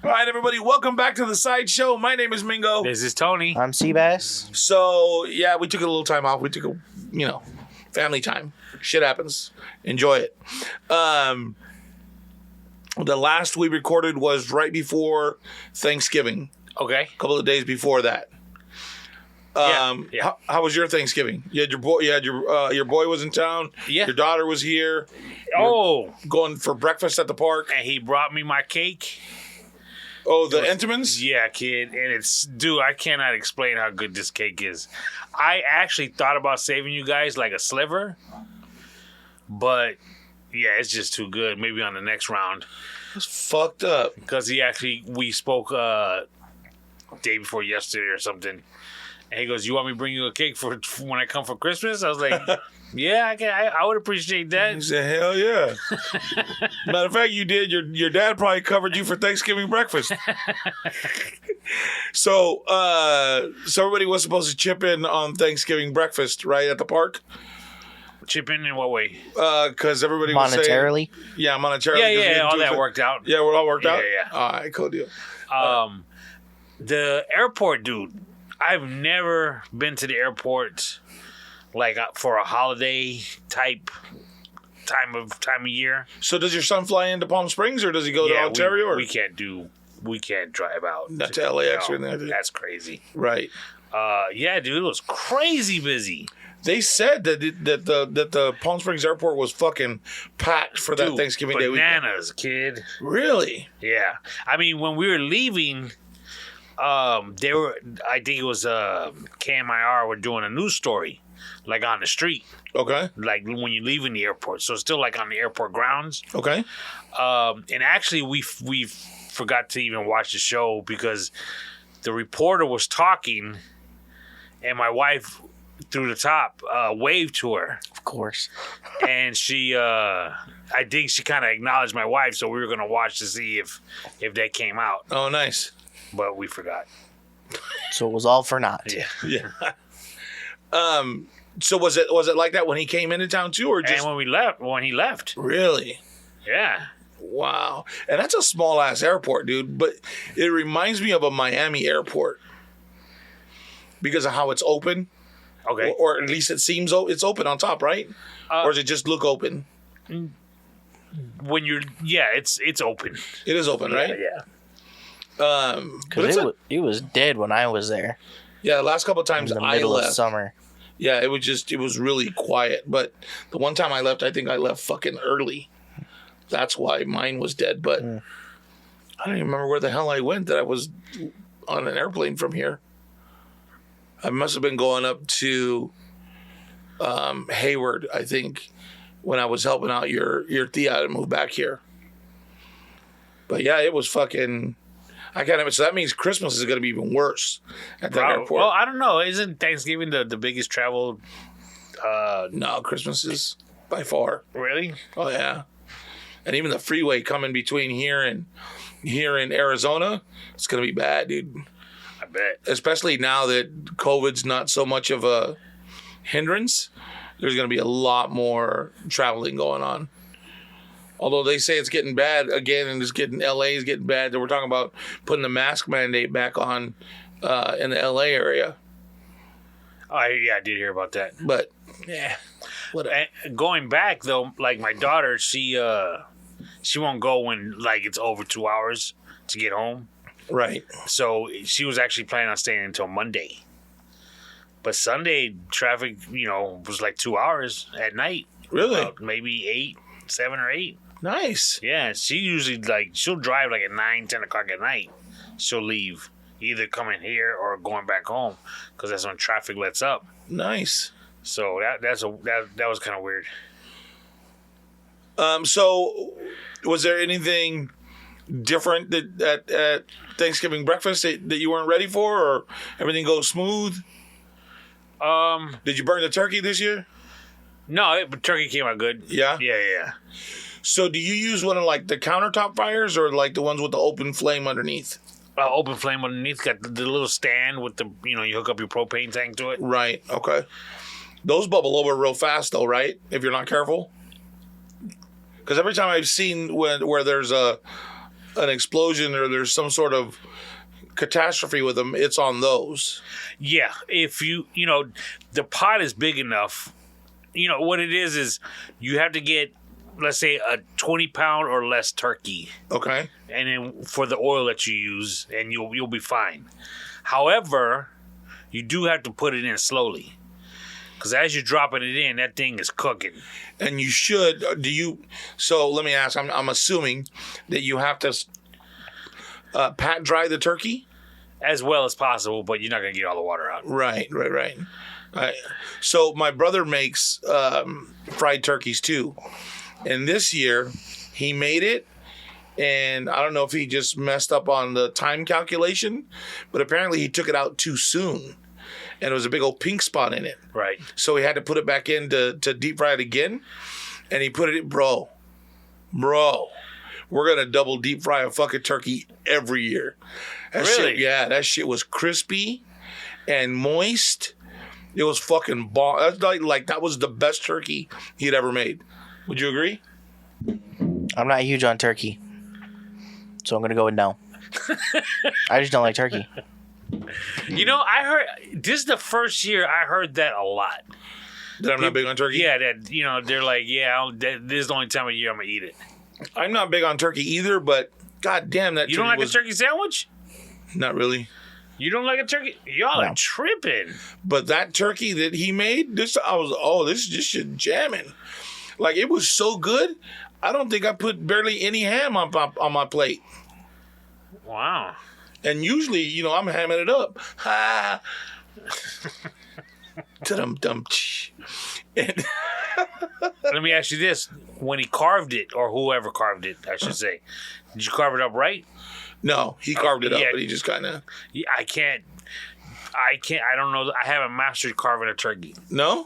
All right, everybody, welcome back to the Sideshow. My name is Mingo. This is Tony. I'm Seabass. So, yeah, we took a little time off. We took family time. Shit happens. Enjoy it. The last we recorded was right before Thanksgiving. Okay. A couple of days before that. Yeah. How was your Thanksgiving? You had your boy. Your boy was in town. Yeah. Your daughter was here. Oh, Going for breakfast at the park. and he brought me my cake. Oh, the Entenmann's? Yeah, kid. And dude, I cannot explain how good this cake is. I actually thought about saving you guys like a sliver. But, yeah, it's just too good. Maybe on the next round. It's fucked up. Because we spoke day before yesterday or something. And he goes, "You want me to bring you a cake for when I come for Christmas?" I was like, "Yeah, I would appreciate that." He said, "Hell yeah!" Matter of fact, you did. Your dad probably covered you for Thanksgiving breakfast. So everybody was supposed to chip in on Thanksgiving breakfast, right, at the park? Chip in what way? Because everybody was saying, Monetarily? yeah, monetarily. Yeah, all that worked out. Yeah, we're all worked out. Yeah. All right, cool deal. The airport, dude. I've never been to the airport like for a holiday type time of year. So does your son fly into Palm Springs or does he go to Ontario? We can't drive out Not to LAX or anything like that. That's crazy. Right. Yeah, dude, it was crazy busy. They said that the Palm Springs airport was fucking packed for that Thanksgiving Day weekend. Bananas, kid. Really? Yeah. I mean, when we were leaving, I think it was KMIR were doing a news story, like on the street, Okay. like when you leave in the airport. So it's still like on the airport grounds. Okay. And actually, we forgot to even watch the show because the reporter was talking, and my wife, through the top, waved to her. Of course. And she, I think she kind of acknowledged my wife, so we were going to watch to see if that came out. Oh, nice. But we forgot. So it was all for naught. Yeah. Yeah. So was it like that when he came into town too, or just And when he left. really? Yeah. Wow. And that's a small ass airport, dude. But it reminds me of a Miami airport because of how it's open, Okay. or at least it seems it's open on top, right? Or does it just look open? When it's open. It is open, right? Yeah. But Because it was dead when I was there yeah. The last couple of in times the I middle left, of summer. yeah, it was really quiet. But the one time I left, I think I left fucking early. That's why mine was dead. But I don't even remember where the hell I went. That I was on an airplane from here. I must have been going up to Hayward, I think, when I was helping out your tia to move back here. But yeah, it was fucking. I can't even. So that means Christmas is going to be even worse at that airport. Well, I don't know. Isn't Thanksgiving the biggest travel? No, Christmas is by far. Really? Oh yeah, and even the freeway coming between here and Arizona, it's going to be bad, dude. I bet. Especially now that COVID's not so much of a hindrance, there's going to be a lot more traveling going on. Although they say it's getting bad again, and LA is getting bad. We're talking about putting the mask mandate back on in the LA area. I did hear about that. But yeah, whatever. And going back though, like my daughter, she won't go when like it's over 2 hours to get home. Right. So she was actually planning on staying until Monday. But Sunday traffic, was like 2 hours at night. Really? Maybe 7 or 8. Nice. Yeah, she usually she'll drive like at 9, 10 o'clock at night. She'll leave, either coming here or going back home, because that's when traffic lets up. Nice. So that was kind of weird. So was there anything different at Thanksgiving breakfast that you weren't ready for, or everything goes smooth? Did you burn the turkey this year? No, turkey came out good. Yeah? Yeah. So do you use one of like the countertop fires or like the ones with the open flame underneath? Open flame underneath, got the little stand with the, you hook up your propane tank to it. Right, okay. Those bubble over real fast though, right? If you're not careful. Because every time I've seen where there's a an explosion or there's some sort of catastrophe with them, it's on those. Yeah, if the pot is big enough. What it is you have to get, let's say, a 20-pound or less turkey. Okay. And then for the oil that you use, and you'll be fine. However, you do have to put it in slowly. Because as you're dropping it in, that thing is cooking. And you should, so let me ask, I'm assuming that you have to pat dry the turkey? As well as possible, but you're not going to get all the water out. Right. So my brother makes fried turkeys too. And this year, he made it, and I don't know if he just messed up on the time calculation, but apparently he took it out too soon. And there was a big old pink spot in it. Right. So he had to put it back in to deep fry it again. And he put it in, bro, we're going to double deep fry a fucking turkey every year. Really? That shit was crispy and moist. It was fucking bomb. That's like that was the best turkey he'd ever made. Would you agree? I'm not huge on turkey, so I'm gonna go with no. I just don't like turkey. I heard this is the first year I heard that a lot. That I'm not big on turkey? Yeah, that they're like, this is the only time of year I'm gonna eat it. I'm not big on turkey either, but god damn that. You don't like a turkey sandwich? Not really. You don't like a turkey? Y'all are tripping. But that turkey that he made, this shit jamming. Like, it was so good. I don't think I put barely any ham on my plate. Wow. And usually, I'm hamming it up. Ha. Dum. Let me ask you this: when he carved it, or whoever carved it, I should say, did you carve it up right? No, he carved it up, yeah. but he just kind of. Yeah, I can't. I don't know. I haven't mastered carving a turkey. No.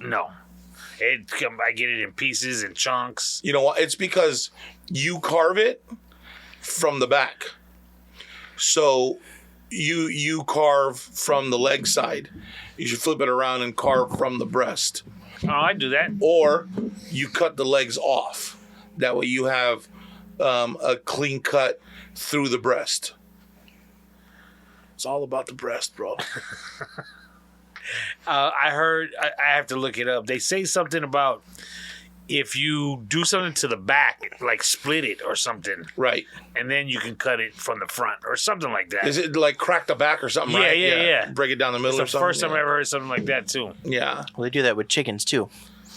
I get it in pieces and chunks. You know what? It's because you carve it from the back. So you carve from the leg side. You should flip it around and carve from the breast. Oh, I do that. Or you cut the legs off. That way you have a clean cut through the breast. It's all about the breast, bro. I heard, I have to look it up. They say something about if you do something to the back, like split it or something. Right. And then you can cut it from the front or something like that. Is it like crack the back or something, Yeah, right? yeah. Break it down the middle or It's the something? first time I ever heard something like that, too. Yeah. Well, they do that with chickens too.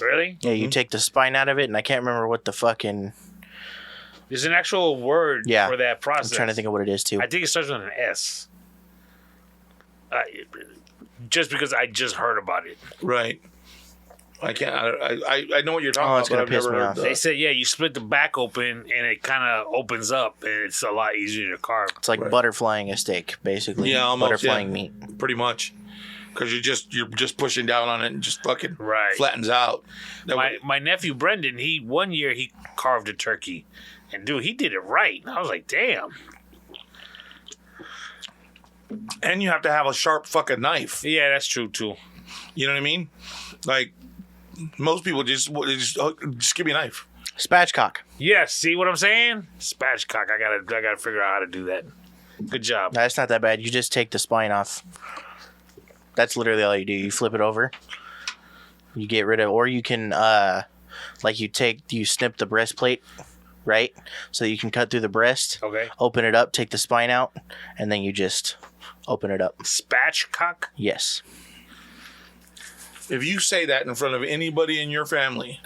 Really? Yeah, you take the spine out of it, and I can't remember what the fucking. There's an actual word for that process. I'm trying to think of what it is too. I think it starts with an S. Just because I just heard about it. Right. I can't. I know what you're talking Oh, about. it's gonna but I've piss never me heard off. They said, you split the back open and it kind of opens up and it's a lot easier to carve. It's like butterflying a steak, basically. Yeah, almost. Butterflying meat. Pretty much. Because you're just pushing down on it and just fucking Right. flattens out. My nephew Brendan, one year he carved a turkey, and dude, he did it right. I was like, damn. And you have to have a sharp fucking knife. Yeah, that's true too. You know what I mean? Like most people just give me a knife. Spatchcock. Yeah, see what I'm saying? Spatchcock. I gotta figure out how to do that. Good job. No, it's not that bad. You just take the spine off. That's literally all you do. You flip it over. You get rid of, or you can, you snip the breastplate, right? So you can cut through the breast. Okay. Open it up, take the spine out, and then you just open it up. Spatchcock? Yes. If you say that in front of anybody in your family,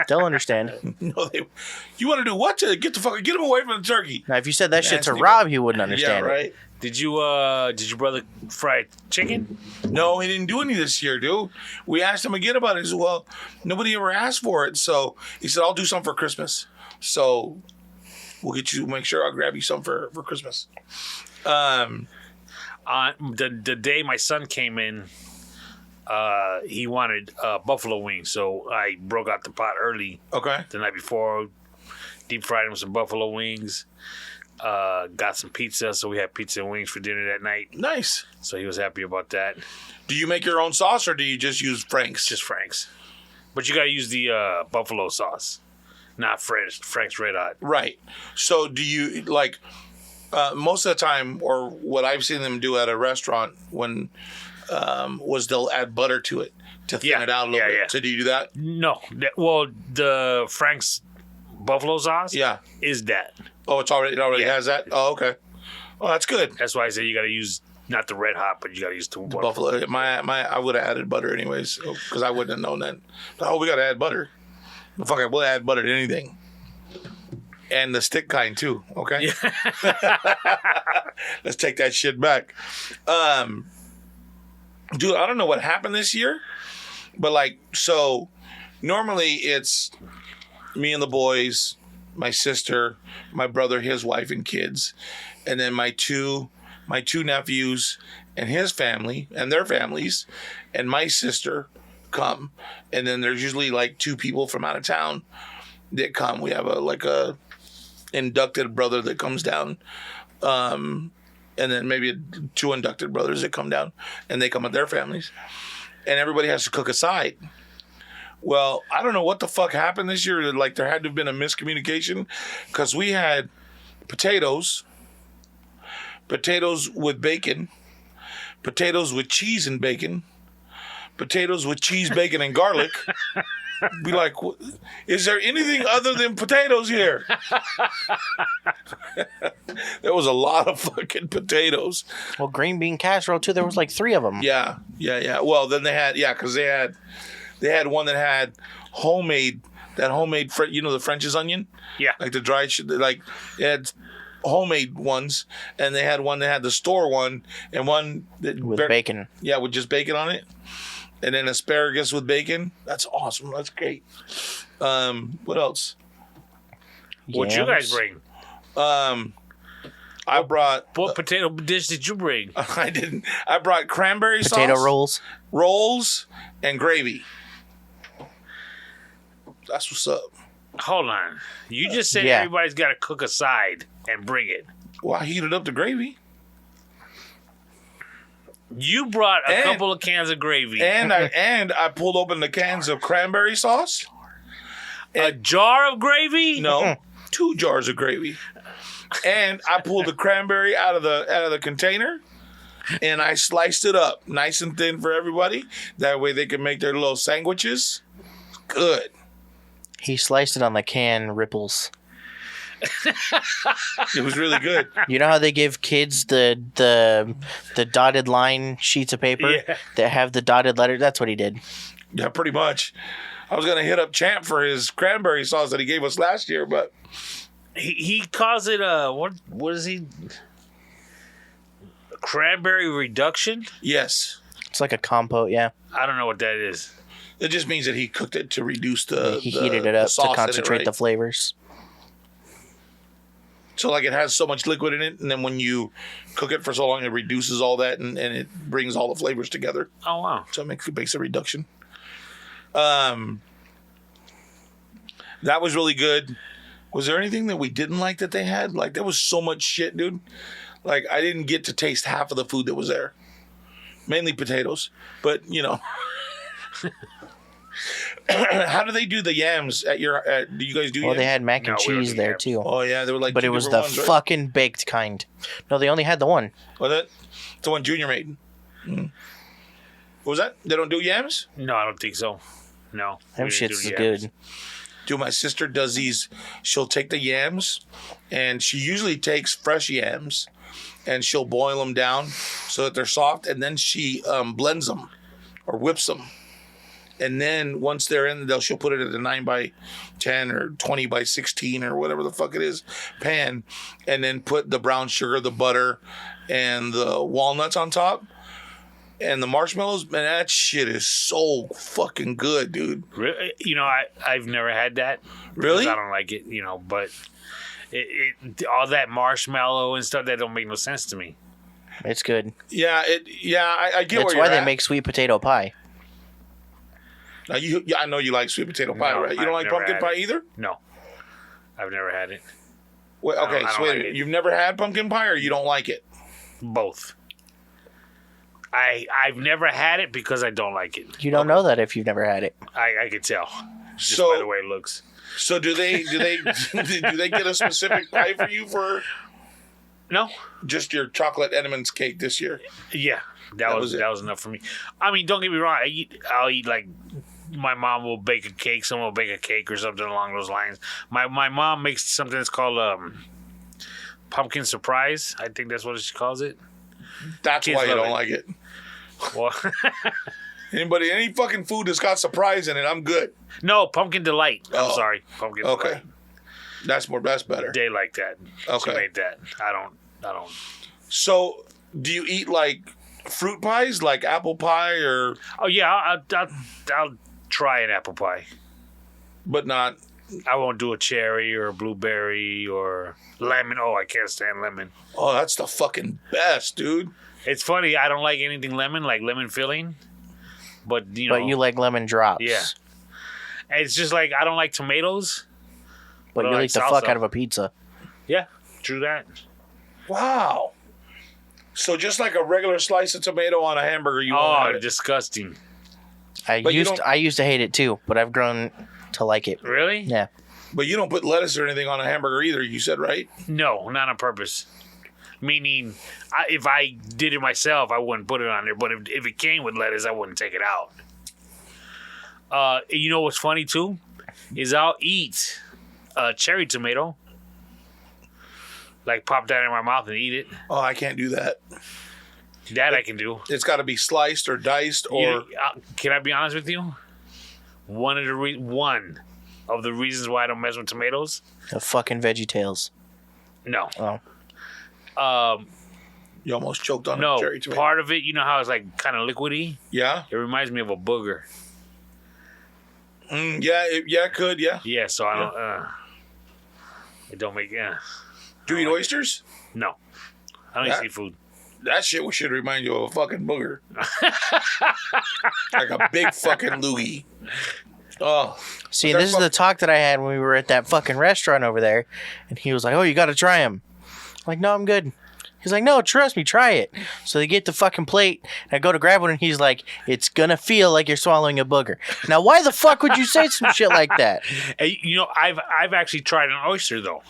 They'll understand. you want to do what to get them away from the turkey? Now, if you said that shit to Nasty. Rob, he wouldn't understand. Yeah, right. Did your brother fry chicken? No, he didn't do any this year, dude. We asked him again about it. He said, well, nobody ever asked for it. So he said, I'll do some for Christmas. So we'll make sure I'll grab you some for Christmas. On the day my son came in, he wanted buffalo wings. So I broke out the pot early. Okay. The night before, deep fried him some buffalo wings. Got some pizza, so we had pizza and wings for dinner that night. Nice. So he was happy about that. Do you make your own sauce or do you just use Frank's? Just Frank's. But you got to use the buffalo sauce. not Frank's Red Hot. Right. So do you like most of the time, or what I've seen them do at a restaurant when was they'll add butter to it to thin it out a little bit. Yeah. So do you do that? No. Well, the Frank's buffalo sauce is that. Oh, it already has that? Oh, okay. Oh, that's good. That's why I say you got to use not the Red Hot, but you got to use the Buffalo. I would have added butter anyways because I wouldn't have known that. Oh, we got to add butter. Fuck it, we'll add butter to anything. And the stick kind too, okay? Yeah. Let's take that shit back. Dude, I don't know what happened this year, but like, so normally it's me and the boys, my sister, my brother, his wife and kids, and then my two nephews and his family and their families, and my sister come. And then there's usually like 2 people from out of town that come. We have a inducted brother that comes down, and then maybe 2 inducted brothers that come down, and they come with their families, and everybody has to cook a side. Well, I don't know what the fuck happened this year. Like, there had to have been a miscommunication, because we had potatoes with bacon, potatoes with cheese and bacon, potatoes with cheese, bacon, and garlic. Be like, is there anything other than potatoes here? There was a lot of fucking potatoes. Well, green bean casserole too. There was like 3 of them. Yeah. Well, then they had, because they had one that had homemade, the French's onion. Yeah. Like the dried shit. Like, they had homemade ones, and they had one that had the store one, and one that with bacon. Yeah, with just bacon on it. And then asparagus with bacon. That's awesome. That's great. What else? What'd you guys bring? I brought... What potato dish did you bring? I didn't. I brought cranberry potato sauce. Rolls, and gravy. That's what's up. Hold on. You just said everybody's got to cook a side and bring it. Well, I heated up the gravy. You brought a couple of cans of gravy. And I pulled open the cans of cranberry sauce. A jar of gravy? No, 2 jars of gravy. And I pulled the cranberry out of the container, and I sliced it up nice and thin for everybody. That way they can make their little sandwiches. Good. He sliced it on the can ripples. It was really good. You know how they give kids the dotted line sheets of paper that have the dotted letter? That's what he did. Yeah, pretty much. I was gonna hit up Champ for his cranberry sauce that he gave us last year, but he calls it what is he? Cranberry reduction? Yes. It's like a compote, yeah. I don't know what that is. It just means that he cooked it to reduce the he heated it up to concentrate right? the flavors. So, like, it has so much liquid in it, and then when you cook it for so long, it reduces all that, and it brings all the flavors together. Oh, wow. So it makes a reduction. That was really good. Was there anything that we didn't like that they had? Like, there was so much shit, dude. Like, I didn't get to taste half of the food that was there. Mainly potatoes. But, you know. How do they do the yams at your? Do you guys do? Well, yams? they had mac and cheese there yams. too. Oh yeah, they were like. But it was the ones, right? fucking baked kind. No, they only had the one. Was that the one Junior made? Mm. What was that? They don't do yams? No, I don't think so. No, Them shit's good. Dude, my sister does these. She'll take the yams, and she usually takes fresh yams, and she'll boil them down so that they're soft, and then she blends them or whips them. And then once they're in, she'll put it in a 9x10 or 20x16 or whatever the fuck it is pan, and then put the brown sugar, the butter, and the walnuts on top, and the marshmallows. Man, that shit is so fucking good, dude. Really? You know, I've never had that. Really? I don't like it. You know, but all that marshmallow and stuff that don't make no sense to me. It's good. Yeah, I get That's where why you're they at. make sweet potato pie. Now I know you like sweet potato pie, No, right? You don't I've like never pumpkin had pie it. either? No, I've never had it. Wait, okay, I don't so wait a like minute. it. You've never had pumpkin pie, or you don't like it? Both. I've never had it because I don't like it. You don't know that if you've never had it. I can tell just So- by the way it looks. So do they do they get a specific pie for you for No. just your chocolate Edmonds cake this year? Yeah, that was enough for me. I mean, don't get me wrong. I'll eat like my mom will bake a cake. Someone will bake a cake or something along those lines. My mom makes something that's called pumpkin surprise. I think that's what she calls it. That's Kids why you love don't it. like it. Well, Any fucking food that's got surprise in it, I'm good. no, pumpkin delight. I'm Oh. sorry, pumpkin Okay. delight. That's better. They like that. Okay. She made that. I don't. So do you eat like fruit pies, like apple pie, or Oh yeah, I'll try an apple pie. but not? I won't do a cherry or a blueberry or lemon. Oh, I can't stand lemon. Oh, that's the fucking best, dude. It's funny. I don't like anything lemon, like lemon filling. But you know, But you like lemon drops. yeah. It's just like I don't like tomatoes. But I you like like the fuck salsa. out of a pizza. Yeah, true that. Wow. So just like a regular slice of tomato on a hamburger, you Oh, won't have it. disgusting. But you don't- I used to hate it too, but I've grown to like it. Really? Yeah. But you don't put lettuce or anything on a hamburger either. You said right. No, not on purpose. Meaning, if I did it myself, I wouldn't put it on there. But if it came with lettuce, I wouldn't take it out. You know what's funny too? Is I'll eat a cherry tomato. Like pop that in my mouth and eat it. Oh, I can't do that. That I can do. It's got to be sliced or diced or. You know, can I be honest with you? One of the reasons why I don't mess with tomatoes. The fucking Veggie Tales. No. Oh. You almost choked on a No. cherry tomato. Part of it, you know how it's like kind of liquidy? Yeah. It reminds me of a booger. Yeah, it could. Yeah. Yeah, so I don't. It don't make. Do you eat oysters? No. I don't eat Yeah. seafood. That shit should remind you of a fucking booger. Like a big fucking loogie. Oh. See, But this is they're the talk that I had when we were at that fucking restaurant over there, and he was like, "Oh, you got to try them." I'm like, "No, I'm good." He's like, "No, trust me, try it." So they get the fucking plate, and I go to grab one, and he's like, "It's gonna feel like you're swallowing a booger." Now, why the fuck would you say some shit like that? Hey, you know, I've actually tried an oyster though.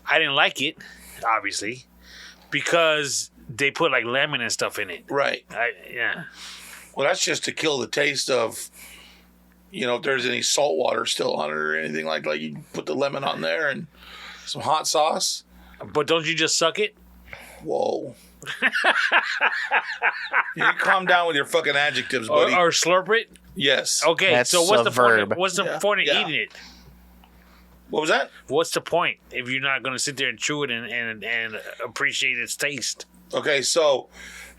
I didn't like it, obviously, because they put like lemon and stuff in it. Right. Yeah. Well, that's just to kill the taste of, if there's any salt water still on it or anything like that. You put the lemon on there and some hot sauce. But don't you just suck it? Whoa. You calm down with your fucking adjectives, buddy. Or slurp it? Yes. Okay, That's so what's a the verb. point? What's the Yeah, point of yeah. eating it? What was that? What's the point if you're not going to sit there and chew it and appreciate its taste? Okay, so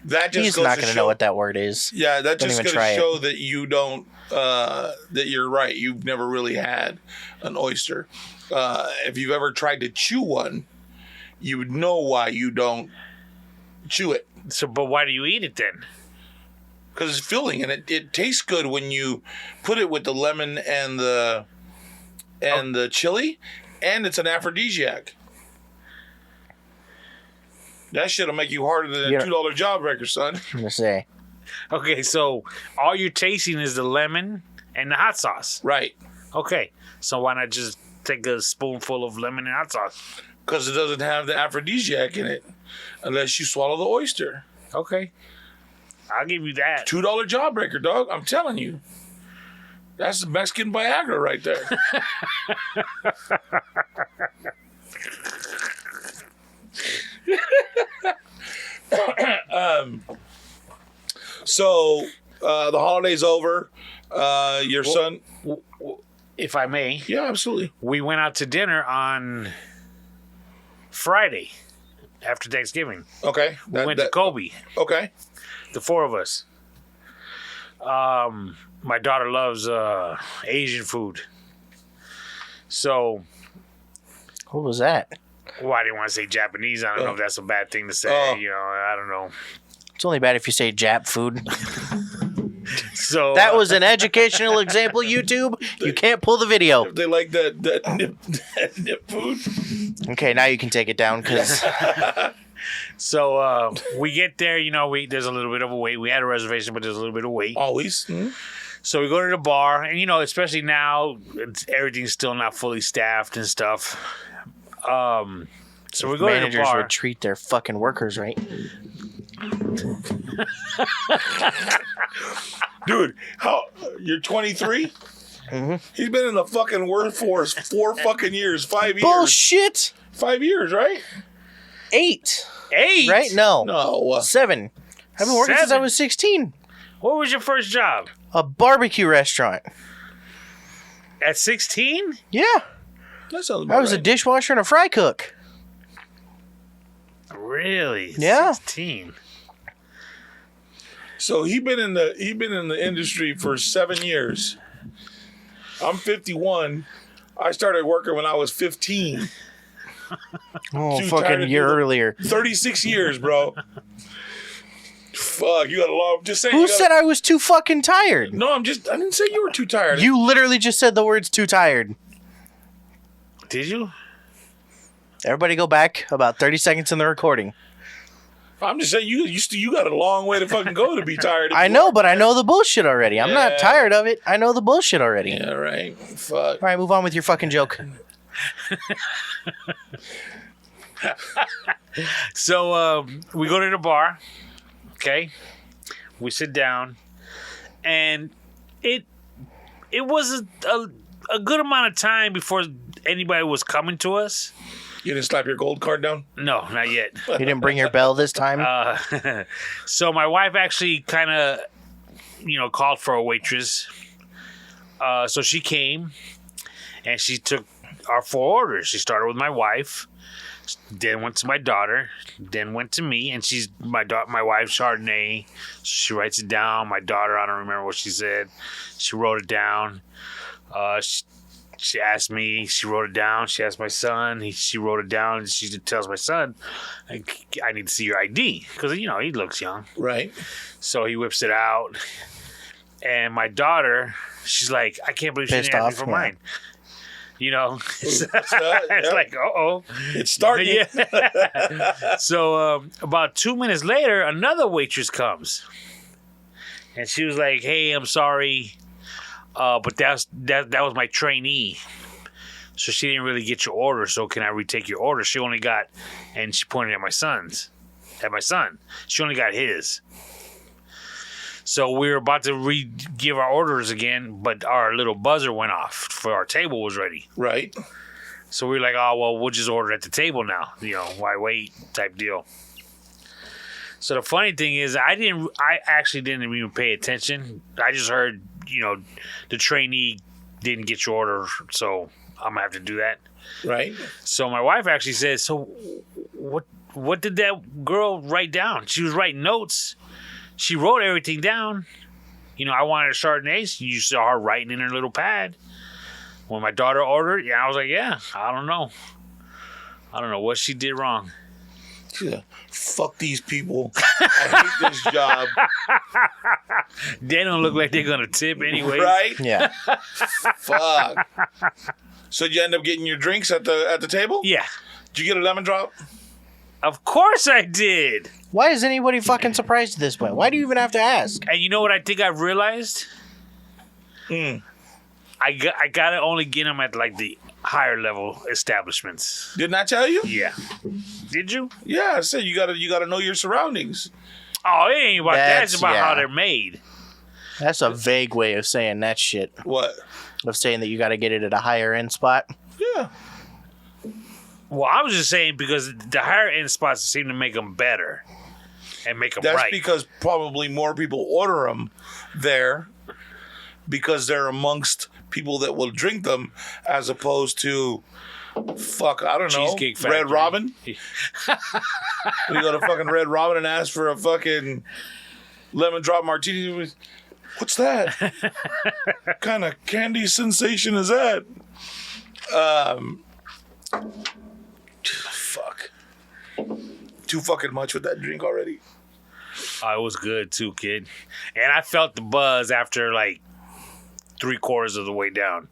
that just He's goes not to gonna show. know what that word is. Yeah, that Don't just even goes to try it. show that you don't. That you're right. You've never really had an oyster. If you've ever tried to chew one, you would know why you don't chew it. So, but why do you eat it then? Because it's filling and it tastes good when you put it with the lemon and the chili, and it's an aphrodisiac. That shit'll make you harder than a Yeah. $2 job breaker, son. I'm gonna say. Okay, so all you're tasting is the lemon and the hot sauce. Right. Okay, so why not just take a spoonful of lemon and hot sauce? Because it doesn't have the aphrodisiac in it unless you swallow the oyster. Okay, I'll give you that. $2 job breaker, dog. I'm telling you. That's the Mexican Viagra right there. So the holiday's over. Your son. If I may, Yeah, absolutely. we went out to dinner on Friday after Thanksgiving. Okay. We went to Kobe, Okay. the four of us. My daughter loves Asian food. So, What was that? well, I didn't want to say Japanese. I don't know if that's a bad thing to say. Oh. I don't know. It's only bad if you say Jap food. So That was an educational example, YouTube. You can't pull the video. They like that nip food. Okay, now you can take it down because So we get there. There's a little bit of a wait. We had a reservation, but there's a little bit of wait. Always. Mhm. So we go to the bar, and especially now, everything's still not fully staffed and stuff. So we go to the Managers bar. would treat their fucking workers right. Dude, you're 23? Mm-hmm. He's been in the fucking workforce 4 fucking years, 5 years. Bullshit. 5 years, right? 8. 8? Right? No. No. 7. I've been working since I 7? was 16. What was your first job? A barbecue restaurant. At 16? Yeah. That sounds about I was a right. dishwasher and a fry cook. Really? Yeah. 16. So he been in the industry for 7 years. I'm 51. I started working when I was 15. Oh, Too tired fucking to year do it. earlier. 36 years, bro. Fuck, you got a long. Just saying. Who said I was too fucking tired? No, I didn't say you were too tired. You literally just said the words too tired. Did you? Everybody go back about 30 seconds in the recording. I'm just saying you got a long way to fucking go to be tired. I know, but I know the bullshit already. I'm Yeah. not tired of it. I know the bullshit already. Yeah, right. Fuck. All right, move on with your fucking joke. So we go to the bar. Okay, we sit down, and it was a good amount of time before anybody was coming to us. You didn't slap your gold card down? No, not yet. You didn't bring your bell this time? So my wife actually kind of, called for a waitress. So she came, and she took our 4 orders. She started with my wife, then went to my daughter, then went to me, and she's my wife's Chardonnay. So she writes it down. My daughter, I don't remember what she said. She wrote it down. She asked me. She wrote it down. She asked my son. She wrote it down. And she tells my son, I need to see your ID. Because, he looks young. Right. So he whips it out. And my daughter, she's like, I can't believe she Pissed didn't ask me off, for yeah. mine. It's yeah. like, uh-oh. It's starting. Yeah. So about 2 minutes later, another waitress comes. And she was like, hey, I'm sorry. But that was my trainee. So she didn't really get your order. So can I retake your order? She only got, and she pointed at my son. She only got his. So we were about to give our orders again, but our little buzzer went off for our table was ready. Right. So we were like, oh, well, we'll just order at the table now. Why wait type deal. So the funny thing is I actually didn't even pay attention. I just heard, the trainee didn't get your order, so I'm going to have to do that. Right. So my wife actually said, so what did that girl write down? She was writing notes. She wrote everything down. I wanted a Chardonnay. So you saw her writing in her little pad. When my daughter ordered, I was like, yeah, I don't know. I don't know what she did wrong. Yeah. Fuck these people. I hate this job. They don't look like they're going to tip anyway. Right? Yeah. Fuck. So did you end up getting your drinks at the table? Yeah. Did you get a lemon drop? Of course I did. Why is anybody fucking surprised at this point? Why do you even have to ask? And you know what I think I've realized? I got to only get them at like the higher level establishments. Didn't I tell you? Yeah. Did you? Yeah, I said you gotta know your surroundings. Oh, it ain't about that. It's That's- about how yeah. they're made. That's a vague way of saying that shit. What? Of saying that you got to get it at a higher end spot. Yeah. Well, I was just saying because the higher end spots seem to make them better and make them That's right. because probably more people order them there because they're amongst people that will drink them as opposed to I don't know, Cheesecake Factory. Red Robin. You go to fucking Red Robin and ask for a fucking lemon drop martini. What's that? Kind of candy sensation is that? Fuck. Too fucking much with that drink already. Oh, it was good too, kid. And I felt the buzz after like 3/4 of the way down.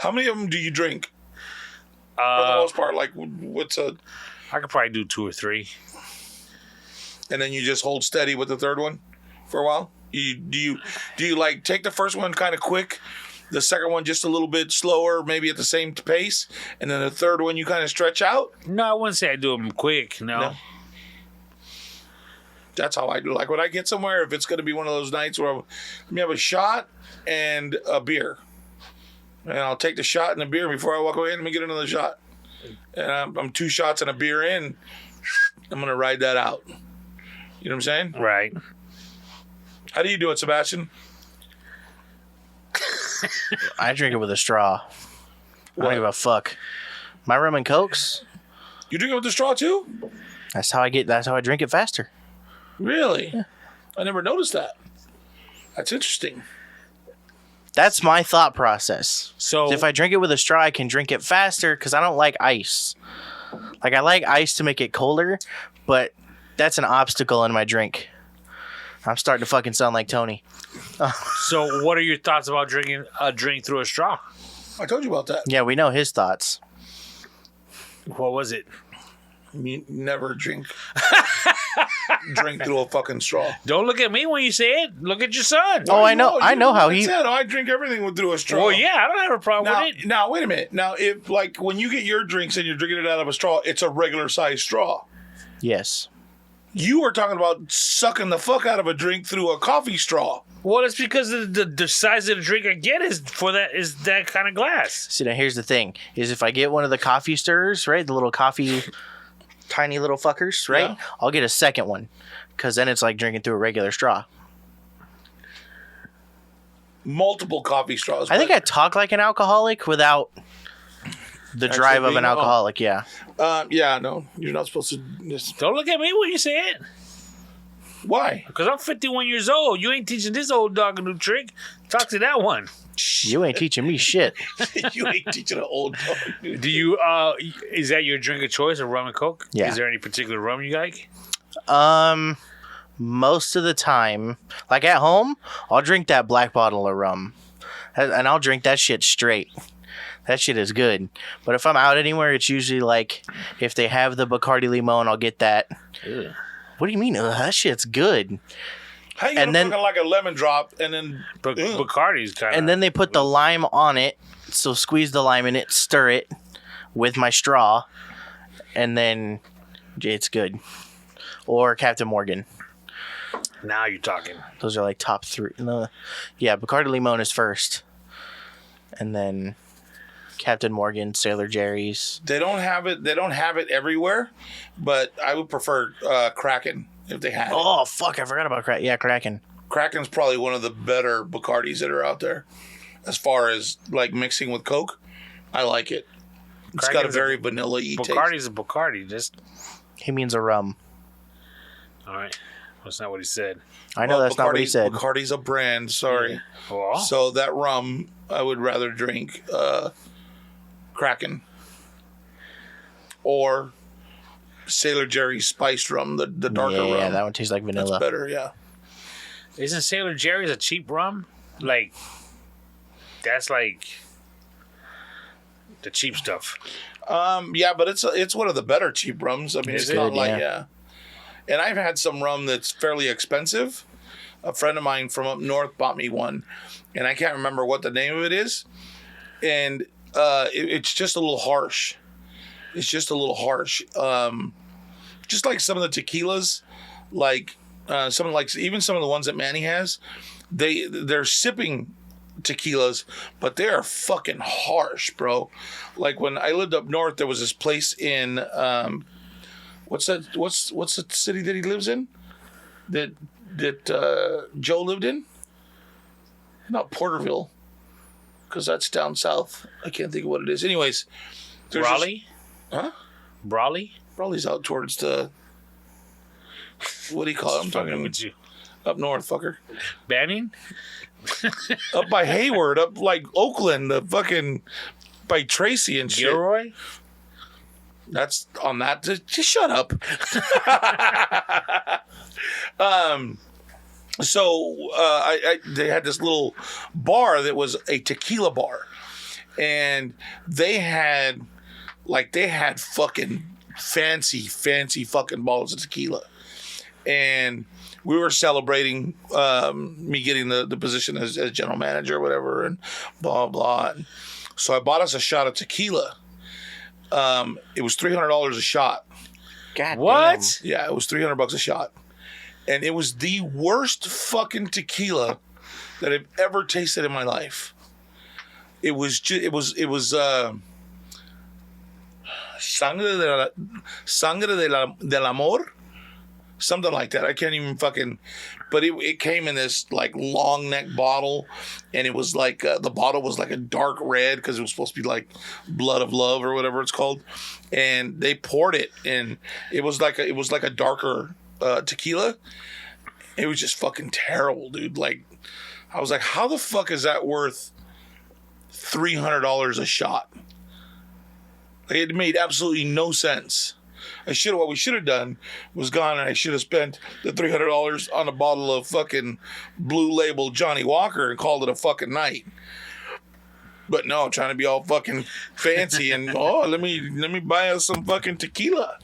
How many of them do you drink? For the most part, like what's a... I could probably do 2 or 3. And then you just hold steady with the third one for a while? Do you like take the first one kind of quick, the second one just a little bit slower, maybe at the same pace, and then the third one you kind of stretch out? No, I wouldn't say I do them quick. No. That's how I do. Like when I get somewhere, if it's going to be one of those nights where let me have a shot and a beer, and I'll take the shot and the beer before I walk away. Let me get another shot, and I'm 2 shots and a beer in. I'm going to ride that out. You know what I'm saying? Right. How do you do it, Sebastian? I drink it with a straw. I don't give a fuck. My rum and cokes. You drink it with the straw too? That's how I drink it faster. Really? Yeah. I never noticed that. That's interesting. That's my thought process. So if I drink it with a straw, I can drink it faster because I don't like ice. Like I like ice to make it colder, but that's an obstacle in my drink. I'm starting to fucking sound like Tony. So what are your thoughts about drinking a drink through a straw? I told you about that. Yeah, we know his thoughts. What was it? You never drink through a fucking straw. Don't look at me when you say it. Look at your son. Oh, I know. I know how he said. I drink everything through a straw. Well, yeah, I don't have a problem with it. Now, wait a minute. Now, if like when you get your drinks and you're drinking it out of a straw, it's a regular size straw. Yes. You were talking about sucking the fuck out of a drink through a coffee straw. Well, it's because the size of the drink I get is that kind of glass. See, now here's the thing: is if I get one of the coffee stirrers, right, the little coffee, tiny little fuckers, right, Yeah. I'll get a second one, because then it's like drinking through a regular straw. Multiple coffee straws. I think I talk like an alcoholic without the drive of an alcoholic. Yeah. Yeah. No, you're not supposed to. Just... Don't look at me when you say it. Why? Because I'm 51 years old. You ain't teaching this old dog a new trick. Talk to that one. You ain't teaching me shit. You ain't teaching an old dog. Do you? Is that your drink of choice, a rum and coke? Yeah. Is there any particular rum you like? Most of the time, like at home, I'll drink that black bottle of rum, and I'll drink that shit straight. That shit is good. But if I'm out anywhere, it's usually like if they have the Bacardi Limon, I'll get that. Ugh. What do you mean? That shit's good. How you gonna fucking like a lemon drop and then Bacardi's kind of. And then they put the lime on it. So squeeze the lime in it, stir it with my straw, and then it's good. Or Captain Morgan. Now you're talking. Those are like top 3. No, yeah, Bacardi Limon is first. And then Captain Morgan, Sailor Jerry's. They don't have it. They don't have it everywhere, but I would prefer Kraken if they had it. Oh, fuck, I forgot about Kraken. Yeah, Kraken. Kraken's probably one of the better Bacardis that are out there. As far as like mixing with Coke, I like it. It's got a very vanilla-y taste. Bacardi's a Bacardi. Just He means a rum. all right. That's not what he said. I know that's not what he said. Bacardi's a brand, sorry. Well, So that rum, I would rather drink Kraken. Or Sailor Jerry's spiced rum, the darker rum. Yeah, that one tastes like vanilla. That's better, yeah. isn't Sailor Jerry's a cheap rum? Like, that's like the cheap stuff. Yeah, but it's one of the better cheap rums. I mean, Is it's it? not like, Yeah. yeah. And I've had some rum that's fairly expensive. A friend of mine from up north bought me one, and I can't remember what the name of it is. And it's just a little harsh. It's just a little harsh. Just like some of the tequilas, like even some of the ones that Manny has, they're sipping tequilas, but they are fucking harsh, bro. Like when I lived up north, there was this place in what's the city that he lives in? That Joe lived in? Not Porterville, because that's down south. I can't think of what it is. Anyways, Raleigh? Huh? Raleigh? Raleigh's out towards the. What do you call it? I'm talking with you. up north, fucker. Banning? Up by Hayward, up like Oakland, the fucking by Tracy and shit. Gilroy? That's on that. Just shut up. So they had this little bar that was a tequila bar, and they had fucking fancy fucking bottles of tequila, and we were celebrating me getting the position as general manager or whatever, and blah blah. And so I bought us a shot of tequila. It was $300 a shot. God What? Yeah, it was $300 a shot, and it was the worst fucking tequila that I've ever tasted in my life. It was sangre del amor, something like that. I can't even fucking. But it came in this like long neck bottle, and it was like the bottle was like a dark red because it was supposed to be like blood of love or whatever it's called, and they poured it, and it was like a darker tequila. It was just fucking terrible, dude. Like, I was like, how the fuck is that worth $300 a shot? Like, it made absolutely no sense. What we should have done was gone, and I should have spent the $300 on a bottle of fucking Blue Label Johnny Walker and called it a fucking night. But no, trying to be all fucking fancy and let me buy us some fucking tequila.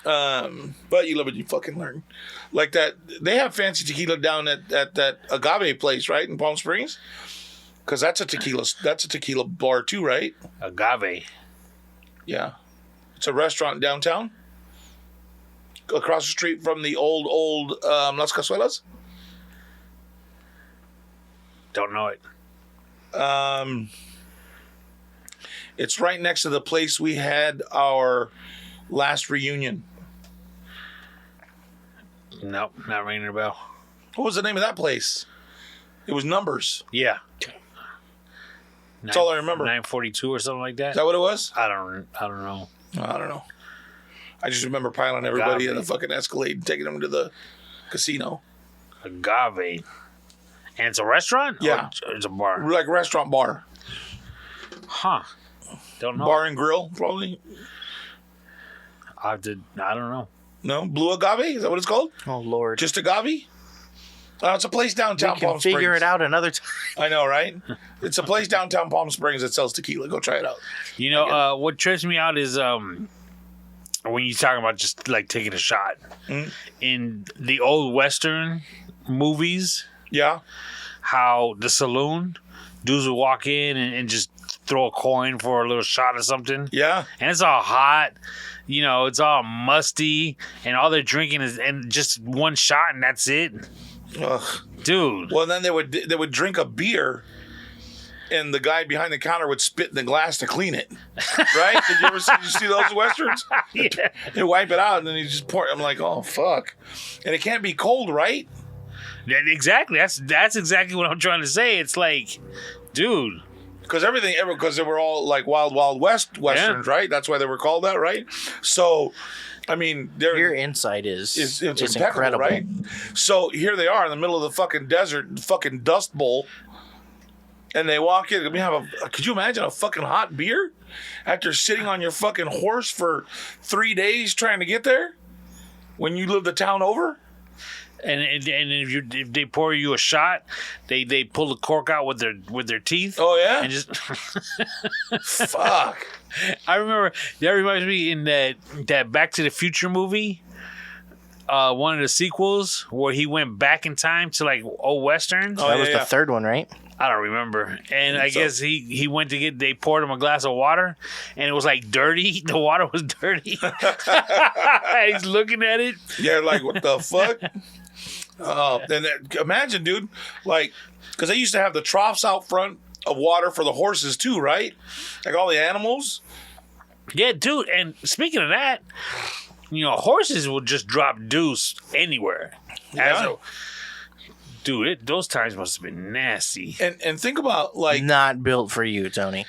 But you live and you fucking learn. Like that, they have fancy tequila down at that Agave place, right, in Palm Springs? Because that's a tequila bar too, right? Agave. Yeah. It's a restaurant downtown, across the street from the old Las Cazuelas. Don't know it. It's right next to the place we had our last reunion. Nope, not ringing a bell. What was the name of that place? It was Numbers. Yeah. That's all I remember. 942 or something like that. Is that what it was? I don't know. I don't know. I just remember piling everybody in a fucking Escalade and taking them to the casino. Agave. And it's a restaurant? Yeah. Or it's a bar? Like restaurant bar. Huh. Don't know. Bar and grill, probably. I don't know. No? Blue Agave? Is that what it's called? Oh, Lord. Just Agave? It's a place downtown We can Palm Springs. figure it out another time. I know, right? It's a place downtown Palm Springs that sells tequila. Go try it out. You know, what trips me out is when you're talking about just like taking a shot. Mm. In the old Western movies, Yeah. how the saloon, dudes would walk in and just throw a coin for a little shot or something. Yeah. And it's all hot. You know, it's all musty. And all they're drinking is and just one shot and that's it. Ugh. Dude. Well, then they would drink a beer, and the guy behind the counter would spit in the glass to clean it. Right? Did you see those westerns? Yeah. They wipe it out, and then he just pour it. I'm like, oh fuck! And it can't be cold, right? Exactly. That's exactly what I'm trying to say. It's like, dude. Because they were all like Wild Wild West westerns, right? That's why they were called that, right? So, I mean, Your insight is it's impeccable, incredible, right? So here they are in the middle of the fucking desert, fucking Dust Bowl, and they walk in. Could you imagine a fucking hot beer after sitting on your fucking horse for 3 days trying to get there when you live the town over? And if they pour you a shot, they pull the cork out with their teeth. Oh yeah, and just fuck. I remember that reminds me in that Back to the Future movie, one of the sequels where he went back in time to like old westerns. Oh, that was the third one, right? I don't remember. And I guess he went to they poured him a glass of water, and it was like dirty. The water was dirty. He's looking at it. Yeah, like what the fuck? Imagine, dude, like, because they used to have the troughs out front of water for the horses too, right? Like all the animals. Yeah, dude. And speaking of that, you know, horses will just drop deuce anywhere. Yeah. Dude, those times must have been nasty. And think about like Not built for you, Tony.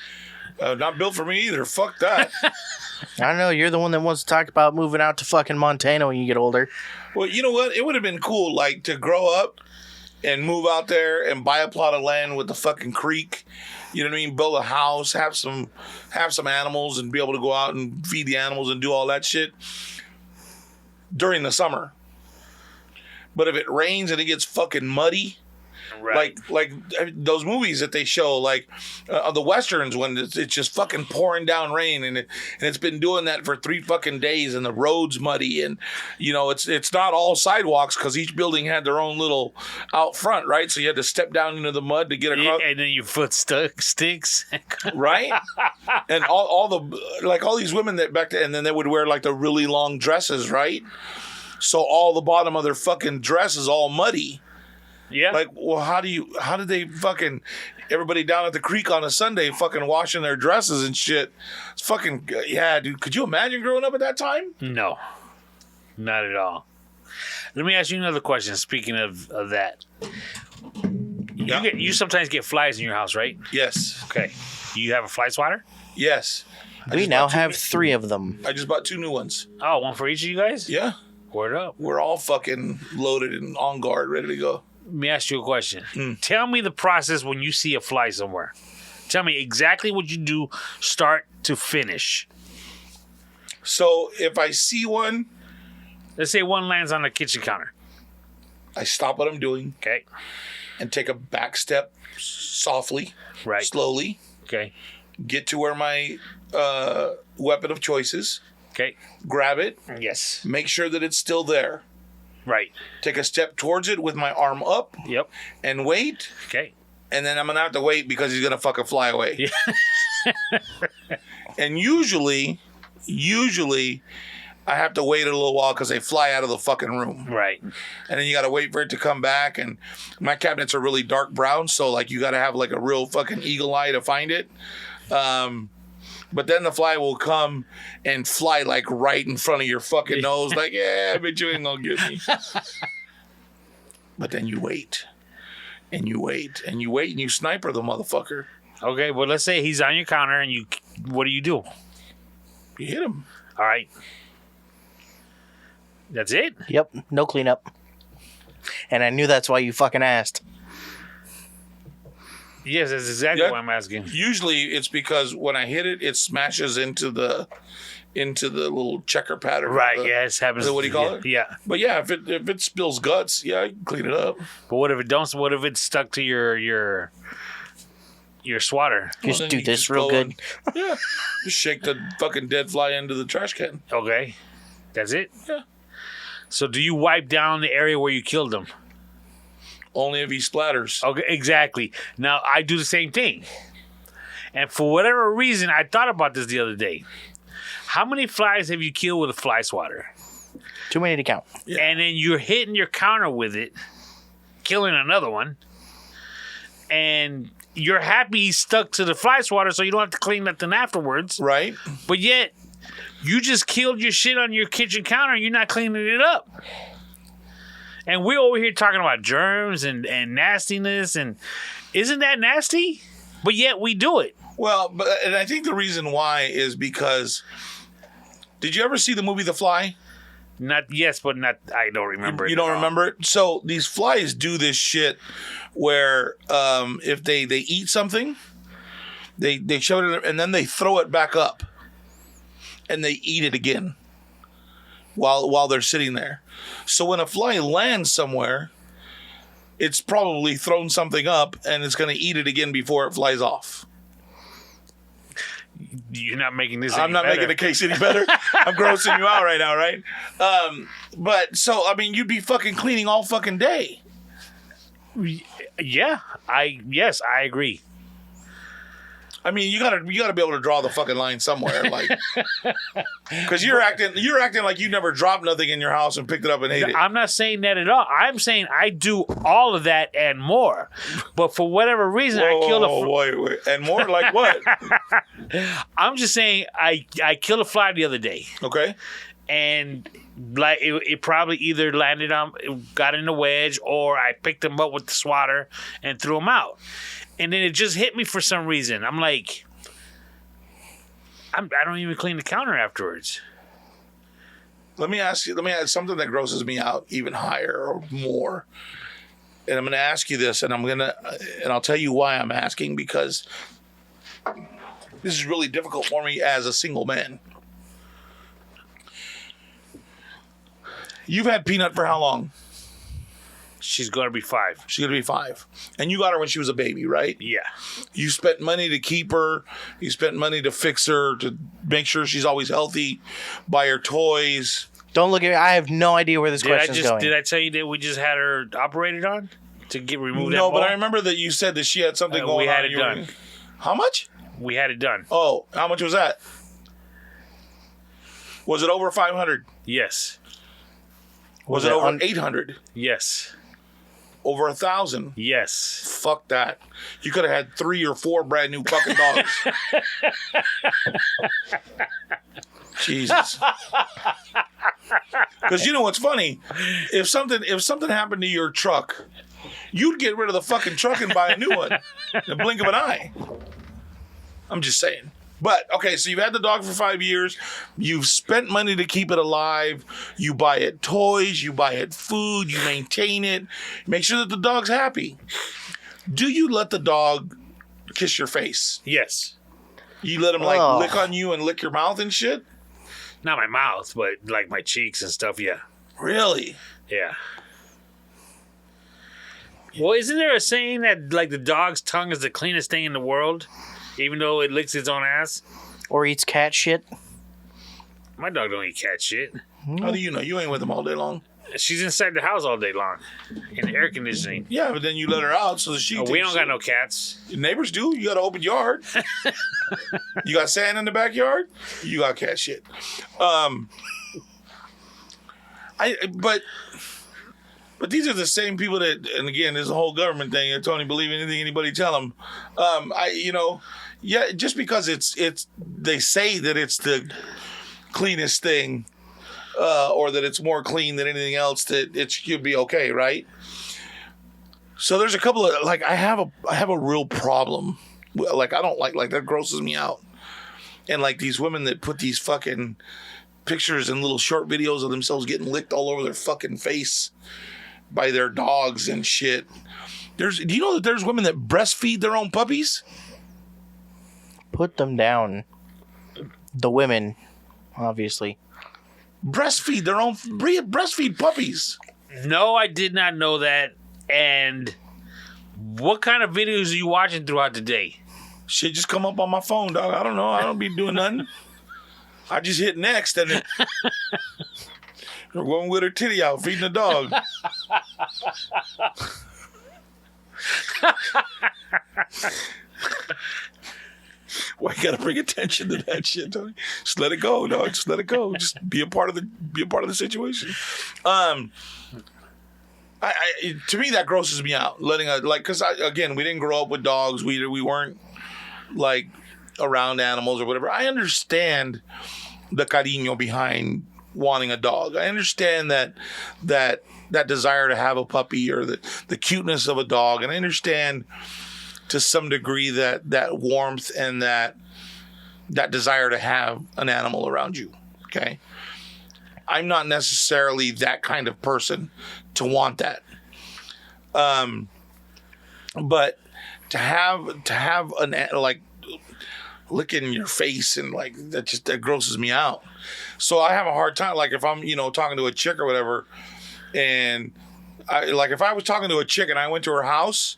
not built for me either. Fuck that. I don't know. You're the one that wants to talk about moving out to fucking Montana when you get older. Well, you know what? It would have been cool, like, to grow up and move out there and buy a plot of land with the fucking creek. You know what I mean? Build a house, have some animals, and be able to go out and feed the animals and do all that shit during the summer. But if it rains and it gets fucking muddy, Right. Like those movies that they show, like the westerns, when it's just fucking pouring down rain, and it's been doing that for 3 fucking days, and the road's muddy, and it's not all sidewalks because each building had their own little out front, right? So you had to step down into the mud to get across, and then your foot sticks. right? And all these women that back then, and then they would wear like the really long dresses, right? So all the bottom of their fucking dress is all muddy. Yeah. Like, well, how did they fucking, everybody down at the creek on a Sunday fucking washing their dresses and shit? It's fucking, yeah, dude. Could you imagine growing up at that time? No, not at all. Let me ask you another question. Speaking of that, you sometimes get flies in your house, right? Yes. Okay. You have a fly swatter? Yes. We now have 3 of them. I just bought 2 new ones. Oh, one for each of you guys? Yeah. Word up. We're all fucking loaded and on guard, ready to go. Let me ask you a question. Tell me the process when you see a fly somewhere. Tell me exactly what you do, start to finish. So if I see one, Let's say one lands on the kitchen counter. I stop what I'm doing. Okay. And take a back step softly, Right. slowly, Okay. get to where my weapon of choice is, Okay. grab it, Yes. make sure that it's still there, Right. take a step towards it with my arm up, Yep. and wait, Okay. and then I'm going to have to wait because he's going to fucking fly away. Yeah. And usually, I have to wait a little while because they fly out of the fucking room. Right. And then you got to wait for it to come back. And my cabinets are really dark brown, so like you got to have like a real fucking eagle eye to find it. But then the fly will come and fly like right in front of your fucking nose. Like, yeah, I bet you ain't going to get me. But then you wait. And you wait. And you wait and you sniper the motherfucker. Okay. Well, let's say he's on your counter and what do? You hit him. All right. That's it? Yep, no cleanup. And I knew that's why you fucking asked. Yes, that's exactly what I'm asking. Usually it's because when I hit it, it smashes into the little checker pattern. Right, yes. Happens. What do you call it? Yeah. But yeah, if it spills guts, yeah, I can clean it up. But what if it don't? What if it's stuck to your swatter? Just then do you this just real go good. and- yeah. Just shake the fucking dead fly into the trash can. Okay. That's it? Yeah. So do you wipe down the area where you killed them? Only if he splatters. Okay, exactly. Now, I do the same thing. And for whatever reason, I thought about this the other day. How many flies have you killed with a fly swatter? Too many to count. Yeah. And then you're hitting your counter with it, killing another one, and you're happy he's stuck to the fly swatter so you don't have to clean nothing afterwards. Right? But yet, you just killed your shit on your kitchen counter and you're not cleaning it up. And we're over here talking about germs and nastiness, and isn't that nasty? But yet we do it. Well, and I think the reason why is because, did you ever see the movie The Fly? Not yes, but not. I don't remember. You don't remember it? So these flies do this shit where if they eat something, they shove it in there, and then they throw it back up, and they eat it again while they're sitting there. So when a fly lands somewhere, it's probably thrown something up, and it's going to eat it again before it flies off. You're not making this. I'm not making the case any better. I'm grossing you out right now, right? But so I mean, you'd be fucking cleaning all fucking day. Yeah, I agree. I mean, you gotta be able to draw the fucking line somewhere, like, because you're acting like you never dropped nothing in your house and picked it up and ate it. I'm not saying that at all. I'm saying I do all of that and more. But for whatever reason, I killed a. Wait, and more like what? I'm just saying I killed a fly the other day. Okay. And like it probably either landed on, got in the wedge, or I picked him up with the swatter and threw him out. And then it just hit me for some reason. I'm like, I don't even clean the counter afterwards. Let me add something that grosses me out even higher or more. And I'm going to ask you this, and I'll tell you why I'm asking, because this is really difficult for me as a single man. You've had Peanut for how long? She's going to be 5. She's going to be 5. And you got her when she was a baby, right? Yeah. You spent money to keep her. You spent money to fix her, to make sure she's always healthy, buy her toys. Don't look at me. I have no idea where this question's going. Did I tell you that we just had her operated on to get removed? No, but I remember that you said that she had something going on. We had it done. How much? We had it done. Oh, how much was that? Was it over 500? Yes. Was it over 800? Yes. Over 1,000? Yes. Fuck that. You could have had 3 or 4 brand new fucking dogs. Jesus. Because you know what's funny? If something happened to your truck, you'd get rid of the fucking truck and buy a new one in the blink of an eye. I'm just saying. But, okay, so you've had the dog for 5 years. You've spent money to keep it alive. You buy it toys. You buy it food. You maintain it. Make sure that the dog's happy. Do you let the dog kiss your face? Yes. You let him, lick on you and lick your mouth and shit? Not my mouth, but, like, my cheeks and stuff, yeah. Really? Yeah. Well, isn't there a saying that, like, the dog's tongue is the cleanest thing in the world? Even though it licks its own ass? Or eats cat shit? My dog don't eat cat shit. How do you know? You ain't with him all day long. She's inside the house all day long. In the air conditioning. Yeah, but then you let her out so that she we don't got no cats. Your neighbors do. You got an open yard. You got sand in the backyard. You got cat shit. But these are the same people that, and again, there's a whole government thing. Tony, believe anything anybody tell them. Just because they say that it's the cleanest thing, or that it's more clean than anything else, that it should be okay, right? So there's a couple of, like, I have a real problem. Like, I don't like that grosses me out. And like these women that put these fucking pictures and little short videos of themselves getting licked all over their fucking face by their dogs and shit. Do you know that there's women that breastfeed their own puppies? Put them down. The women, obviously. Breastfeed puppies. No, I did not know that. And what kind of videos are you watching throughout the day? Shit just come up on my phone, dog. I don't know. I don't be doing nothing. I just hit next and one with her titty out feeding the dog. Why you gotta bring attention to that shit, Tony? Just let it go, dog. Just let it go. Just be a part of the situation. To me that grosses me out. Because we didn't grow up with dogs. We weren't like around animals or whatever. I understand the cariño behind wanting a dog. I understand that desire to have a puppy or the cuteness of a dog, and I understand to some degree that warmth and that desire to have an animal around you. Okay, I'm not necessarily that kind of person to want that. But to have like licking your face and like that grosses me out. So I have a hard time, like if I'm, talking to a chick or whatever, and if I was talking to a chick and I went to her house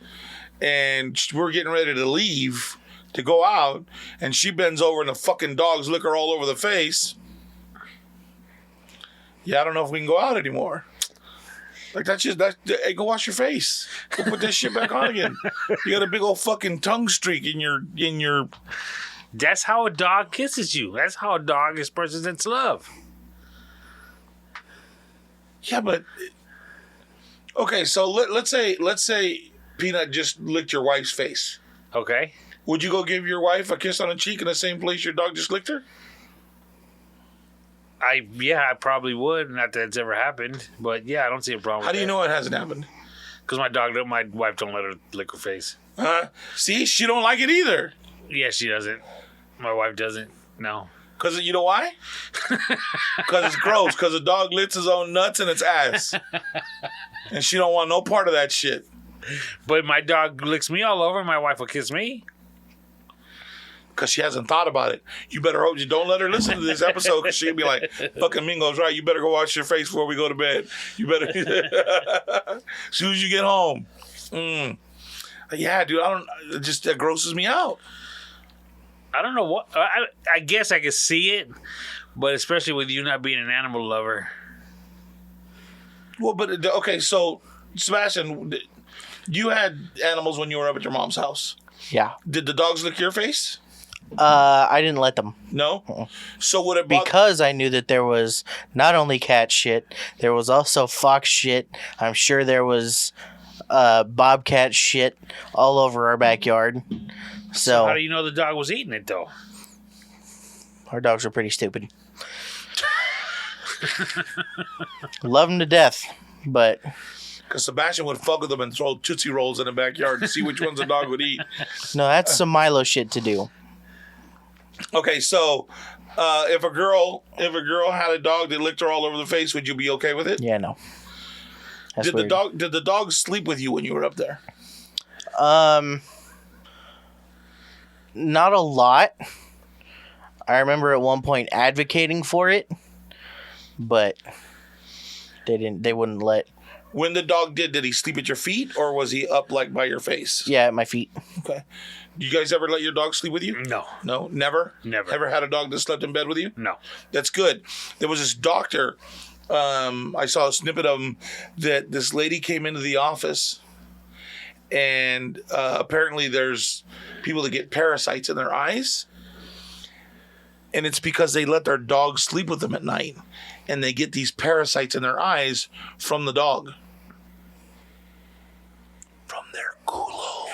and we're getting ready to leave to go out and she bends over and the fucking dogs lick her all over the face. Yeah, I don't know if we can go out anymore. Like hey, go wash your face. Go put that shit back on again. You got a big old fucking tongue streak in your. That's how a dog kisses you. That's how a dog expresses its love. Yeah, but okay. So let's say Peanut just licked your wife's face. Okay. Would you go give your wife a kiss on the cheek in the same place your dog just licked her? I probably would. Not that it's ever happened, but yeah, I don't see a problem. How do you know it hasn't happened? Because my wife don't let her lick her face. See, she don't like it either. Yeah, she doesn't. My wife doesn't. No. Because you know why? Because it's gross. Because the dog licks his own nuts and its ass, and she don't want no part of that shit. But my dog licks me all over. My wife will kiss me. because she hasn't thought about it. You better hope you don't let her listen to this episode because she'll be like, fucking Mingo's right. You better go wash your face before we go to bed. You better, as soon as you get home. Yeah, dude, that grosses me out. I don't know what. I guess I could see it, but especially with you not being an animal lover. Well, but okay, so Sebastian, you had animals when you were up at your mom's house. Yeah. Did the dogs lick your face? I didn't let them. No. So would it because I knew that there was not only cat shit, there was also fox shit. I'm sure there was bobcat shit all over our backyard. So how do you know the dog was eating it though? Our dogs are pretty stupid. Love them to death, but because Sebastian would fuck with them and throw Tootsie Rolls in the backyard to see which ones the dog would eat. No, that's some Milo shit to do. Okay, so if a girl had a dog that licked her all over the face, would you be okay with it? Yeah, no. That's Did weird. the dog sleep with you when you were up there? Not a lot. I remember at one point advocating for it, but they wouldn't let. When the dog did he sleep at your feet or was he up like by your face? Yeah, at my feet. Okay. Do you guys ever let your dog sleep with you? No. No? Never? Never. Ever had a dog that slept in bed with you? No. That's good. There was this doctor, I saw a snippet of him, that this lady came into the office and apparently there's people that get parasites in their eyes. And it's because they let their dog sleep with them at night. And they get these parasites in their eyes from the dog. From their culo.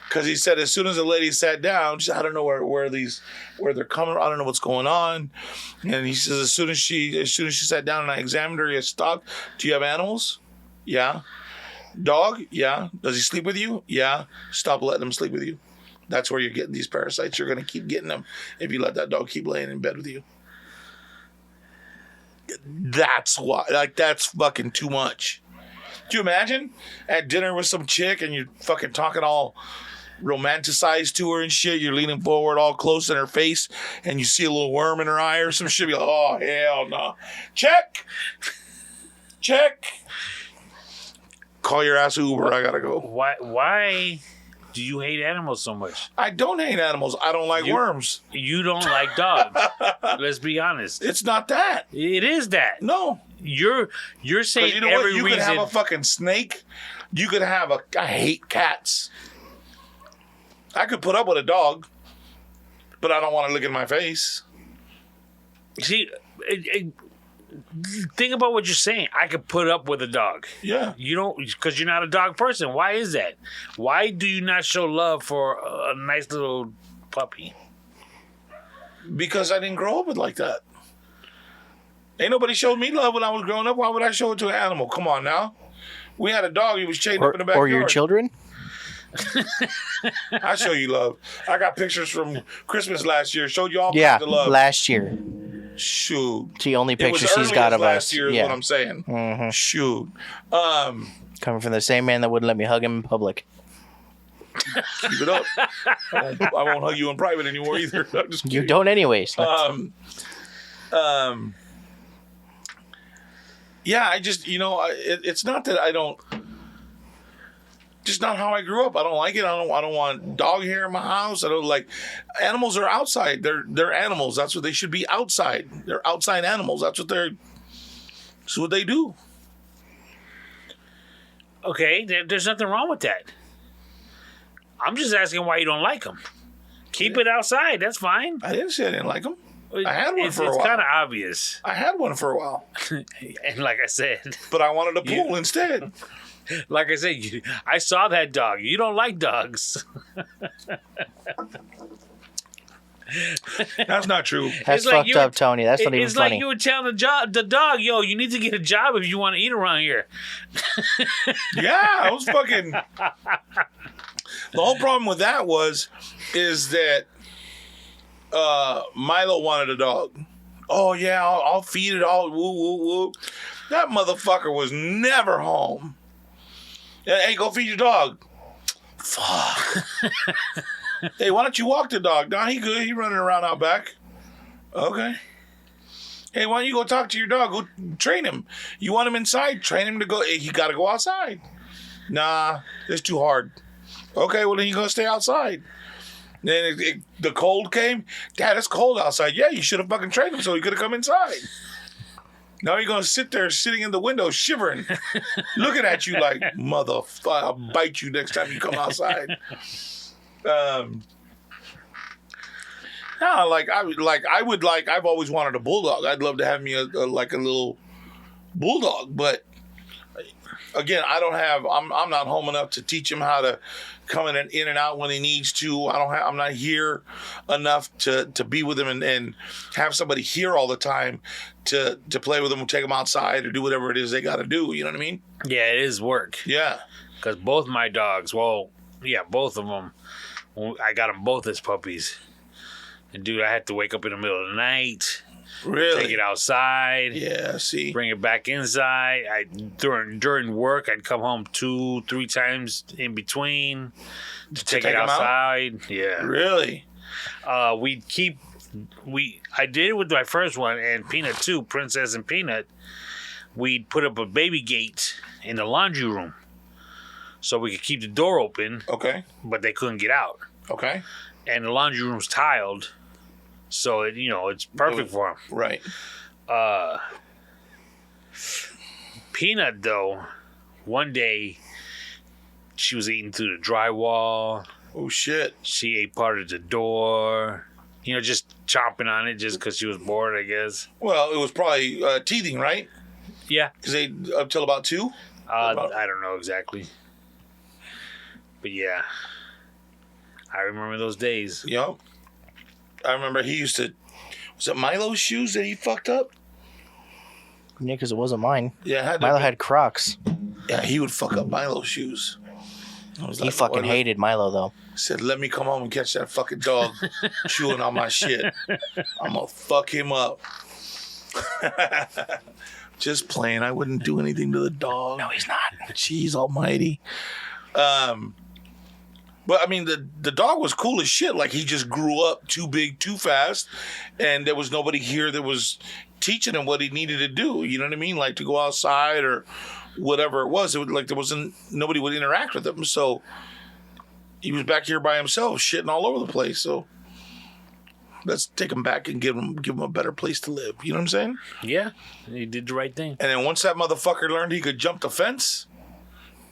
Because he said as soon as the lady sat down, she said, I don't know where they're coming. I don't know what's going on. And he says as soon as she sat down and I examined her, he stopped. Do you have animals? Yeah. Dog? Yeah. Does he sleep with you? Yeah. Stop letting him sleep with you. That's where you're getting these parasites. You're going to keep getting them if you let that dog keep laying in bed with you. That's why. Like, that's fucking too much. Do you imagine at dinner with some chick and you're fucking talking all romanticized to her and shit? You're leaning forward all close in her face and you see a little worm in her eye or some shit. Be like, oh, hell no. Check. Call your ass Uber. I gotta go. Why do you hate animals so much? I don't hate animals. I don't like worms. You don't like dogs. Let's be honest. It's not that. It is that. No. You're saying you know every what? You reason. could have a fucking snake. You could have I hate cats. I could put up with a dog, but I don't want to look in my face. See, think about what you're saying. I could put up with a dog. Yeah. You don't, because you're not a dog person. Why is that? Why do you not show love for a nice little puppy? Because I didn't grow up with like that. Ain't nobody showed me love when I was growing up. Why would I show it to an animal? Come on now. We had a dog. He was chained up in the backyard. Or your children? I show you love. I got pictures from Christmas last year. Showed you all kinds of love. Last year. Shoot. It's the only It was picture she's early got as of last us. year is what I'm saying. Mm-hmm. Shoot. Coming from the same man that wouldn't let me hug him in public. Keep it up. I won't hug you in private anymore either. I'm just You kidding. don't anyways. Yeah, I just, it's not that I don't, just not how I grew up. I don't like it. I don't want dog hair in my house. I don't like, animals are outside. They're animals. That's what they should be, outside. They're outside animals. That's what they do. Okay, there's nothing wrong with that. I'm just asking why you don't like them. Keep it outside. That's fine. I didn't say I didn't like them. I had one for a while. It's kind of obvious. I had one for a while. And like I said, but I wanted a pool instead. Like I said, I saw that dog. You don't like dogs. That's not true. That's fucked up, Tony. That's not even funny. It's like you were telling the dog, yo, you need to get a job if you want to eat around here. Yeah, I was fucking... The whole problem with that is that Milo wanted a dog. Oh, yeah, I'll feed it all. Woo, woo, woo. That motherfucker was never home. Hey, go feed your dog. Fuck. Hey, why don't you walk the dog? Nah, he good. He running around out back. Okay. Hey, why don't you go talk to your dog? Go train him. You want him inside? Train him to go. He got to go outside. Nah, it's too hard. Okay, well, then you're going to stay outside. Then the cold came. Dad, it's cold outside. Yeah, you should have fucking trained him so he could have come inside. Now you're going to sit there sitting in the window shivering, looking at you like, motherfucker, I'll bite you next time you come outside. No, I've always wanted a bulldog. I'd love to have me a little bulldog, but again, I'm not home enough to teach him how to come in and out when he needs to. I'm not here enough to be with him and have somebody here all the time to play with him or take him outside or do whatever it is they got to do. You know what I mean? Yeah, it is work. Yeah. Because both my dogs, both of them, I got them both as puppies. And dude, I had to wake up in the middle of the night. Really? Take it outside. Yeah, see. Bring it back inside. During work, I'd come home 2-3 times in between to take it outside. Yeah. Really? I did it with my first one and Peanut too, Princess and Peanut. We'd put up a baby gate in the laundry room so we could keep the door open. Okay. But they couldn't get out. Okay. And the laundry room's tiled. So, it's perfect for him. Right. Peanut, though, one day, she was eating through the drywall. Oh, shit. She ate part of the door. Just chomping on it just because she was bored, I guess. Well, it was probably teething, right? Yeah. Because they up till about 2? I don't know exactly. But, yeah. I remember those days. Yep. I remember he used to... Was it Milo's shoes that he fucked up? Yeah, because it wasn't mine. Yeah, Milo had Crocs. Yeah, he would fuck up Milo's shoes. He fucking hated Milo, though. Said, let me come home and catch that fucking dog chewing on my shit. I'm going to fuck him up. Just playing. I wouldn't do anything to the dog. No, he's not. Jeez almighty. But, I mean, the dog was cool as shit. Like, he just grew up too big, too fast, and there was nobody here that was teaching him what he needed to do. You know what I mean? Like, to go outside or whatever it was. It was like there wasn't... Nobody would interact with him, so he was back here by himself, shitting all over the place, so let's take him back and give him a better place to live. You know what I'm saying? Yeah, he did the right thing. And then once that motherfucker learned he could jump the fence,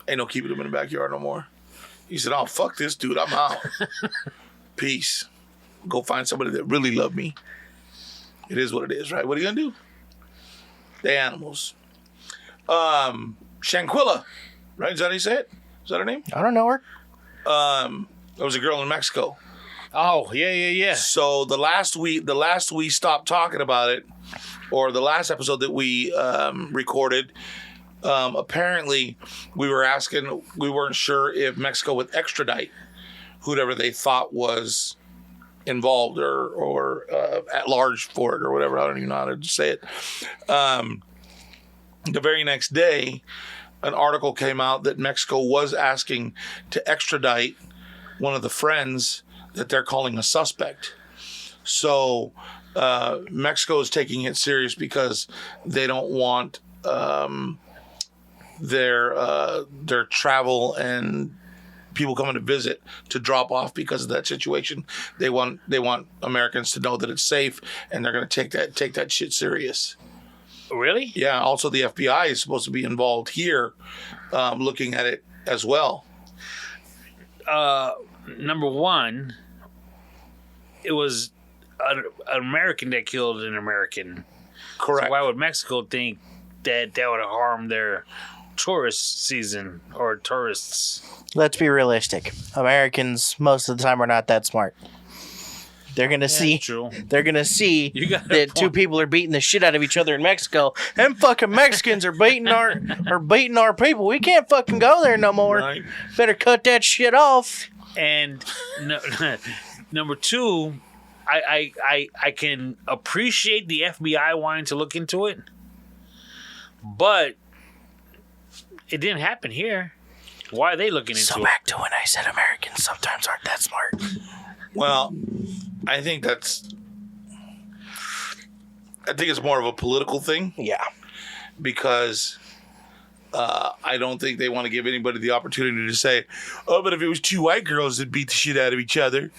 ain't no keeping him in the backyard no more. He said, oh, fuck this dude. I'm out. Peace. Go find somebody that really love me. It is what it is, right? What are you going to do? The animals. Shanquilla, right? Is that how you say it? Is that her name? I don't know her. There was a girl in Mexico. Oh, yeah. So the last we stopped talking about it, or the last episode that we recorded, apparently we weren't sure if Mexico would extradite whoever they thought was involved or at large for it or whatever. I don't even know how to say it. The very next day, an article came out that Mexico was asking to extradite one of the friends that they're calling a suspect. So Mexico is taking it serious because they don't want their travel and people coming to visit to drop off because of that situation. They want Americans to know that it's safe, and they're going to take that shit serious. Really? Yeah. Also, the FBI is supposed to be involved here, looking at it as well. Number one, it was an American that killed an American. Correct. So why would Mexico think that would harm their tourist season or tourists? Let's be realistic. Americans, most of the time, are not that smart. They're gonna see. True. They're gonna see got a that point. two people are beating the shit out of each other in Mexico. Them fucking Mexicans are beating our people. We can't fucking go there no more. Right. Better cut that shit off. And number two, I can appreciate the FBI wanting to look into it, but it didn't happen here. Why are they looking into So it? back to when I said Americans sometimes aren't that smart. Well, I think it's more of a political thing Yeah. because I don't think they want to give anybody the opportunity to say, oh, but if it was two white girls that beat the shit out of each other,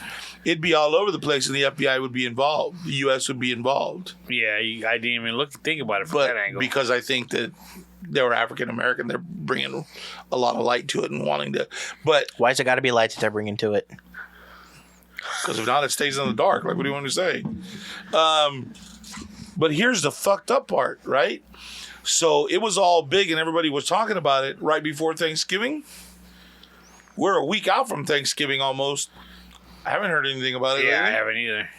it'd be all over the place and the FBI would be involved. The U.S. would be involved. Yeah, I didn't even think about it from that angle. Because I think that they were African American, they're bringing a lot of light to it and wanting to. But Why's it got to be light that they're bringing to it? because if not, it stays in the dark. Like, what do you want to say? But here's the fucked up part, right? So it was all big and everybody was talking about it right before Thanksgiving. We're a week out from Thanksgiving almost. I haven't heard anything about it. Yeah, lately. I haven't either.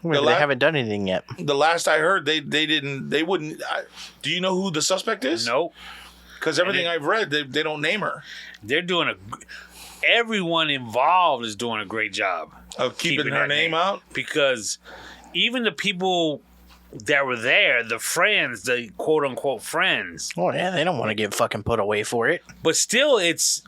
Maybe they haven't done anything yet. The last I heard, they wouldn't. Do you know who the suspect is? Nope. Because everything I've read, they don't name her. They're doing everyone involved is doing a great job Of keeping her name out? because even the people that were there, the friends, the quote unquote friends, Oh, yeah, they don't want to get fucking put away for it. but still, it's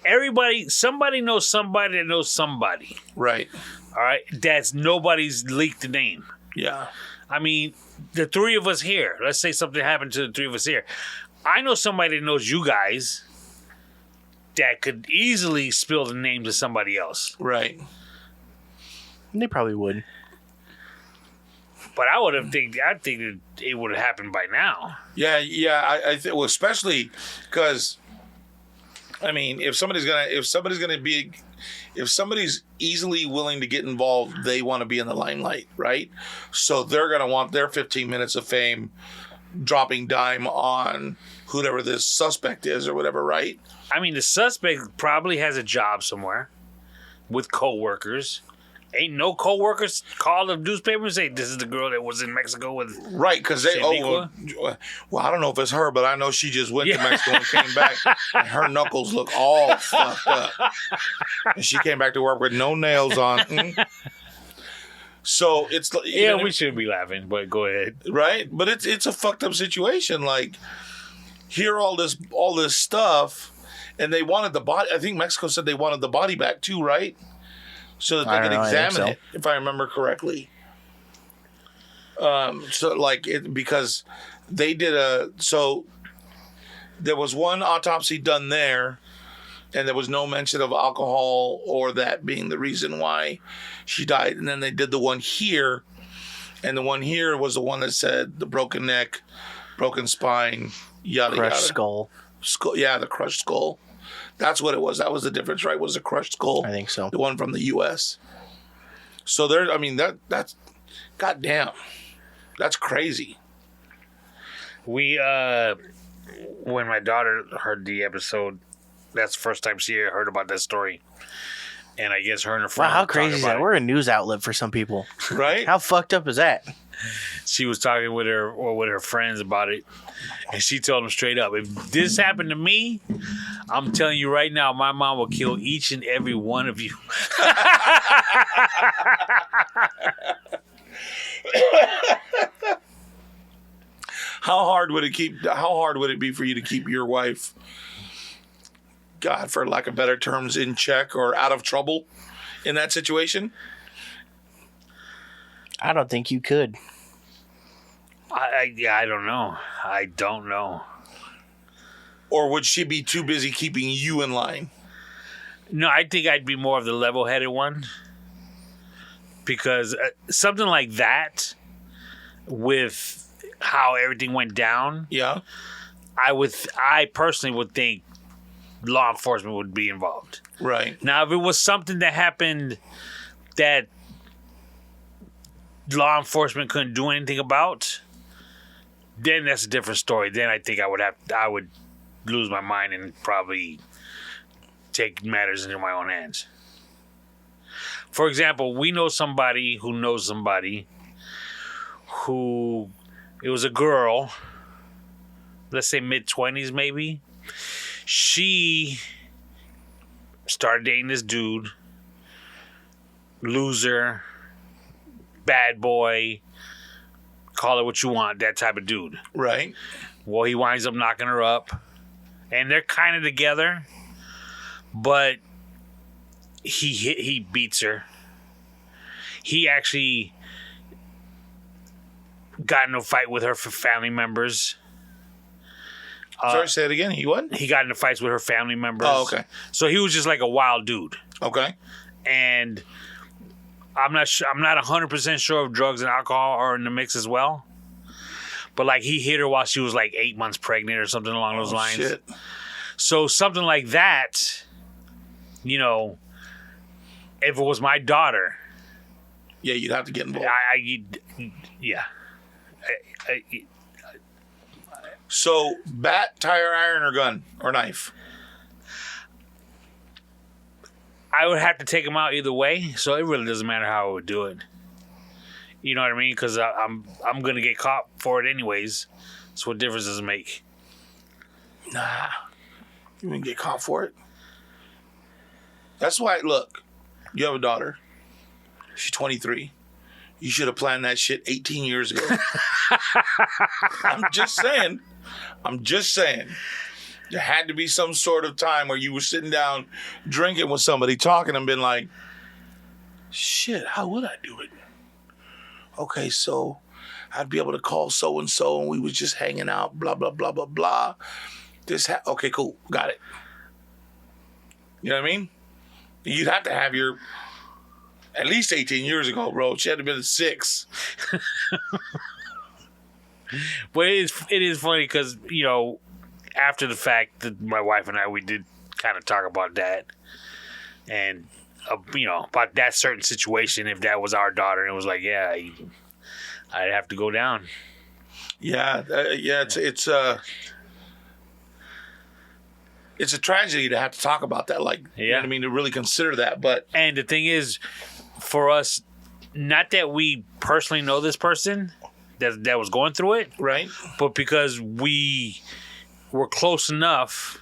everybody. Somebody knows somebody that knows somebody. Right. All right, that's nobody's leaked the name. Yeah. I mean, the three of us here. Let's say something happened to the three of us here. I know somebody that knows you guys that could easily spill the name to somebody else. Right. They probably would. But I think that it would have happened by now. Yeah. I think, well, especially because, I mean, if somebody's easily willing to get involved, they want to be in the limelight, right? So they're gonna want their 15 minutes of fame, dropping dime on whoever this suspect is or whatever, right? I mean, the suspect probably has a job somewhere with coworkers. Ain't no coworkers call the newspaper and say, this is the girl that was in Mexico with... Right, because they... well, I don't know if it's her, but I know she just went to Mexico and came back, and her knuckles look all fucked up. And she came back to work with no nails on. So it's... Yeah, we shouldn't be laughing, but go ahead. Right? But it's a fucked up situation. Like, hear all this stuff, and they wanted the body... I think Mexico said they wanted the body back too, right? So that they could examine it, if I remember correctly. Because they did so there was one autopsy done there, and there was no mention of alcohol or that being the reason why she died. And then they did the one here, and the one here was the one that said the broken neck, broken spine, yada yada. Crushed skull. Yeah, the crushed skull. That's what it was. That was the difference, right? Was the crushed skull? I think so. The one from the U.S. So that's goddamn, that's crazy. We when my daughter heard the episode, that's the first time she heard about that story, and I guess her and her friend. Wow, how crazy is that? We're a news outlet for some people, right? How fucked up is that? She was talking with her friends about it, and she told them straight up, if this happened to me, I'm telling you right now, my mom will kill each and every one of you. How hard would it be for you to keep your wife, God, for lack of better terms, in check or out of trouble in that situation? I don't think you could. I don't know. I don't know. Or would she be too busy keeping you in line? No, I think I'd be more of the level-headed one. Because something like that, with how everything went down, Yeah. I personally would think law enforcement would be involved. Right. Now, if it was something that happened that law enforcement couldn't do anything about, then that's a different story. Then I think I would lose my mind and probably take matters into my own hands. For example, we know somebody who knows somebody who, it was a girl, let's say mid-20s maybe. She started dating this dude, loser, bad boy, call it what you want, that type of dude. Right. Well, he winds up knocking her up and they're kind of together, but he beats her. He actually got in a fight with her family members. Sorry, say it again. He what? He got into fights with her family members. Oh, okay. So he was just like a wild dude. Okay. And I'm not 100% sure if drugs and alcohol are in the mix as well. But like he hit her while she was like 8 months pregnant or something along those lines. Shit. So something like that, you know, if it was my daughter, Yeah, you'd have to get involved. yeah. So, bat, tire iron, or gun or knife? I would have to take him out either way, so it really doesn't matter how I would do it. You know what I mean? Because I'm gonna get caught for it anyways. So what difference does it make? Nah, you wouldn't get caught for it. That's why. Look, you have a daughter. She's 23. You should have planned that shit 18 years ago. I'm just saying. There had to be some sort of time where you were sitting down drinking with somebody, talking, and been like, shit, how would I do it? Okay, so I'd be able to call so-and-so, and we was just hanging out, blah, blah, blah, blah, blah. Okay, cool, got it. You know what I mean? You'd have to have your, at least 18 years ago, bro. She had to have been 6. But it is funny because, you know, after the fact that my wife and I, we did kind of talk about that. And, you know, about that certain situation, if that was our daughter, and it was like, yeah, I'd have to go down. Yeah, it's a tragedy to have to talk about that. Like, you know what I mean, to really consider that. But and the thing is, for us, not that we personally know this person that was going through it, right? But because we were close enough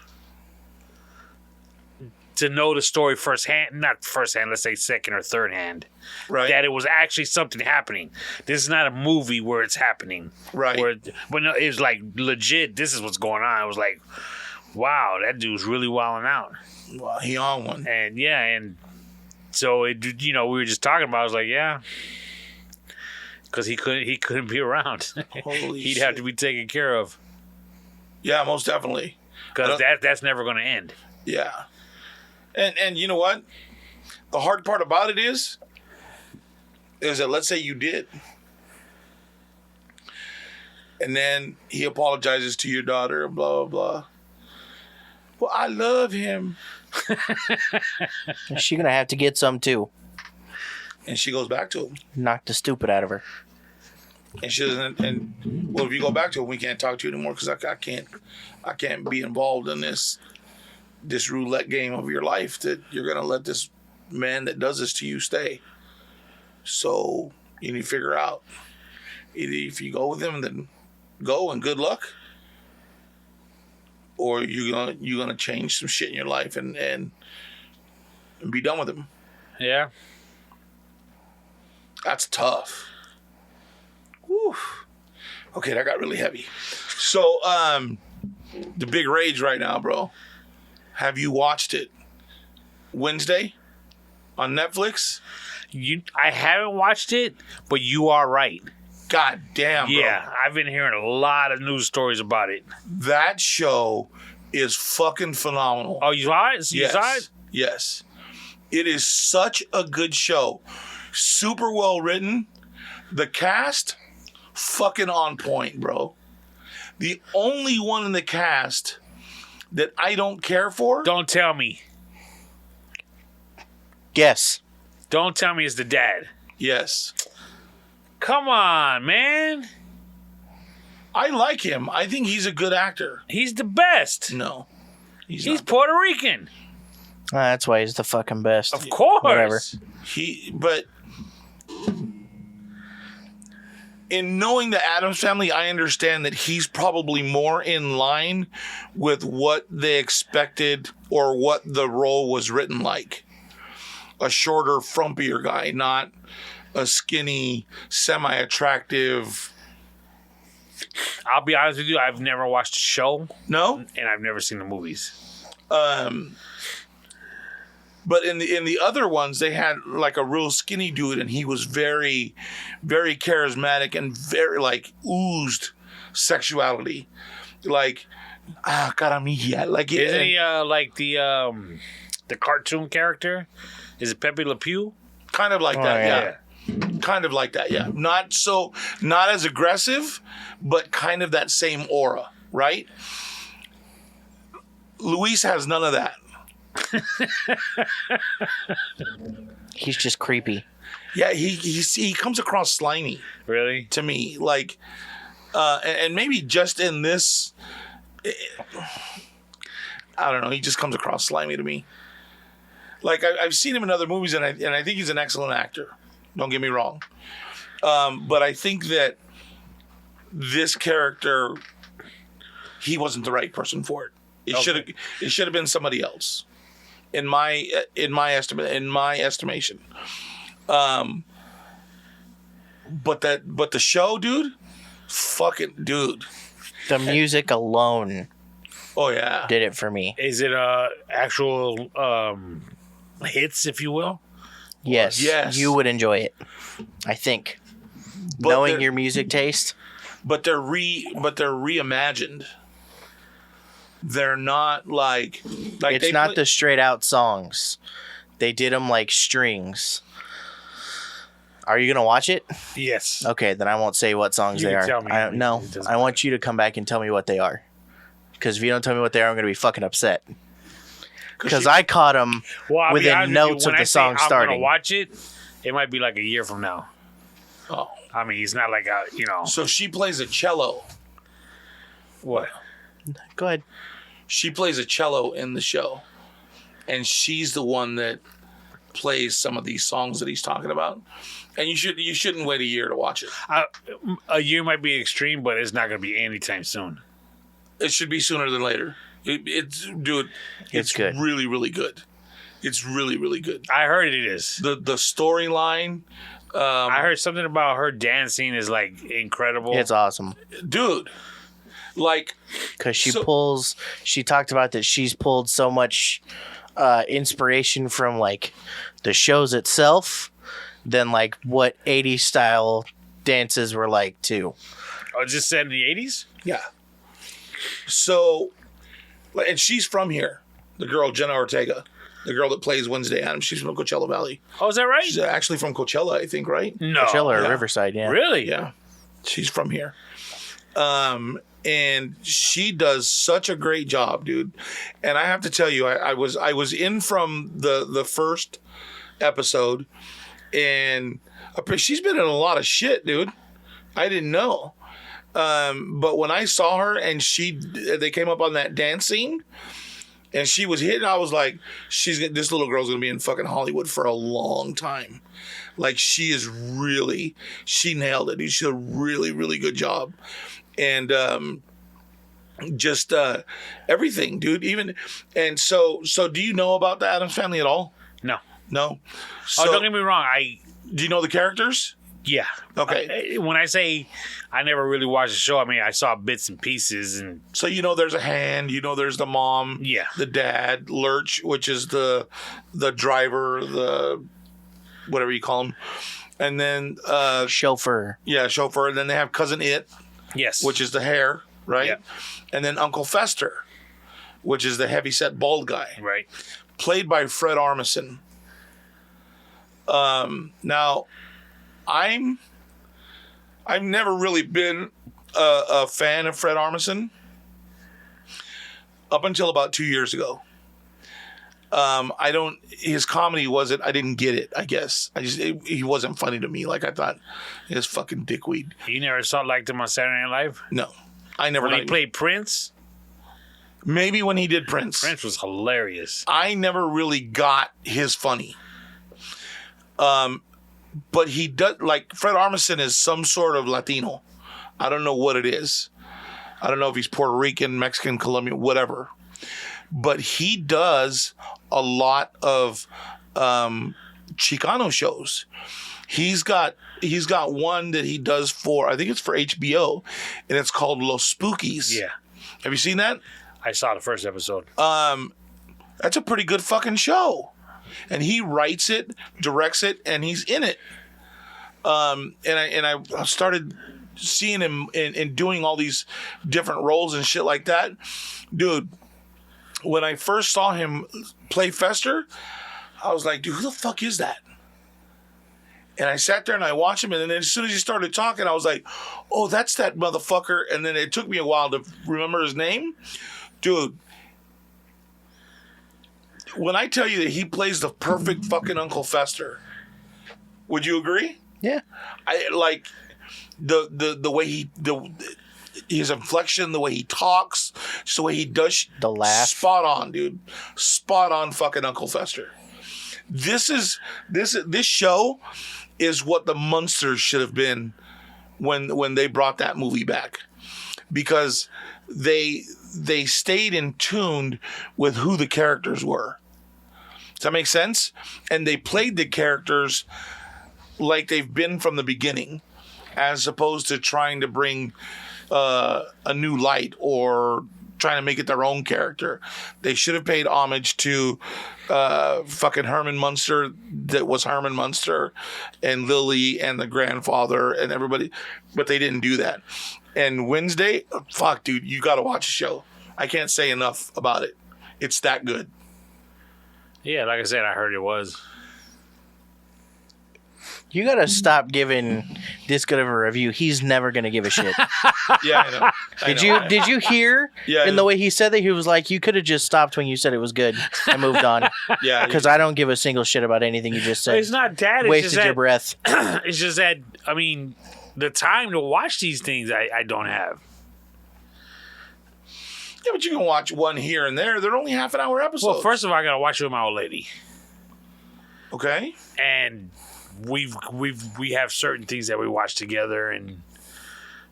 to know the story firsthand, not firsthand, let's say second or third hand, right? That it was actually something happening. This is not a movie where it's happening, right? But no, it was like legit. This is what's going on. I was like, wow, that dude's really wilding out. Well, he on one, and so it, you know, we were just talking about. I was like, yeah, because he couldn't be around. He'd have to be taken care of. Yeah, most definitely. Because that's never going to end. Yeah. And you know what? The hard part about it is that let's say you did. And then he apologizes to your daughter and blah, blah, blah. Well, I love him. She's going to have to get some too. And she goes back to him. Knock the stupid out of her. And she doesn't. And well, if you go back to him, we can't talk to you anymore because I can't be involved in this roulette game of your life that you're gonna let this man that does this to you stay. So you need to figure out either if you go with him, then go and good luck, or you're gonna change some shit in your life and be done with him. Yeah, that's tough. Whew. Okay, that got really heavy. So, the big rage right now, bro. Have you watched it? Wednesday on Netflix? I haven't watched it, but you are right. God damn, bro. Yeah, I've been hearing a lot of news stories about it. That show is fucking phenomenal. Oh, you saw it? Yes. You saw it? Yes. It is such a good show. Super well written. The cast, fucking on point, bro. The only one in the cast that I don't care for. Don't tell me. Yes. Don't tell me it's the dad. Yes. Come on, man. I like him. I think he's a good actor. He's the best. No. He's Puerto Rican. That's why he's the fucking best. Of course. Whatever. But in knowing the Addams Family, I understand that he's probably more in line with what they expected or what the role was written like. A shorter, frumpier guy, not a skinny, semi-attractive I'll be honest with you. I've never watched the show, No. and I've never seen the movies. But in the other ones, they had like a real skinny dude, and he was very, very charismatic and very like oozed sexuality, like caramilla. Like Isn't he like the cartoon character? Is it Pepe Le Pew? kind of like that, yeah. Kind of like that, yeah. Not as aggressive, but kind of that same aura, right? Luis has none of that. He's just creepy. Yeah, he comes across slimy Really? to me, like, and maybe just in this, I don't know. He just comes across slimy to me. Like I've seen him in other movies, and I think he's an excellent actor. Don't get me wrong, but I think that this character, he wasn't the right person for it. It should have been somebody else. In my estimation. But the show, dude, fucking dude. The music alone Oh yeah. did it for me. Is it actual hits, if you will? Yes, Yes. you would enjoy it. I think, But knowing they're- your music taste. But they're reimagined. They're not like It's not the straight out songs. They did them like strings. Are you gonna watch it? Yes. Okay, then I won't say what songs You they can are. tell me. I don't know. It doesn't I want you to come back and tell me what they are. Because if you don't tell me what they are, I'm gonna be fucking upset. Because I caught them Well, I'll be within honest with notes you, when of I the say song I'm starting. gonna watch it. It might be like a year from now. Oh. I mean, he's not like So she plays a cello. what? Go ahead. She plays a cello in the show, and she's the one that plays some of these songs that he's talking about. And you shouldn't wait a year to watch it. A year might be extreme, but it's not gonna be anytime soon. It should be sooner than later. It's good. Really, really good. It's really, really good. I heard it is. The storyline, I heard something about her dancing is like incredible. It's awesome. dude. Like, Because So- she talked about that she's pulled so much inspiration from like the shows itself than like what 80s style dances were like too. Oh, just set in the 80s? yeah. So, and she's from here. The girl Jenna Ortega, the girl that plays Wednesday Addams, she's from Coachella Valley. Oh, is that right? She's actually from Coachella, I think, right? No. Coachella or yeah. Riverside, yeah. Really? Yeah, she's from here. And she does such a great job, dude. And I have to tell you, I was in from the first episode, and she's been in a lot of shit, dude. I didn't know. But when I saw her and they came up on that dance scene, and she was hitting, I was like, this little girl's gonna be in fucking Hollywood for a long time. Like she nailed it. She did a really, really good job. And just everything, dude. So do you know about the Addams Family at all? No. No. Oh, So, don't get me wrong. do you know the characters? Yeah. Okay. When I say I never really watched the show, I mean I saw bits and pieces, and So there's a hand. There's the mom. Yeah. The dad, Lurch, which is the driver, the whatever you call him, and then Chauffeur. chauffeur. And then they have cousin It, yes, which is the hair, right? Yeah. And then Uncle Fester, which is the heavyset bald guy, right. played by Fred Armisen. Now, I've never really been a fan of Fred Armisen up until about 2 years ago. His comedy I didn't get it, I guess. He wasn't funny to me. Like I thought he was fucking dickweed. You never liked him on Saturday Night Live? No, I never. When he played Prince? Maybe when he did Prince. Prince was hilarious. I never really got his funny. But he does, like, Fred Armisen is some sort of Latino. I don't know what it is. I don't know if he's Puerto Rican, Mexican, Colombian, whatever. But he does a lot of Chicano shows. He's got he's got one that he does for, I think it's for HBO, and it's called Los Spookies. Yeah. Have you seen that? I saw the first episode. That's a pretty good fucking show. And he writes it, directs it, and he's in it. And I started seeing him in doing all these different roles and shit like that. Dude, when I first saw him play Fester, I was like, dude, who the fuck is that? And I sat there and I watched him, and then as soon as he started talking, I was like, oh, that's that motherfucker. And then it took me a while to remember his name. Dude, when I tell you that he plays the perfect fucking Uncle Fester, would you agree? Yeah. I like the way his inflection, the way he talks, just the way he does The laugh. Spot on, dude. Spot on fucking Uncle Fester. This show is what the Munsters should have been when they brought that movie back, because they stayed in tuned with who the characters were. Does that make sense? And they played the characters like they've been from the beginning, as opposed to trying to bring a new light or trying to make it their own character. They should have paid homage to fucking Herman Munster, that was Herman Munster, and Lily and the grandfather and everybody, but they didn't do that. And Wednesday, fuck, dude, you got to watch the show. I can't say enough about it. It's that good. Yeah, like I said, I heard it was. You gotta stop giving this good of a review. He's never gonna give a shit. Yeah, I know. Did you hear Yeah, in the way he said that? He was like, you could have just stopped when you said it was good and moved on. Yeah, Because I don't give a single shit about anything you just said. It's not that. It's Wasted just your that, breath. It's just that, I mean, the time to watch these things, I don't have. Yeah, but you can watch one here and there. They're only half an hour episodes. Well, first of all, I got to watch it with my old lady. Okay. And we have certain things that we watch together, and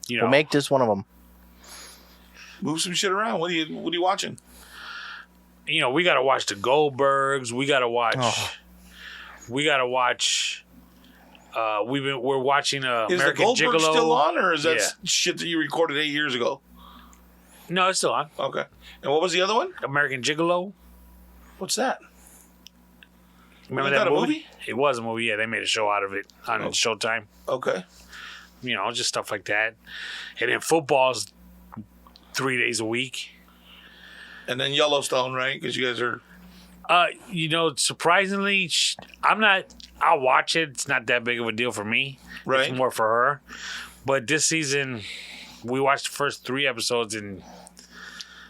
you know, We'll make this one of them. Move some shit around. What are you watching? you know, we got to watch the Goldbergs. We got to watch. Oh. We got to watch. We're watching Is American the Goldberg Gigolo. still on, or is that Yeah. shit that you recorded 8 years ago? No, it's still on. Okay. And what was the other one? American Gigolo. What's that? Remember Was that that a movie? movie? It was a movie. Yeah, they made a show out of it on Showtime. Okay. You know, just stuff like that. And then football's 3 days a week. And then Yellowstone, right? Because you guys are. You know, surprisingly, I'll watch it. It's not that big of a deal for me. Right. It's more for her. But this season, we watched the first 3 episodes and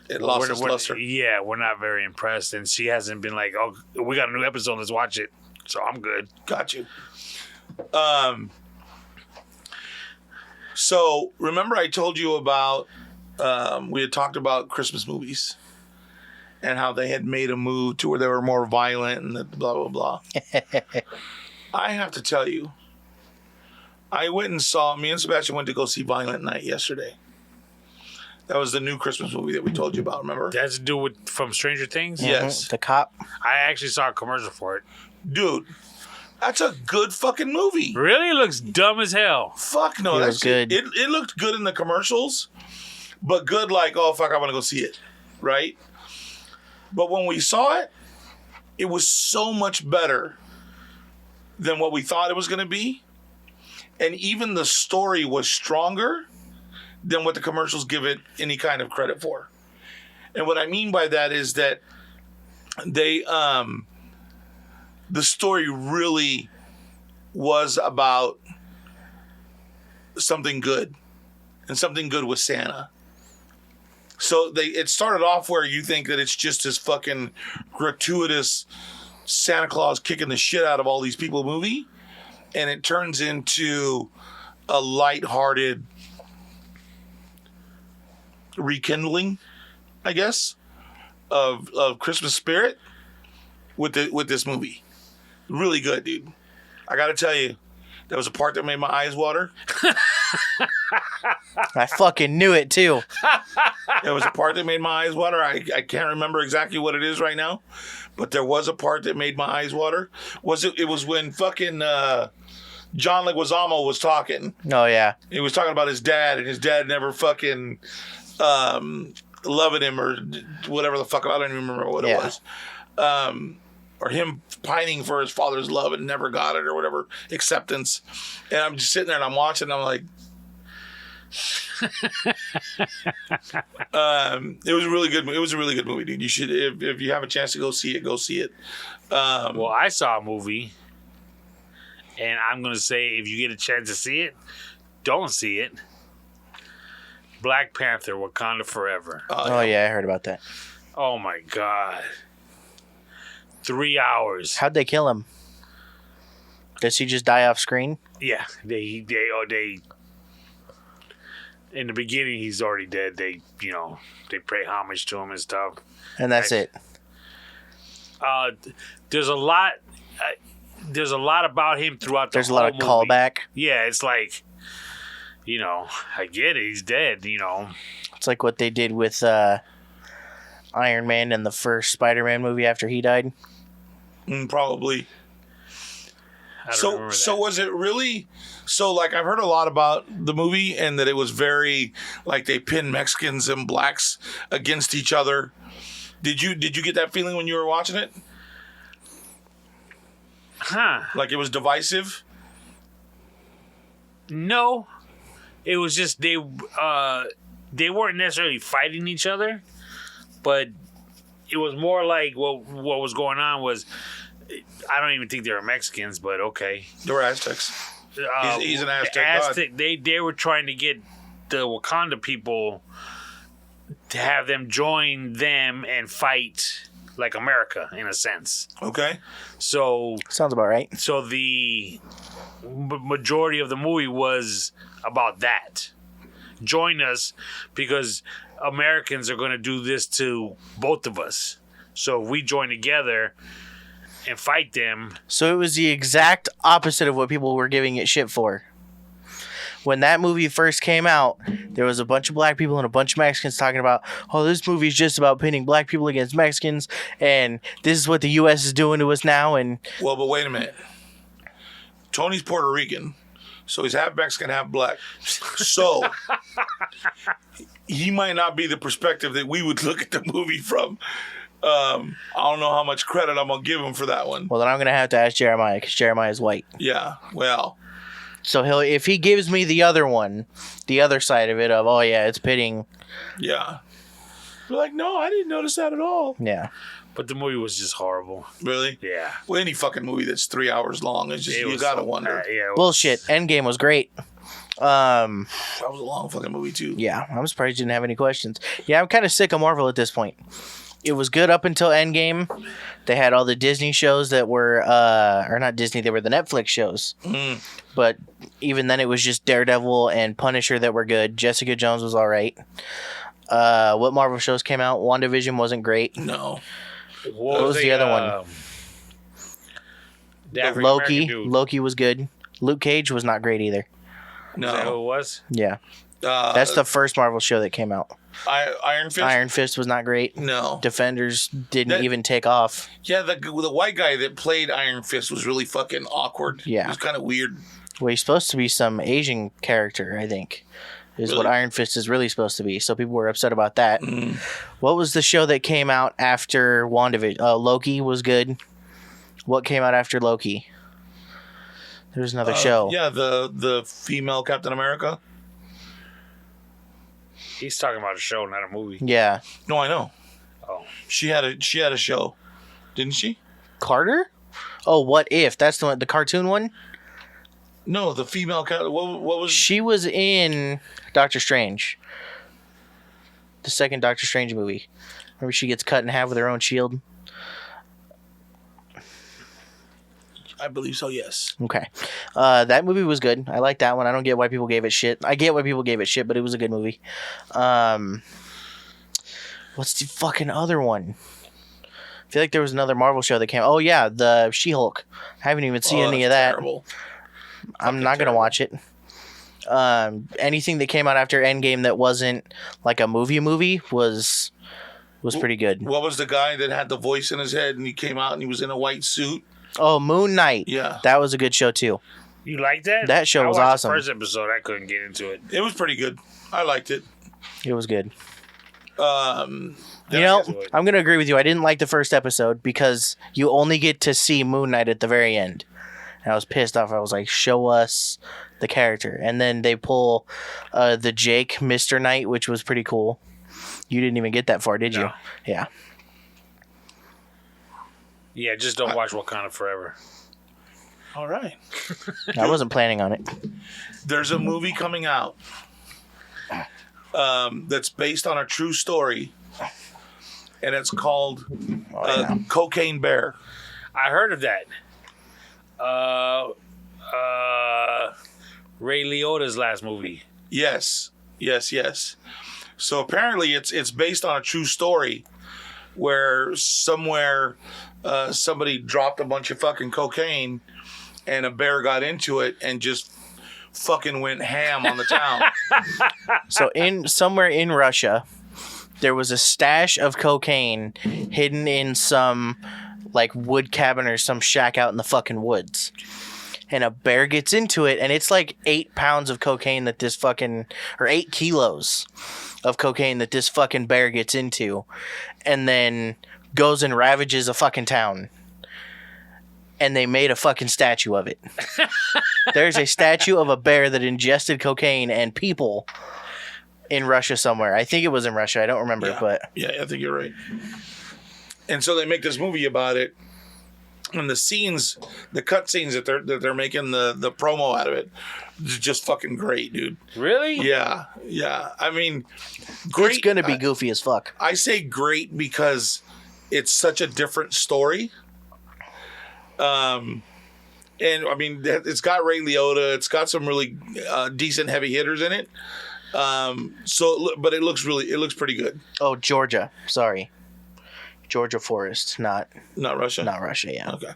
It lost its luster. yeah, we're not very impressed. And she hasn't been like, oh, we got a new episode, let's watch it. So I'm good. Got you. So remember I told you about we had talked about Christmas movies and how they had made a move to where they were more violent and blah blah blah. I have to tell you, me and Sebastian went to go see Violent Night yesterday. That was the new Christmas movie that we told you about, remember? That has to do with from Stranger Things? Yes. The cop. I actually saw a commercial for it. Dude, that's a good fucking movie. Really? It looks dumb as hell. Fuck no. It That's was good. It looked good in the commercials, but good like, oh, fuck, I want to go see it. Right? But when we saw it, it was so much better than what we thought it was going to be. And even the story was stronger than what the commercials give it any kind of credit for. And what I mean by that is that they, the story really was about something good, and something good was Santa. So it started off where you think that it's just this fucking gratuitous Santa Claus kicking the shit out of all these people movie, and it turns into a lighthearted rekindling, I guess, of Christmas spirit with this movie. Really good, dude. I gotta tell you, there was a part that made my eyes water. I fucking knew it too. There was a part that made my eyes water. I can't remember exactly what it is right now, but there was a part that made my eyes water. It was when fucking John Leguizamo was talking. Oh yeah. He was talking about his dad, and his dad never fucking loving him or whatever the fuck. I don't even remember what it was. Or him pining for his father's love and never got it or whatever, acceptance. And I'm just sitting there and I'm watching and I'm like, it was a really good. It was a really good movie, dude. You should, if you have a chance to go see it, go see it. Well, I saw a movie, and I'm gonna say if you get a chance to see it, don't see it. Black Panther: Wakanda Forever. Oh yeah, I heard about that. Oh my god, 3 hours. How'd they kill him? Does he just die off screen? Yeah, they. In the beginning, he's already dead. They pay homage to him and stuff. And that's it. There's a lot. There's a lot about him throughout the. There's a lot of callback. Yeah, it's like, I get it. He's dead. It's like what they did with Iron Man in the first Spider-Man movie after he died. Probably. I don't remember that. So was it really? So like I've heard a lot about the movie and that it was very like they pinned Mexicans and blacks against each other. Did you get that feeling when you were watching it? Huh? Like it was divisive? No, it was just they weren't necessarily fighting each other, but it was more like what was going on was. I don't even think they were Mexicans, but okay. They were Aztecs. He's an Aztec god. They were trying to get the Wakanda people to have them join them and fight like America, in a sense. Okay. So sounds about right. So the majority of the movie was about that. Join us because Americans are going to do this to both of us. So if we join together and fight them. So it was the exact opposite of what people were giving it shit for. When that movie first came out, there was a bunch of black people and a bunch of Mexicans talking about, oh, this movie's just about pitting black people against Mexicans, and this is what the U.S. is doing to us now. And well, but wait a minute. Tony's Puerto Rican, so he's half Mexican, half black. So he might not be the perspective that we would look at the movie from. I don't know how much credit I'm going to give him for that one. Well, then I'm going to have to ask Jeremiah, because Jeremiah is white. Yeah, well. So if he gives me the other one, the other side of it of, oh, yeah, it's pitting. Yeah. We're like, no, I didn't notice that at all. Yeah. But the movie was just horrible. Really? Yeah. Well, any fucking movie that's 3 hours long, it's just, you got to wonder. Bullshit. Endgame was great. That was a long fucking movie, too. Yeah, I'm surprised you didn't have any questions. Yeah, I'm kind of sick of Marvel at this point. It was good up until Endgame. They had all the Disney shows that were, or not Disney, they were the Netflix shows. Mm. But even then, it was just Daredevil and Punisher that were good. Jessica Jones was all right. What Marvel shows came out? WandaVision wasn't great. No. What was the other one? Loki. Loki was good. Luke Cage was not great either. No. Is that who it was? Yeah. That's the first Marvel show that came out. Iron Fist? Iron Fist was not great. No. Defenders didn't even take off. Yeah, the white guy that played Iron Fist was really fucking awkward. Yeah. It was kind of weird. Well, he's supposed to be some Asian character, I think, is really? What Iron Fist is really supposed to be. So people were upset about that. Mm. What was the show that came out after WandaVision? Loki was good. What came out after Loki? There was another show. Yeah, the female Captain America. He's talking about a show, not a movie. Yeah. No, I know. Oh. She had a show, didn't she? Carter? Oh, What If? That's the one, the cartoon one? No, the female. What was? She was in Doctor Strange. The second Doctor Strange movie. Remember she gets cut in half with her own shield? I believe so, yes. Okay. That movie was good. I like that one. I don't get why people gave it shit. I get why people gave it shit, but it was a good movie. What's the fucking other one? I feel like there was another Marvel show that came. Oh, yeah, the She-Hulk. I haven't even seen any of that. Terrible. I'm not going to watch it. Anything that came out after Endgame that wasn't like a movie was pretty good. What was the guy that had the voice in his head and he came out and he was in a white suit? Oh, Moon Knight. Yeah. That was a good show, too. You like that? That show was I watched awesome. The first episode, I couldn't get into it. It was pretty good. I liked it. It was good. Um, You know, I'm going to agree with you. I didn't like the first episode because you only get to see Moon Knight at the very end. And I was pissed off. I was like, show us the character. And then they pull the Jake Mr. Knight, which was pretty cool. You didn't even get that far, did you? No. Yeah. Yeah, just don't watch Wakanda Forever. all right. I wasn't planning on it. There's a movie coming out that's based on a true story, and it's called Cocaine Bear. I heard of that. Ray Liotta's last movie. Yes. So apparently it's based on a true story where somewhere somebody dropped a bunch of fucking cocaine and a bear got into it and just fucking went ham on the town. So somewhere in Russia, there was a stash of cocaine hidden in some like wood cabin or some shack out in the fucking woods. And a bear gets into it, and it's like 8 pounds of cocaine that this fucking, or 8 kilos of cocaine that this fucking bear gets into, and then goes and ravages a fucking town. And they made a fucking statue of it. There's a statue of a bear that ingested cocaine and people in Russia somewhere. I think it was in Russia. I don't remember, but yeah, I think you're right. And so they make this movie about it, and the scenes, the cut scenes that they're making the promo out of it, is just fucking great, dude. Really? Yeah. I mean, great. it's gonna be goofy as fuck. I say great because it's such a different story. And I mean, it's got Ray Liotta. It's got some really decent heavy hitters in it. But it looks pretty good. Oh, Georgia. Sorry. Georgia Forest, not Russia. Not Russia, yeah. Okay.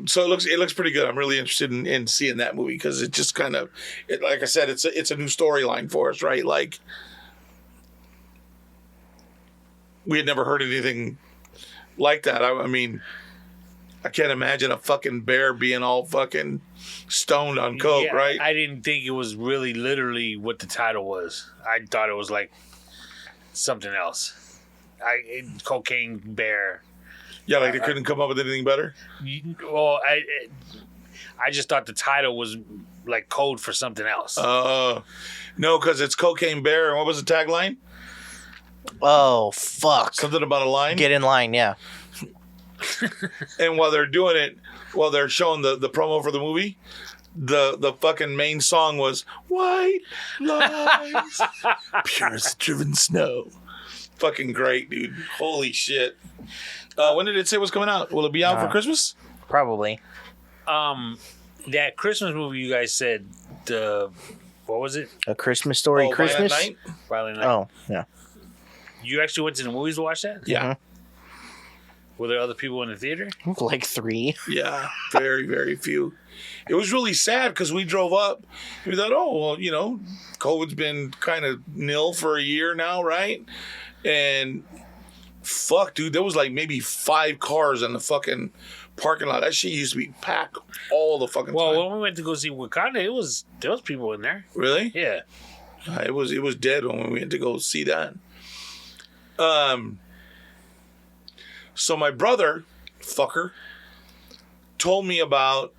So it looks pretty good. I'm really interested in seeing that movie because it just kind of, like I said, it's a new storyline for us, right? Like we had never heard anything like that. I mean, I can't imagine a fucking bear being all fucking stoned on coke, Yeah, right? I didn't think it was really literally what the title was. I thought it was like something else. Cocaine bear. Yeah, like they couldn't come up with anything better. Well, I just thought the title was like code for something else. No, because it's Cocaine Bear. And what was the tagline? Oh, fuck. Something about a line. Get in line, yeah. And while they're doing it, while they're showing the promo for the movie, the fucking main song was White Lines, pure as driven snow. Fucking great, dude. Holy shit. When did it say it was coming out? Will it be out for Christmas? Probably. That Christmas movie you guys said, what was it? A Christmas Story Christmas? Violent Night? Violent Night. Oh, yeah. You actually went to the movies to watch that? Yeah. Were there other people in the theater? Like 3. Yeah. Very, very few. It was really sad because we drove up. We thought, oh, well, COVID's been kind of nil for a year now, right? And fuck, dude, there was like maybe 5 cars in the fucking parking lot. That shit used to be packed all the fucking time. Well, when we went to go see Wakanda, there was people in there. Really? Yeah. It was dead when we went to go see that. So my brother, fucker, told me about,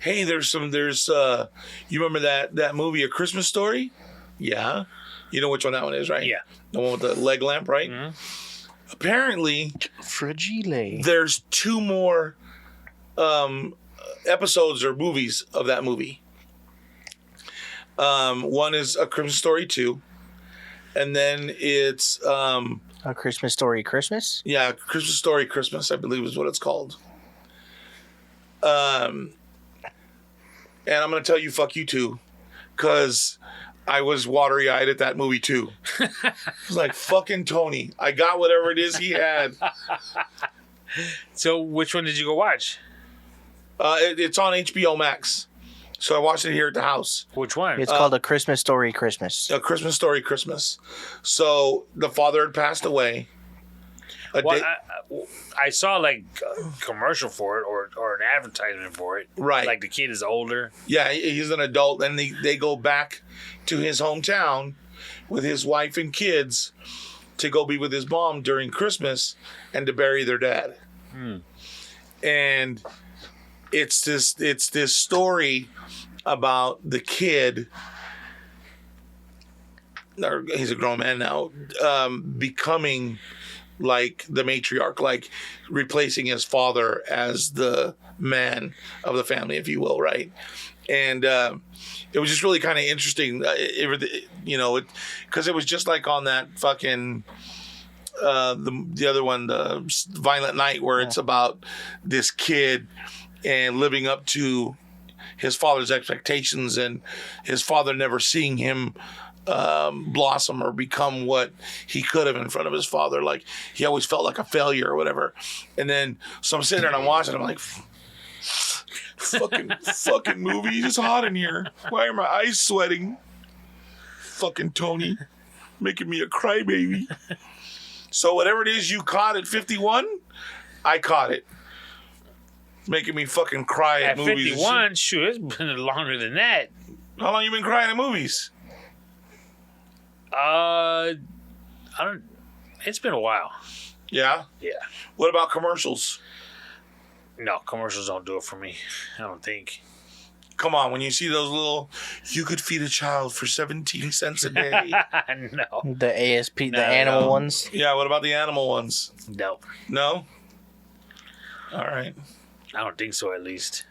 hey, there's you remember that movie A Christmas Story? Yeah. You know which one that one is, right? Yeah. The one with the leg lamp, right? Mm-hmm. Apparently, Fragile. there's 2 more episodes or movies of that movie. One is A Christmas Story 2, and then it's A Christmas Story Christmas? yeah, Christmas Story Christmas, I believe is what it's called. And I'm gonna tell you, fuck you too, because I was watery eyed at that movie too. I was like, fucking Tony, I got whatever it is he had. So, which one did you go watch? It's on HBO Max. So I watched it here at the house. Which one? It's called A Christmas Story Christmas. A Christmas Story Christmas. So the father had passed away. Well, I saw like a commercial for it or an advertisement for it. Right. Like the kid is older. Yeah, he's an adult, and they go back to his hometown with his wife and kids to go be with his mom during Christmas and to bury their dad. And it's this story about the kid. He's a grown man now, becoming like the matriarch, like replacing his father as the man of the family, if you will, right? And it was just really kind of interesting, because it was just like on that fucking the other one, the Violent Night, where it's about this kid and living up to his father's expectations, and his father never seeing him blossom or become what he could have in front of his father. Like, he always felt like a failure or whatever. And then, so I'm sitting there and I'm watching, I'm like, fucking movie, it's hot in here. Why are my eyes sweating? Fucking Tony, making me a crybaby. So whatever it is you caught at 51, I caught it. Making me fucking cry at movies. 51, sure, it's been longer than that. How long you been crying at movies? I don't. It's been a while. Yeah? Yeah. What about commercials? No, commercials don't do it for me. I don't think. Come on, when you see those little, you could feed a child for 17 cents a day. No. The ASP, the animal ones. Yeah, what about the animal ones? No. No? All right. I don't think so, at least.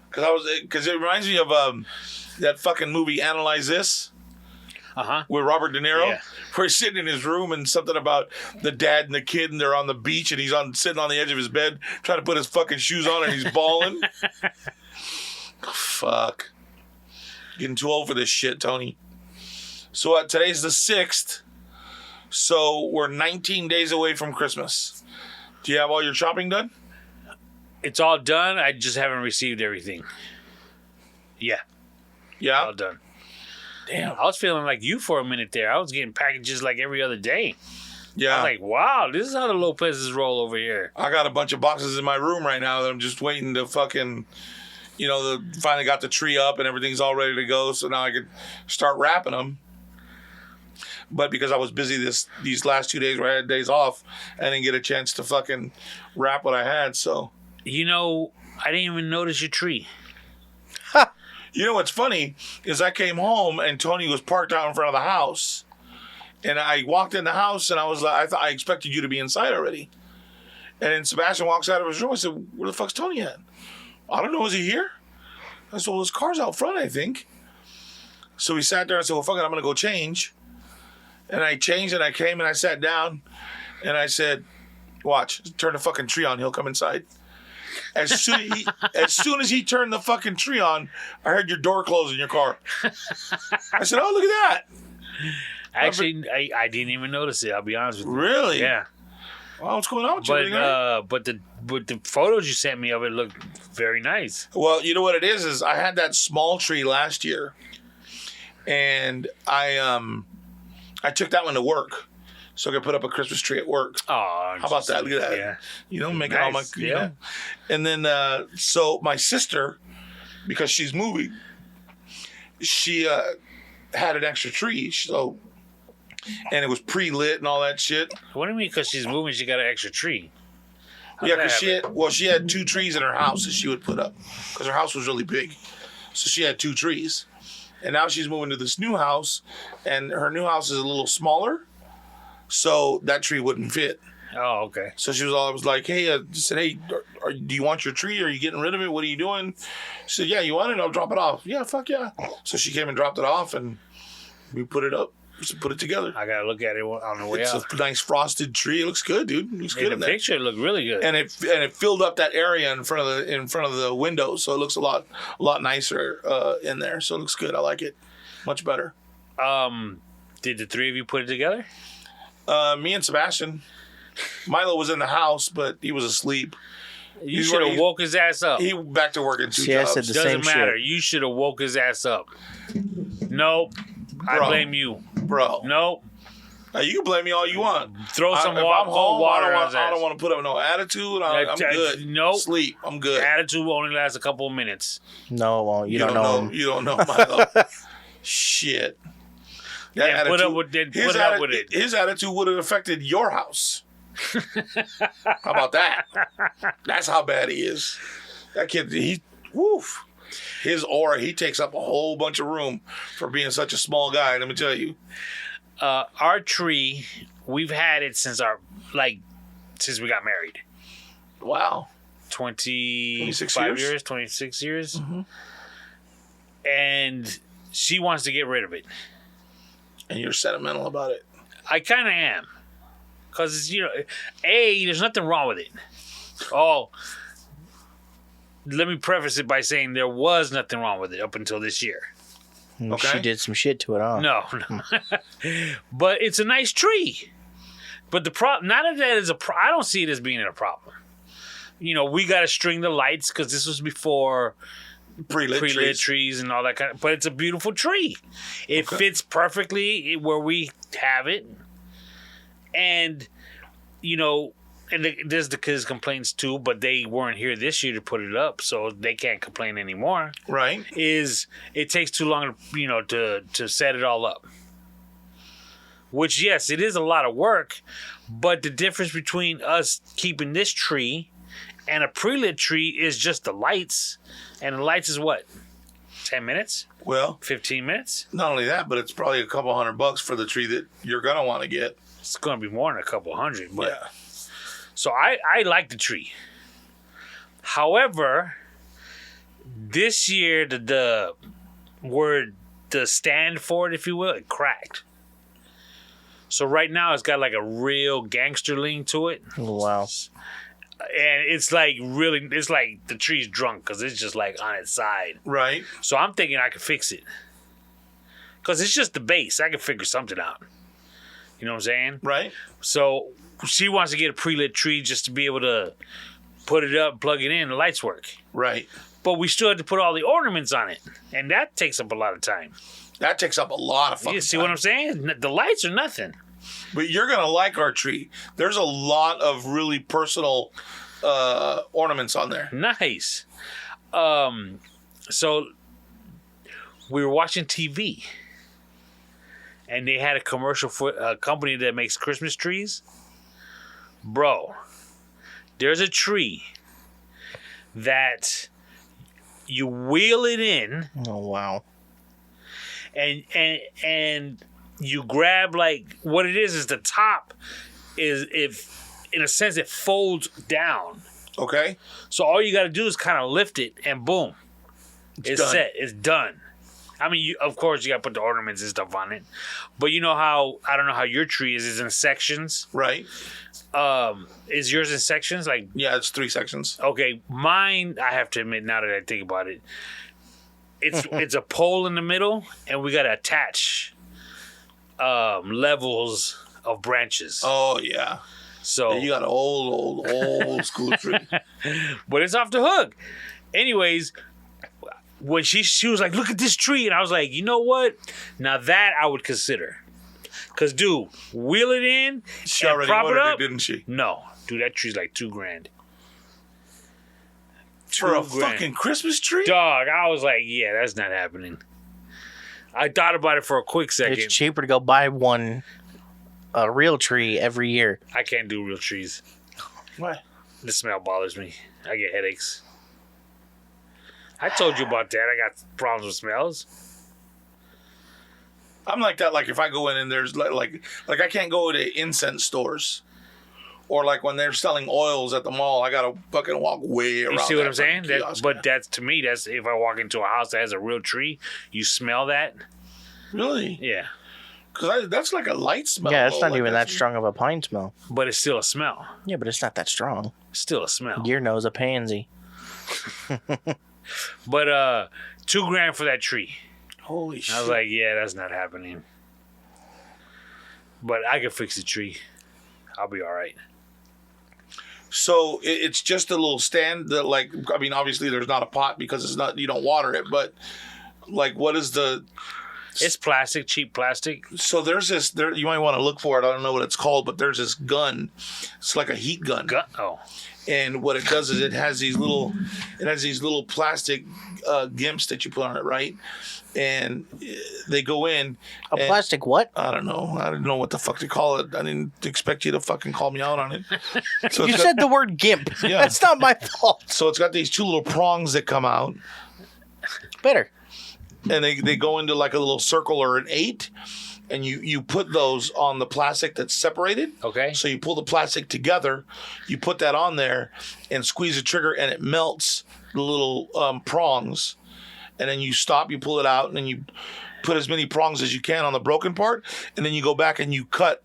Because it reminds me of that fucking movie, Analyze This. Uh-huh. With Robert De Niro, Yeah. where he's sitting in his room and something about the dad and the kid, and they're on the beach, and he's sitting on the edge of his bed trying to put his fucking shoes on, and he's bawling. Fuck. Getting too old for this shit, Tony. So today's the 6th, so we're 19 days away from Christmas. Do you have all your shopping done? It's all done. I just haven't received everything. Yeah. Yeah? All done. Damn. I was feeling like you for a minute there. I was getting packages like every other day. Yeah. I was like, wow, this is how the Lopez's roll over here. I got a bunch of boxes in my room right now that I'm just waiting to fucking, finally got the tree up and everything's all ready to go. So now I could start wrapping them. But because I was busy these last 2 days where I had days off, I didn't get a chance to fucking wrap what I had. So, I didn't even notice your tree. What's funny is I came home and Tony was parked out in front of the house. And I walked in the house and I was like, I expected you to be inside already. And then Sebastian walks out of his room. I said, where the fuck's Tony at? I don't know. Is he here? I said, well, his car's out front, I think. So we sat there and I said, well, fuck it, I'm going to go change. And I changed and I came and I sat down and I said, watch, turn the fucking tree on. He'll come inside. As soon as he turned the fucking tree on, I heard your door close in your car. I said, oh, look at that. Actually, I didn't even notice it. I'll be honest with you. Really? Yeah. Well, what's going on with you? But the photos you sent me of it looked very nice. Well, you know what it is I had that small tree last year, and I took that one to work, so I could put up a Christmas tree at work. Oh, how about that? Look at that. Yeah. Making nice. all my And then so my sister, because she's moving, she had an extra tree, and it was pre-lit and all that shit. What do you mean? Because she's moving, she got an extra tree. Yeah, because she had 2 trees in her house that she would put up, because her house was really big, so she had 2 trees. And now she's moving to this new house, and her new house is a little smaller, so that tree wouldn't fit. Oh, okay. So she was always like, hey, do you want your tree? Are you getting rid of it? What are you doing? She said, yeah, you want it? I'll drop it off. Yeah, fuck yeah. So she came and dropped it off, and we put it up. So put it together. I gotta look at it on the way out. It's a nice frosted tree. It looks good, dude. It looks good in the there. picture it looked really good. And it filled up that area in front of the windows, so it looks a lot nicer in there. So it looks good. I like it much better. Did the 3 of you put it together? Me and Sebastian. Milo was in the house, but he was asleep. You should have woke his ass up. He back to work in 2 I jobs. said the Doesn't same matter. shit. You should have woke his ass up. Nope. I blame you. Bro. Nope. Now, you can blame me all you want. Throw some if I'm home, water I on don't, his I ass. don't want to put up no attitude. I'm good. Nope. Sleep. I'm good. Attitude will only lasts a couple of minutes. No, it won't. You don't don't know him. You don't know Milo. Shit. That Yeah, put up with it. His attitude would have affected your house. How about that? That's how bad he is. That kid, woof. His aura, he takes up a whole bunch of room for being such a small guy. Let me tell you. Our tree, we've had it since we got married. Wow. 26 years? 26 years. Mm-hmm. And she wants to get rid of it. And you're sentimental about it. I kind of am. Because, there's nothing wrong with it. Oh, let me preface it by saying there was nothing wrong with it up until this year. Okay. She did some shit to it, huh? No. But it's a nice tree. But the problem, none of that is I don't see it as being a problem. We got to string the lights because this was before pre-lit trees and all that kind of. But it's a beautiful tree. It fits perfectly where we have it, and and there's the kids' complaints too. But they weren't here this year to put it up, so they can't complain anymore. Right? It takes too long, to set it all up. Which, yes, it is a lot of work, but the difference between us keeping this tree and a pre-lit tree is just the lights. And the lights is what? 10 minutes? Well, 15 minutes? not only that, but it's probably a couple $100 for the tree that you're going to want to get. It's going to be more than a couple hundred. But Yeah. So I like the tree. However, this year, the stand for it, if you will, it cracked. So right now it's got like a real gangster lean to it. Wow. And it's like the tree's drunk because it's just like on its side. Right. So I'm thinking I could fix it. Because it's just the base. I can figure something out. You know what I'm saying? Right. So she wants to get a pre-lit tree just to be able to put it up, plug it in, the lights work. Right. But we still have to put all the ornaments on it. And that takes up a lot of time. That takes up a lot of fucking You see time. what I'm saying? The lights are nothing. But you're going to like our tree. There's a lot of really personal ornaments on there. Nice. So we were watching TV. And they had a commercial for a company that makes Christmas trees. Bro, there's a tree that you wheel it in. Oh, wow. And you grab, like, what it is the top is, if in a sense, it folds down. Okay. So all you got to do is kind of lift it, and boom, it's done. set. It's done. I mean, of course, you got to put the ornaments and stuff on it. But you know how, I don't know how your tree is. It's in sections. Right. Is yours in sections? Like, Yeah, it's 3 sections. okay, mine, I have to admit, now that I think about it, it's a pole in the middle, and we got to attach levels of branches. Oh, yeah. So You got an old school tree. but it's off the hook. Anyways, when she was like, look at this tree, and I was like, you know what? Now that I would consider. Because, dude, wheel it in She and already prop it ordered up. it, didn't she? No. Dude, that tree's like $2,000. For a $2,000. fucking Christmas tree? Dog, I was like, yeah, that's not happening. I thought about it for a quick second. It's cheaper to go buy a real tree every year. I can't do real trees. Why? The smell bothers me. I get headaches. I told you about that. I got problems with smells. I'm like that. Like if I go in and there's like I can't go to incense stores, or like when they're selling oils at the mall, I gotta fucking walk way around. You see what I'm saying? fucking kiosk. That's to me. That's if I walk into a house that has a real tree, you smell that. Really? Yeah, Because that's like a light smell. Yeah, it's though. not Like, even that that's- strong of a pine smell. but it's still a smell. Yeah, but it's not that strong. Still a smell. Your nose a pansy. But $2,000 for that tree. Holy shit! I was like, yeah, that's not happening. But I can fix the tree. I'll be all right. So it's just a little stand that, like, I mean, obviously there's not a pot because it's not, you don't water it, but like, what is the? It's plastic, cheap plastic. So there's this. You might want to look for it. I don't know what it's called, but there's this gun. It's like a heat gun. Oh. And what it does is it has these little plastic gimps that you put on it, right? And they go in. A plastic what? I don't know. I didn't know what the fuck to call it. I didn't expect you to fucking call me out on it. So You said the word gimp. Yeah. That's not my fault. So it's got these two little prongs that come out. Better. And they go into like a little circle or an 8. And you put those on the plastic that's separated. Okay. So you pull the plastic together, you put that on there, and squeeze the trigger, and it melts the little prongs. And then you stop, you pull it out, and then you put as many prongs as you can on the broken part, and then you go back and you cut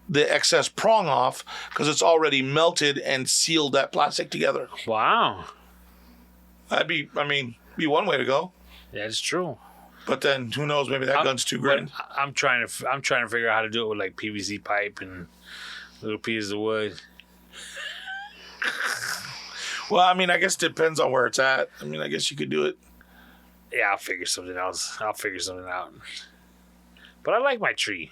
the excess prong off because it's already melted and sealed that plastic together. Wow. That'd be one way to go. That's true. But then who knows? Maybe that gun's $2,000. I'm trying to figure out how to do it with like PVC pipe and little pieces of wood. Well, I mean, I guess it depends on where it's at. I mean, I guess you could do it. Yeah, I'll figure something else. I'll figure something out. But I like my tree.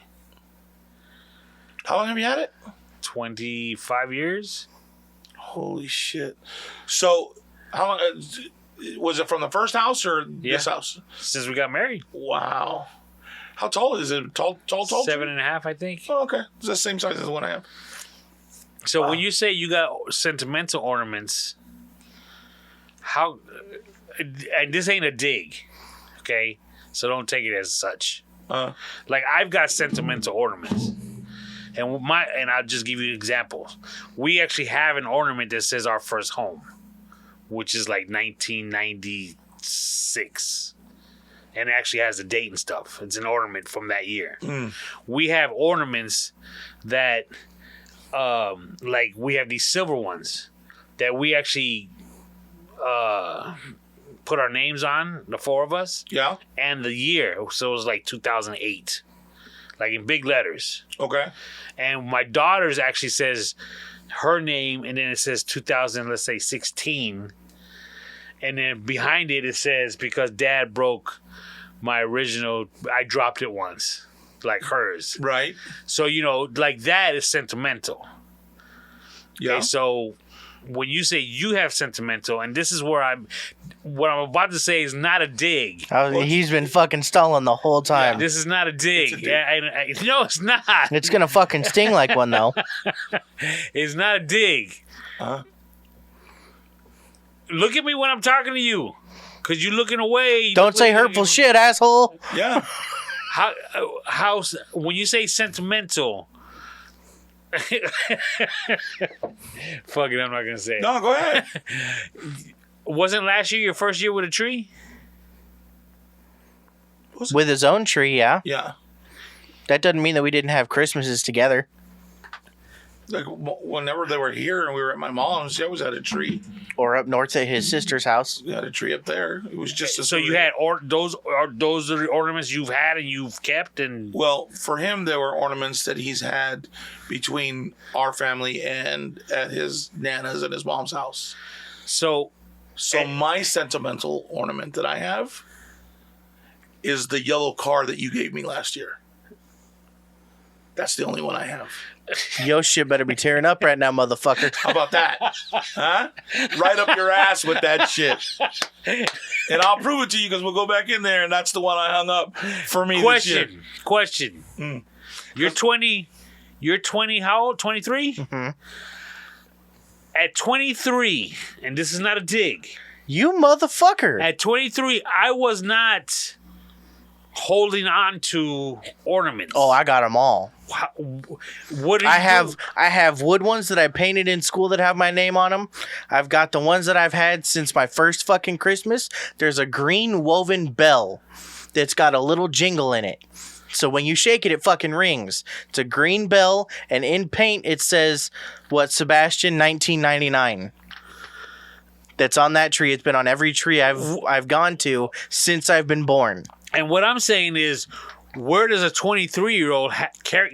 How long have you had it? 25 years. Holy shit! So, how long was it from the first house or this house? Since we got married. Wow. How tall is it? Tall? 7.5, I think. Oh, okay. It's the same size as the one I have. So when you say you got sentimental ornaments, how? And this ain't a dig, okay? So don't take it as such. Like I've got sentimental ornaments, and I'll just give you an example. We actually have an ornament that says our first home, which is like 1996, and it actually has a date and stuff. It's an ornament from that year. We have ornaments that, like we have these silver ones that we actually put our names on, the 4 of us. Yeah. And the year. So it was like 2008. Like in big letters. Okay. And my daughter's actually says her name, and then it says 2000, let's say 16. And then behind it says, because Dad broke my original, I dropped it once. Like hers. Right. So, like that is sentimental. Yeah. Okay, so when you say you have sentimental, and this is where what I'm about to say is not a dig. He's been fucking stalling the whole time. This is not a dig. No, it's not. It's gonna fucking sting like one though. It's not a dig. Look at me when I'm talking to you, because you're looking away. Don't say hurtful shit, asshole. Yeah. How when you say sentimental? Fuck it, I'm not gonna say it. No, go ahead. Wasn't last year your first year with a tree? With his own tree, yeah. Yeah. That doesn't mean that we didn't have Christmases together. Like whenever they were here and we were at my mom's, she always had a tree. Or up north at his sister's house. We had a tree up there. It was just so you had those are the ornaments you've had and you've kept. And well, for him, there were ornaments that he's had between our family and at his nana's and his mom's house. So my sentimental ornament that I have is the yellow car that you gave me last year. That's the only one I have. Yo, shit better be tearing up right now, motherfucker. How about that? Huh? Right up your ass with that shit. And I'll prove it to you because we'll go back in there and that's the one I hung up for me this year. Question. You're 20, how old? 23? Mm-hmm. At 23, and this is not a dig. You motherfucker. At 23, I was not holding on to ornaments. Oh, I got them all. What did you do? I have wood ones that I painted in school that have my name on them. I've got the ones that I've had since my first fucking Christmas. There's a green woven bell that's got a little jingle in it. So when you shake it, it fucking rings. It's a green bell, and in paint it says, Sebastian 1999. That's on that tree. It's been on every tree I've gone to since I've been born. And what I'm saying is, where does a 23-year-old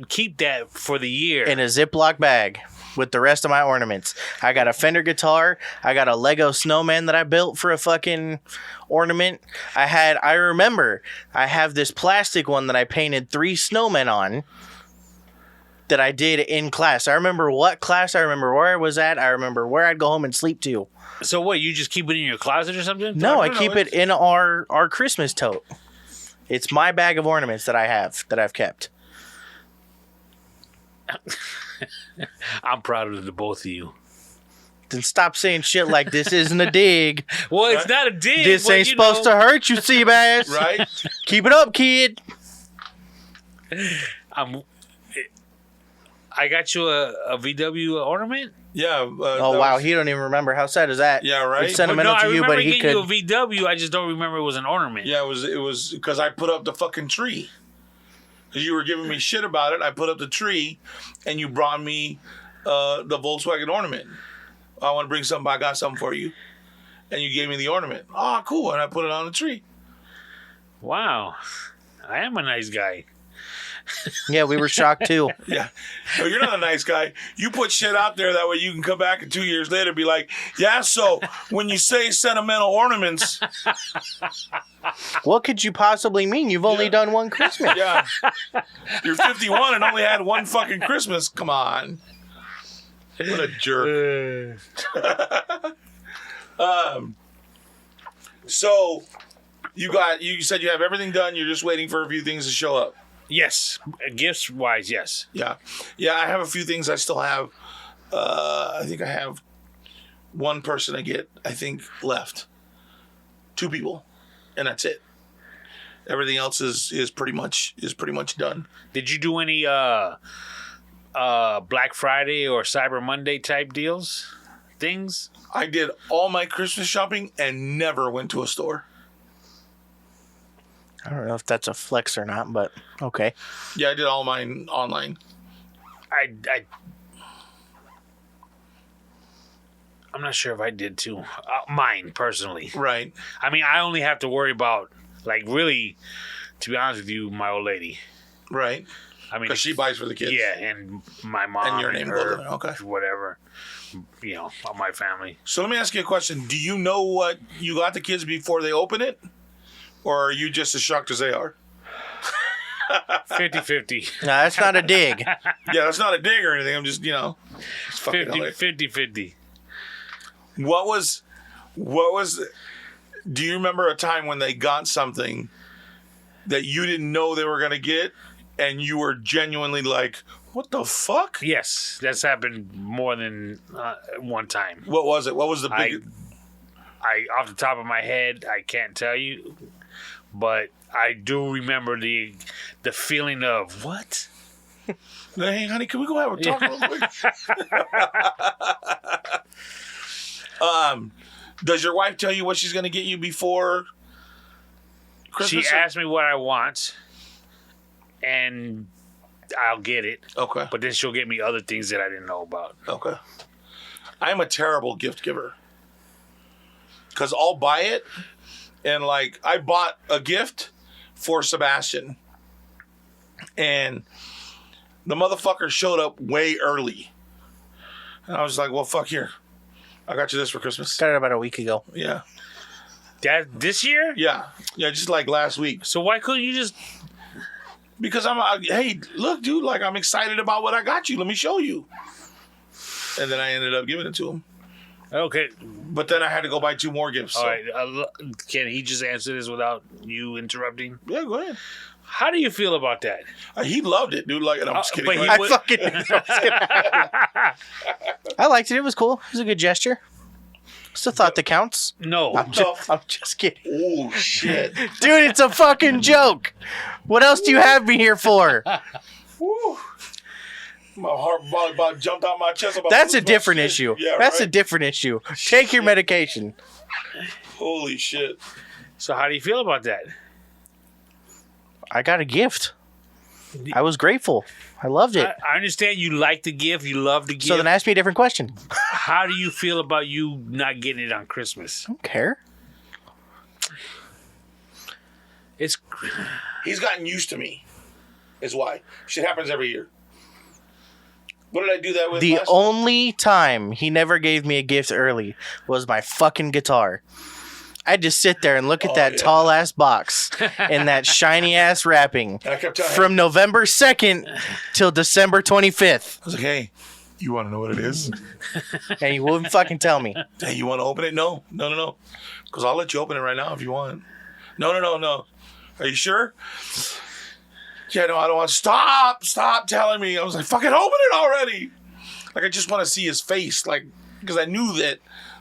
keep that for the year? In a Ziploc bag. with the rest of my ornaments. I got a Fender guitar. I got a Lego snowman that I built for a fucking ornament. I remember I have this plastic one that I painted 3 snowmen on that I did in class. I remember what class. I remember where I was at. I remember where I'd go home and sleep to. So what? You just keep it in your closet or something? No, I keep it in our Christmas tote. It's my bag of ornaments that I've kept. I'm proud of the both of you. Then stop saying shit like this isn't a dig. Well, it's not a dig. This ain't supposed to hurt you, Seabass. Right? Keep it up, kid. I got you a VW ornament. Yeah. Oh wow, he don't even remember. How sad is that? Yeah, right. It's sentimental I to you, remember but he getting could. you a VW. I just don't remember it was an ornament. Yeah, it was because I put up the fucking tree. Because you were giving me shit about it, I put up the tree, and you brought me the Volkswagen ornament. I want to bring something. I got something for you, and you gave me the ornament. Oh, cool! And I put it on the tree. Wow, I am a nice guy. Yeah, we were shocked too. Yeah. No, you're not a nice guy. You put shit out there that way you can come back and 2 years later be like, yeah, so when you say sentimental ornaments. What could you possibly mean? You've only done one Christmas. Yeah. You're 51 and only had one fucking Christmas. Come on. What a jerk. So you said you have everything done. You're just waiting for a few things to show up. Yes, gifts wise, yes. Yeah. I have a few things I still have. I think I have one person I get. I think left. 2 people, and that's it. Everything else is pretty much done. Did you do any Black Friday or Cyber Monday type things? I did all my Christmas shopping and never went to a store. I don't know if that's a flex or not, but okay. Yeah, I did all mine online. I'm not sure if I did too. Mine personally. Right. I mean, I only have to worry about, like, really, to be honest with you, my old lady. Right. I mean, Because she buys for the kids. yeah, and my mom And your name her, goes in it, okay. whatever. My family. So let me ask you a question. Do you know what you got the kids before they open it? Or are you just as shocked as they are? 50-50. No, that's not a dig. Yeah, that's not a dig or anything. I'm just, it's fucking hilarious. 50-50. What was, do you remember a time when they got something that you didn't know they were going to get and you were genuinely like, what the fuck? Yes, that's happened more than one time. What was it? What was the big... I off the top of my head, I can't tell you, but I do remember the feeling of what? Hey, honey, can we go have a talk real quick? Does your wife tell you what she's going to get you before Christmas? She asked me what I want, and I'll get it. Okay. But then she'll get me other things that I didn't know about. Okay. I'm a terrible gift giver. Because I'll buy it, and, like, I bought a gift for Sebastian, and the motherfucker showed up way early. And I was like, well, fuck, here. I got you this for Christmas. Got it about a week ago. Yeah. This year? Yeah, just like last week. So why couldn't you just... Because hey, look, dude, like, I'm excited about what I got you. Let me show you. And then I ended up giving it to him. Okay. But then I had to go buy 2 more gifts. All so. right. Can he just answer this without you interrupting? Yeah, go ahead. How do you feel about that? He loved it, dude. Like, and I'm just kidding. but he Go ahead. would- I liked it. It was cool. It was a good gesture. It's a thought that counts. No. I'm just kidding. Oh, shit. Dude, it's a fucking joke. What else do you have me here for? Woo. My heart about jumped out my chest. That's a different issue. Yeah, That's a right? different issue. Take your medication. Holy shit. So how do you feel about that? I got a gift. I was grateful. I loved it. I understand you like the gift. You love the gift. So then ask me a different question. How do you feel about you not getting it on Christmas? I don't care. He's gotten used to me, is why. Shit happens every year. What did I do that with? The last only time he never gave me a gift early was my fucking guitar. I'd just sit there and look at that tall ass box and that shiny ass wrapping And I kept telling him, from November 2nd till December 25th. I was like, hey, you want to know what it is? And he wouldn't fucking tell me. Hey, you want to open it? No. Because I'll let you open it right now if you want. No. Are you sure? Yeah, no, I don't want. Stop telling me. I was like, fucking open it already. Like, I just want to see his face. Like, because I knew that,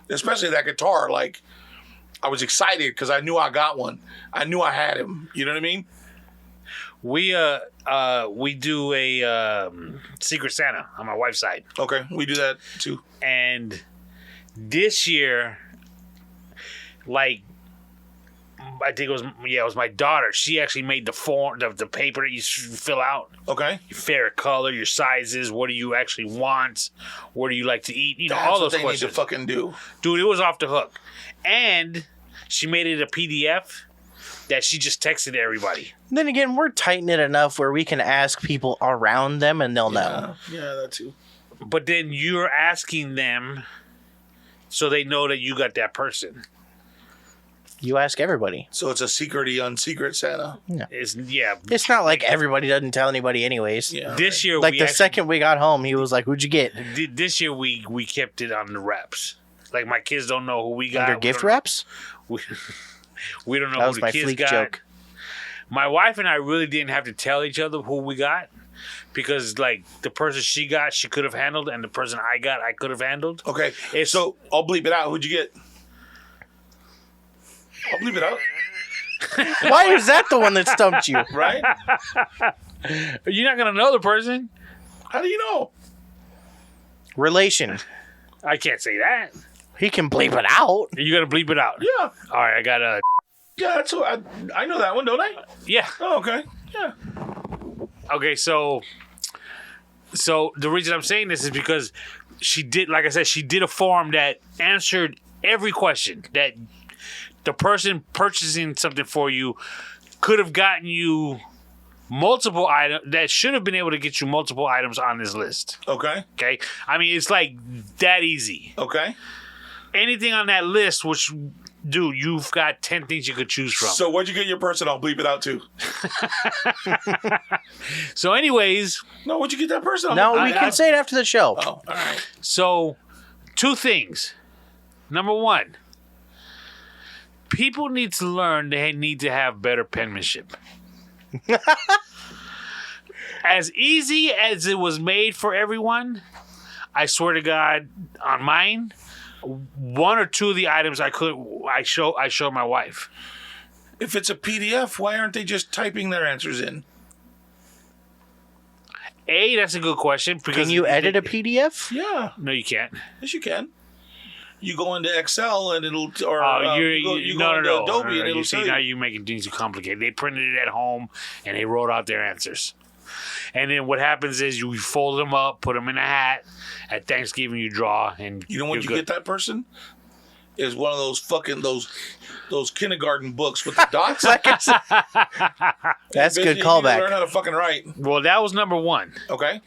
especially that guitar, like, I was excited because I knew I got one. I knew I had him. You know what I mean? We do a Secret Santa on my wife's side. Okay, we do that too. And this year, like, I think it was my daughter. She actually made the form, the paper that you fill out. Okay. Your favorite color, your sizes, what do you actually want, what do you like to eat, you know, That's all what those they questions. need to fucking do. Dude, it was off the hook. And she made it a PDF that she just texted to everybody. Then again, we're tight knit enough where we can ask people around them and they'll know. Yeah, that too. But then you're asking them so they know that you got that person. You ask everybody. So it's a secrety on Secret Santa. It's not like everybody doesn't tell anybody anyways. Yeah. This year, Like the second we got home, he was like, "Who'd you get?" This year we kept it on the reps. Like, my kids don't know who we got. Under gift wraps? We don't know That who was the my kids fleek got. joke. My wife and I really didn't have to tell each other who we got because, like, the person she got, she could have handled, and the person I got, I could have handled. Okay, so I'll bleep it out. Who'd you get? I'll bleep it out. Why is that the one that stumped you? Right? You're not going to know the person. How do you know? Relation. I can't say that. He can bleep it out. You got to bleep it out. Yeah. All right, I got a... Yeah, that's what I know that one, don't I? Yeah. Oh, okay. Yeah. Okay, so the reason I'm saying this is because she did, like I said, she did a form that answered every question that the person purchasing something for you could have gotten you multiple items, that should have been able to get you multiple items on this list. Okay. Okay? I mean, it's like that easy. Okay. Anything on that list, which, dude, you've got 10 things you could choose from. So where'd you get your person? I'll bleep it out too. So anyways. No, where'd you get that person? No, we can say it after the show. Oh, all right. So, 2 things. Number 1. People need to learn they need to have better penmanship. As easy as it was made for everyone, I swear to God, on mine, 1 or 2 of the items I showed my wife. If it's a PDF, why aren't they just typing their answers in? That's a good question. Can you edit a PDF? Yeah. No, you can't. Yes, you can. You go into Excel and it'll, or you go into Adobe no, and it'll you see, tell now you. you're making things too complicated. They printed it at home and they wrote out their answers. And then what happens is you fold them up, put them in a hat. At Thanksgiving, you draw, and You know what you get that person? Is one of those fucking those kindergarten books with the dots. That's a good You callback. learn how to fucking write. Well, that was number 1. Okay.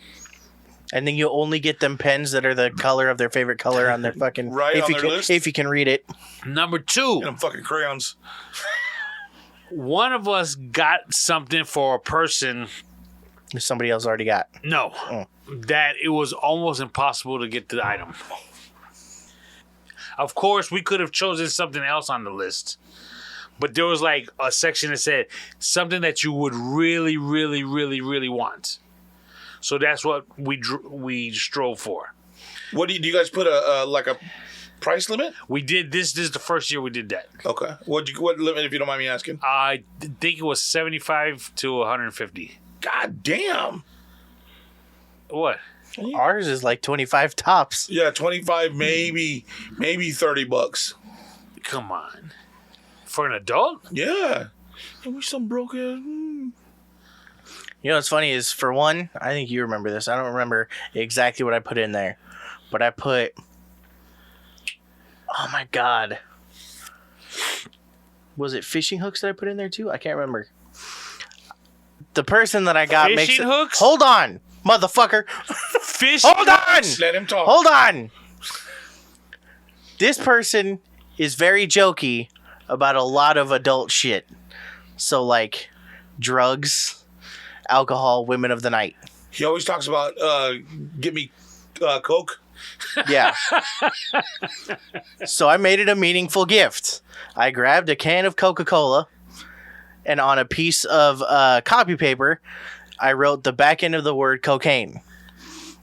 And then you only get them pens that are the color of their favorite color on their fucking Right, if on you their can, list? if you can read it. Number 2. And them fucking crayons. One of us got something for a person. Somebody else already got. No, that it was almost impossible to get the item. Of course, we could have chosen something else on the list, but there was like a section that said something that you would really, really, really, really want. So that's what we strove for. What do you guys put a like a price limit? We did this. This is the first year we did that. Okay. What limit, if you don't mind me asking? I think it was 75 to 150. God damn. What? Ours is like 25 tops. Yeah, 25, maybe $30. Come on. For an adult? Yeah. I wish some broke ass. You know what's funny is, for one, I think you remember this. I don't remember exactly what I put in there. But I put... Oh my God. Was it fishing hooks that I put in there too? I can't remember. The person that I got makes Fishing it... hooks? Hold on. motherfucker. Fish. Hold on. Let him talk. Hold on. This person is very jokey about a lot of adult shit. So, like, drugs, alcohol, women of the night. He always talks about, get me Coke. Yeah. So I made it a meaningful gift. I grabbed a can of Coca-Cola, and on a piece of copy paper, I wrote the back end of the word cocaine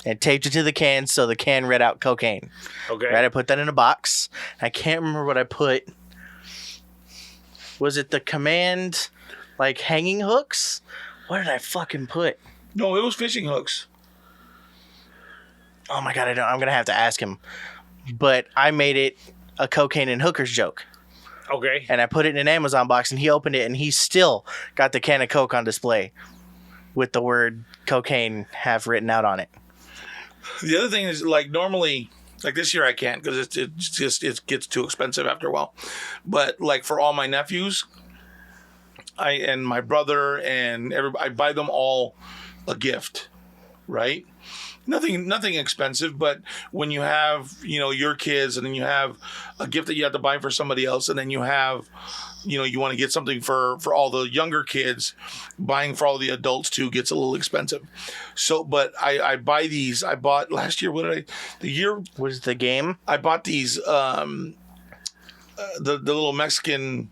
and taped it to the can so the can read out cocaine. Okay. Right, I put that in a box. I can't remember what I put. Was it the command, like, hanging hooks? What did I fucking put? No, it was fishing hooks. Oh my god, I'm gonna have to ask him. But I made it a cocaine and hookers joke. Okay. And I put it in an Amazon box, and he opened it, and he still got the can of Coke on display with the word cocaine half written out on it. The other thing is, like, normally, like this year I can't because it gets too expensive after a while. But like for all my nephews, and my brother and everybody, I buy them all a gift, right? Nothing expensive, but when you have, your kids, and then you have a gift that you have to buy for somebody else, and then you have, you want to get something for all the younger kids, buying for all the adults too gets a little expensive. So, but I buy these. I bought last year. Was the game? I bought these, the little Mexican,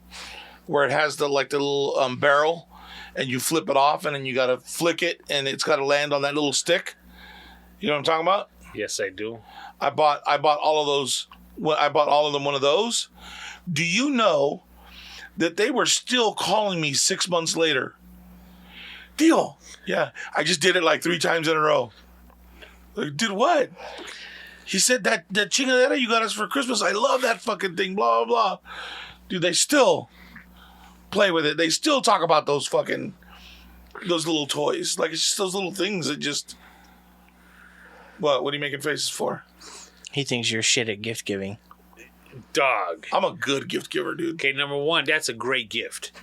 where it has the little barrel, and you flip it off, and then you got to flick it, and it's got to land on that little stick. You know what I'm talking about? Yes, I do. I bought all of those. I bought all of them one of those. Do you know that they were still calling me 6 months later? Deal. Yeah, I just did it like 3 times in a row. Like, did what? He said that chingadera you got us for Christmas. I love that fucking thing. Blah blah blah. Dude, they still play with it. They still talk about those little toys. Like, it's just those little things that just. What are you making faces for? He thinks you're shit at gift giving. Dog. I'm a good gift giver, dude. Okay, number one, that's a great gift.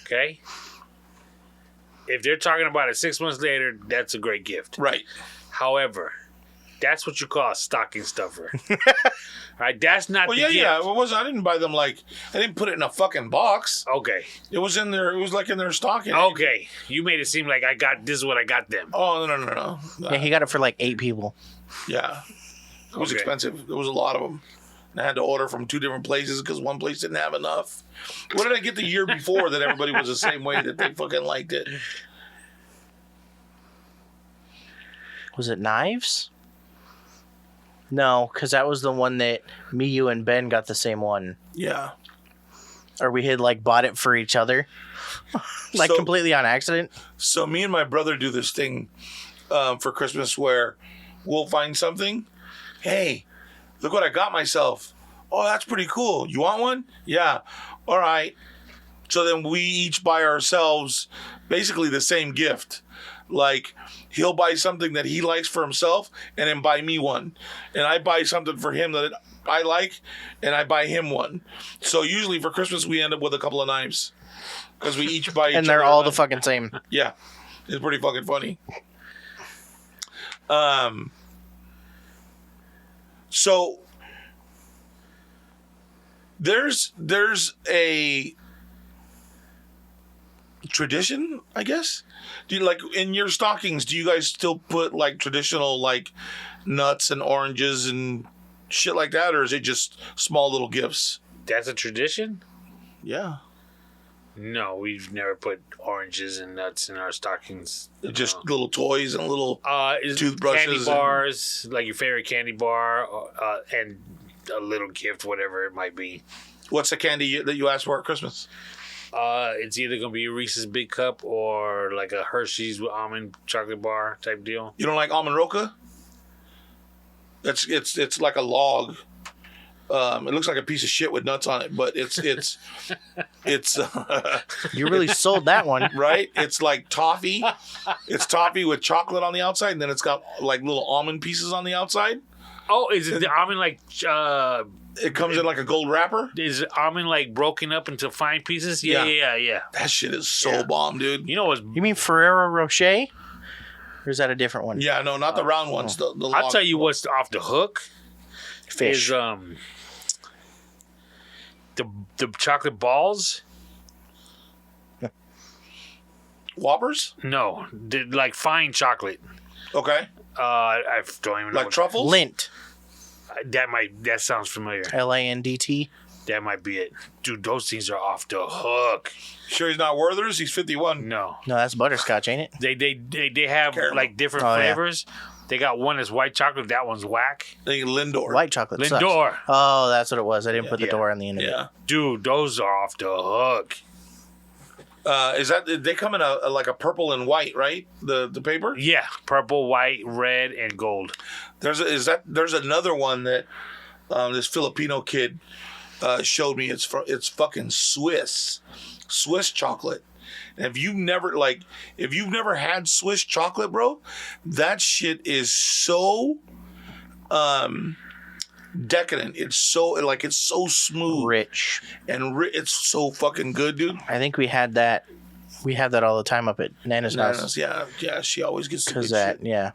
Okay? If they're talking about it 6 months later, that's a great gift. Right. However, that's what you call a stocking stuffer. Right? That's not the gift. Yeah. It wasn't. I didn't buy them I didn't put it in a fucking box. Okay. It was in there. It was like in their stocking. Okay. You made it seem like this is what I got them. Oh, no. Yeah, he got it for like 8 people. Yeah. It was expensive. There was a lot of them. And I had to order from 2 different places because one place didn't have enough. What did I get the year before that everybody was the same way that they fucking liked it? Was it knives? No, because that was the one that me, you, and Ben got the same one. Yeah. Or we had bought it for each other. Completely on accident. So me and my brother do this thing for Christmas where we'll find something. Hey, look what I got myself. Oh, that's pretty cool. You want one? Yeah. All right. So then we each buy ourselves basically the same gift. Like, he'll buy something that he likes for himself and then buy me one. And I buy something for him that I like and I buy him one. So usually for Christmas we end up with a couple of knives. Because we each buy each and they're other all the fucking same. Yeah. It's pretty fucking funny. So there's a tradition, I guess. Do you in your stockings, do you guys still put traditional nuts and oranges and shit like that, or is it just small little gifts? That's a tradition? Yeah. No, we've never put oranges and nuts in our stockings. Just little toys and little toothbrushes. Candy bars, like your favorite candy bar, and a little gift, whatever it might be. What's the candy that you asked for at Christmas? It's either going to be a Reese's Big Cup or like a Hershey's with almond chocolate bar type deal. You don't like almond roca? It's like a log. It looks like a piece of shit with nuts on it, but it's You really sold that one. Right? It's like toffee. It's toffee with chocolate on the outside, and then it's got little almond pieces on the outside. Oh, is it the almond it comes in like a gold wrapper? Is almond broken up into fine pieces? Yeah. That shit is so bomb, dude. You know what's... You mean Ferrero Rocher? Or is that a different one? Yeah, no, not the round ones. The I'll long- tell you what's off the hook. Fish. Is the chocolate balls. Whoppers. No, like fine chocolate. Okay, I don't even know. like truffles. Lint. That sounds familiar. LANDT. That might be it. Dude, those things are off the hook. Sure, he's not Werther's. He's 51. No. No, that's butterscotch, ain't it? They have Caramel. like different Oh, yeah. flavors. They got one that's white chocolate, that one's whack. I think Lindor. White chocolate sucks. Lindor. Oh, that's what it was. I didn't put the Yeah. door on the end of it. Yeah. Dude, those are off the hook. Is that they come in a like a purple and white, right? The paper. Yeah, purple, white, red, and gold. There's another one that this Filipino kid showed me. It's fucking Swiss chocolate. And if you've never had Swiss chocolate, bro, that shit is so decadent. It's so smooth Rich. and it's so fucking good, dude. I think we had that. We have that all the time up at Nana's house. Yeah, she always gets the good Because that, shit. yeah.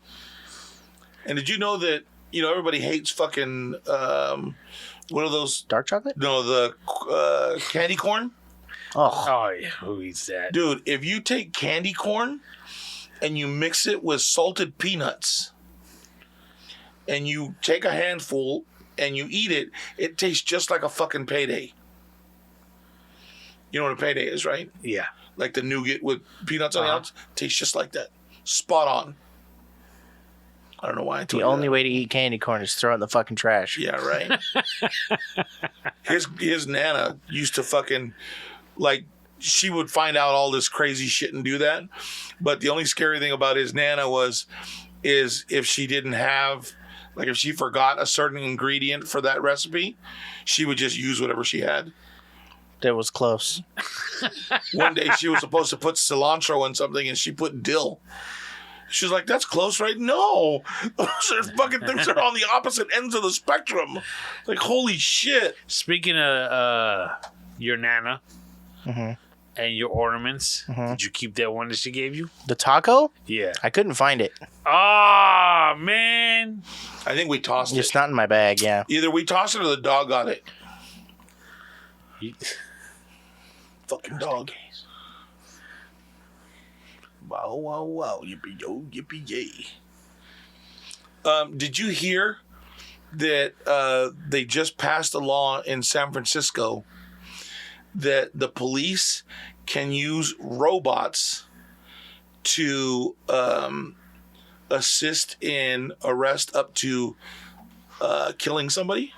And did you know that everybody hates fucking what are those? Dark chocolate? No, the candy corn. Oh, Oh, yeah. Who eats that? Dude, if you take candy corn and you mix it with salted peanuts and you take a handful and you eat it, it tastes just like a fucking payday. You know what a payday is, right? Yeah. Like the nougat with peanuts on the outside. Tastes just like that. Spot on. I don't know why I told the you only that. way to eat candy corn is throw it in the fucking trash. Yeah, right. His Nana used to fucking, like, she would find out all this crazy shit and do that. But the only scary thing about his Nana is if she didn't have, like, if she forgot a certain ingredient for that recipe, she would just use whatever she had. That was close. One day she was supposed to put cilantro in something and she put dill. She's like, that's close, right? No. Those fucking things are on the opposite ends of the spectrum. Like, holy shit. Speaking of your Nana Mm-hmm. and your ornaments, did you keep that one that she gave you? The taco? Yeah. I couldn't find it. Ah, man. I think we tossed It's it. not in my bag, yeah. Either we tossed it or the dog got it. Fucking dog. Wow, wow, wow. Yippee yo, yippee yay. Did you hear that they just passed a law in San Francisco that the police can use robots to assist in arrest up to killing somebody?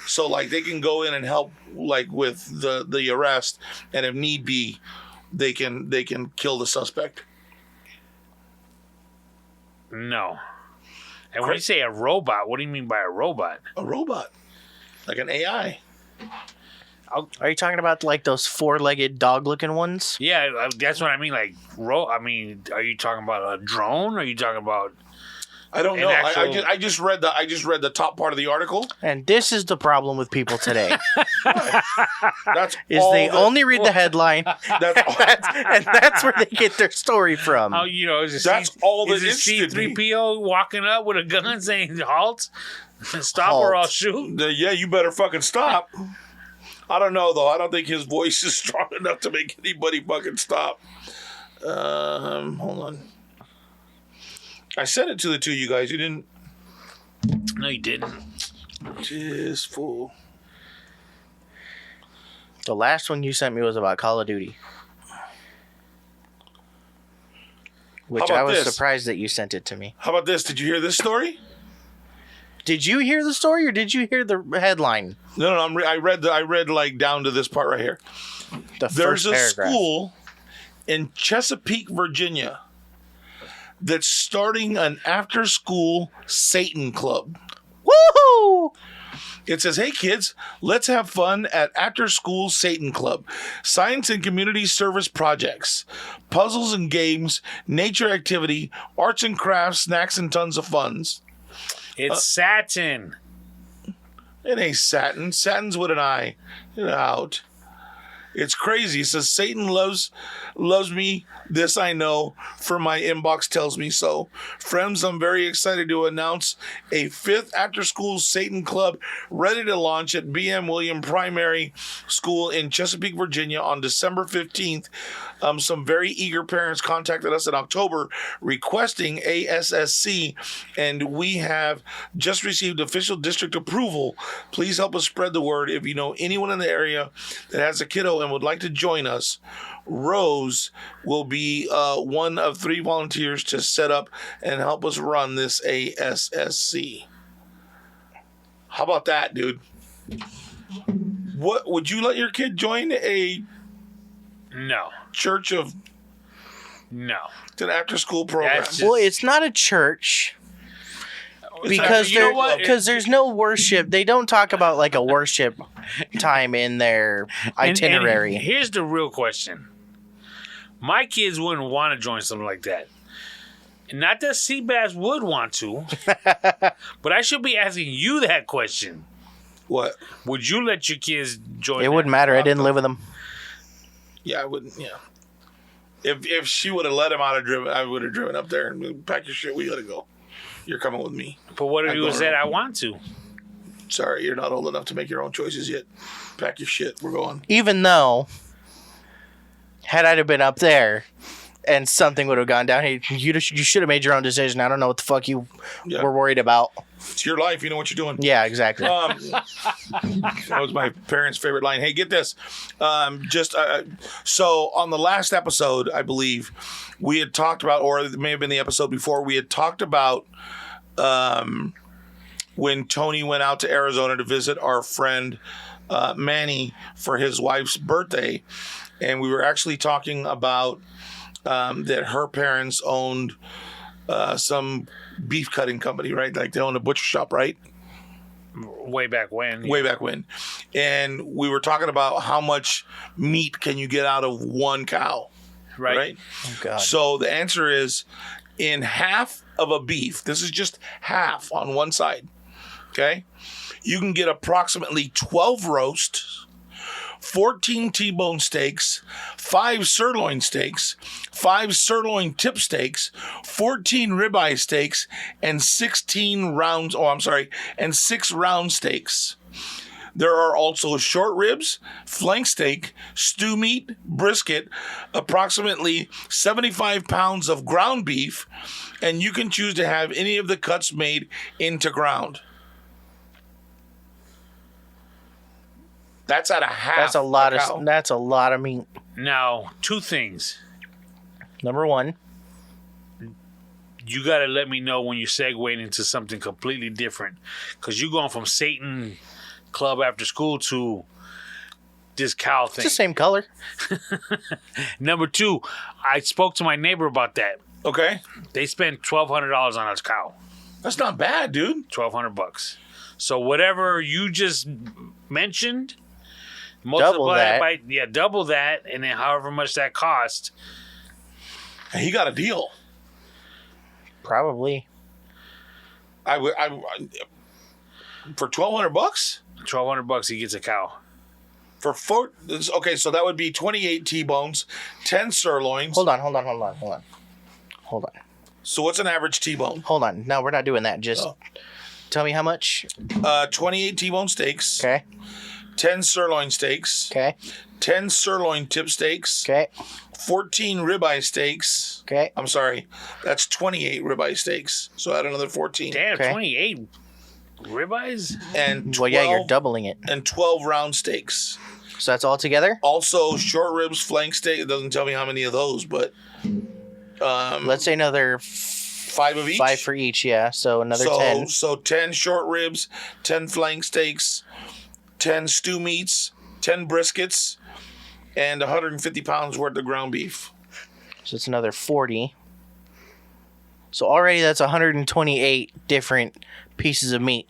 So, like, they can go in and help, like, with the arrest, and if need be, they can kill the suspect. No. And when you say a robot, what do you mean by a robot? A robot, like an AI. Are you talking about like those four-legged dog-looking ones? Yeah, that's what I mean. Like, I mean, are you talking about a drone? Or are you talking about? I don't An know. actual- I just read the top part of the article. And this is the problem with people today: That's is all they that- only read the headline, That's and that's where they get their story from. Oh, you know, is it That's all that is it interested me. C-3PO walking up with a gun saying halt, stop or I'll Halt. shoot? Yeah, you better fucking stop. I don't know though. I don't think his voice is strong enough to make anybody fucking stop. Hold on. I sent it to the two of you guys. You didn't. No, you didn't. Just fool. The last one you sent me was about Call of Duty, which How about I was this? surprised that you sent it to me. How about this? Did you hear this story? Did you hear the story or did you hear the headline? No. I read like down to this part right here. The There's first a paragraph. school in Chesapeake, Virginia, that's starting an after-school Satan club. Woohoo! It says, hey kids, let's have fun at After School Satan Club. Science and community service projects, puzzles and games, nature activity, arts and crafts, snacks, and tons of funs. It's satin. It ain't satin. Satin's with an I. Get out. It's crazy. It says Satan loves me. This I know, for my inbox tells me so. Friends, I'm very excited to announce a 5th after-school Satan Club ready to launch at BM William Primary School in Chesapeake, Virginia on December 15th. Some very eager parents contacted us in October requesting ASSC, and we have just received official district approval. Please help us spread the word. If you know anyone in the area that has a kiddo and would like to join us, Rose will be one of 3 volunteers to set up and help us run this ASSC. How about that, dude? What would you let your kid join a No. church of No. an after-school program? That's just- Well, it's not a church because You know what? there's no worship. They don't talk about like a worship time in their itinerary. And here's the real question. My kids wouldn't want to join something like that. Not that Seabass would want to, but I should be asking you that question. What? Would you let your kids join? It wouldn't matter. I didn't live with them. Yeah, I wouldn't. Yeah. If she would have let him out of driven, I would have driven up there and pack your shit. We gotta go. You're coming with me. But what if I'd you go said, around. I want to? Sorry, you're not old enough to make your own choices yet. Pack your shit. We're going. Even though, had I have been up there and something would have gone down, you should have made your own decision. I don't know what the fuck you Yeah. were worried about. It's your life. You know what you're doing. Yeah, exactly. That was my parents' favorite line. Hey, get this. So on the last episode, I believe, we had talked about, or it may have been the episode before, we had talked about when Tony went out to Arizona to visit our friend Manny for his wife's birthday. And we were actually talking about that her parents owned some beef cutting company, right? Like they owned a butcher shop, right? Way back when. Way back when. And we were talking about how much meat can you get out of one cow, right? Oh, God. So the answer is, in half of a beef, this is just half on one side, okay? You can get approximately 12 roasts, 14 T-bone steaks, 5 sirloin steaks, 5 sirloin tip steaks, 14 ribeye steaks, and 6 round steaks. There are also short ribs, flank steak, stew meat, brisket, approximately 75 pounds of ground beef, and you can choose to have any of the cuts made into ground. That's at a half. That's a lot a cow. of. That's a lot of meat. Now, 2 things. Number one, You got to let me know when you're segueing into something completely different. Because you're going from Satan Club after school to this cow it's thing. the same color. Number 2, I spoke to my neighbor about that. Okay, They spent $1,200 on a cow. that's not bad, dude. $1,200. So whatever you just mentioned, Double that. double that, and then however much that cost. And he got a deal. Probably. I for $1,200 $1,200, he gets a cow. for 4. Okay, so that would be 28 T-bones, 10 sirloins. Hold on. So what's an average T-bone? Hold on. No, we're not doing that. Just tell me how much. 28 T-bone steaks. Okay. 10 sirloin steaks. Okay. 10 sirloin tip steaks. Okay. 14 ribeye steaks. Okay. I'm sorry, that's 28 ribeye steaks. So add another 14. Damn, Okay. 28 ribeyes? And 12, Well, yeah, you're doubling it. and 12 round steaks. So that's all together. Also, short ribs, flank steak. It doesn't tell me how many of those, but Let's say another 5 of each. 5 for each. Yeah. So another so, 10. So 10 short ribs, 10 flank steaks, 10 stew meats, 10 briskets, and 150 pounds worth of ground beef. So it's another 40. So already that's 128 different pieces of meat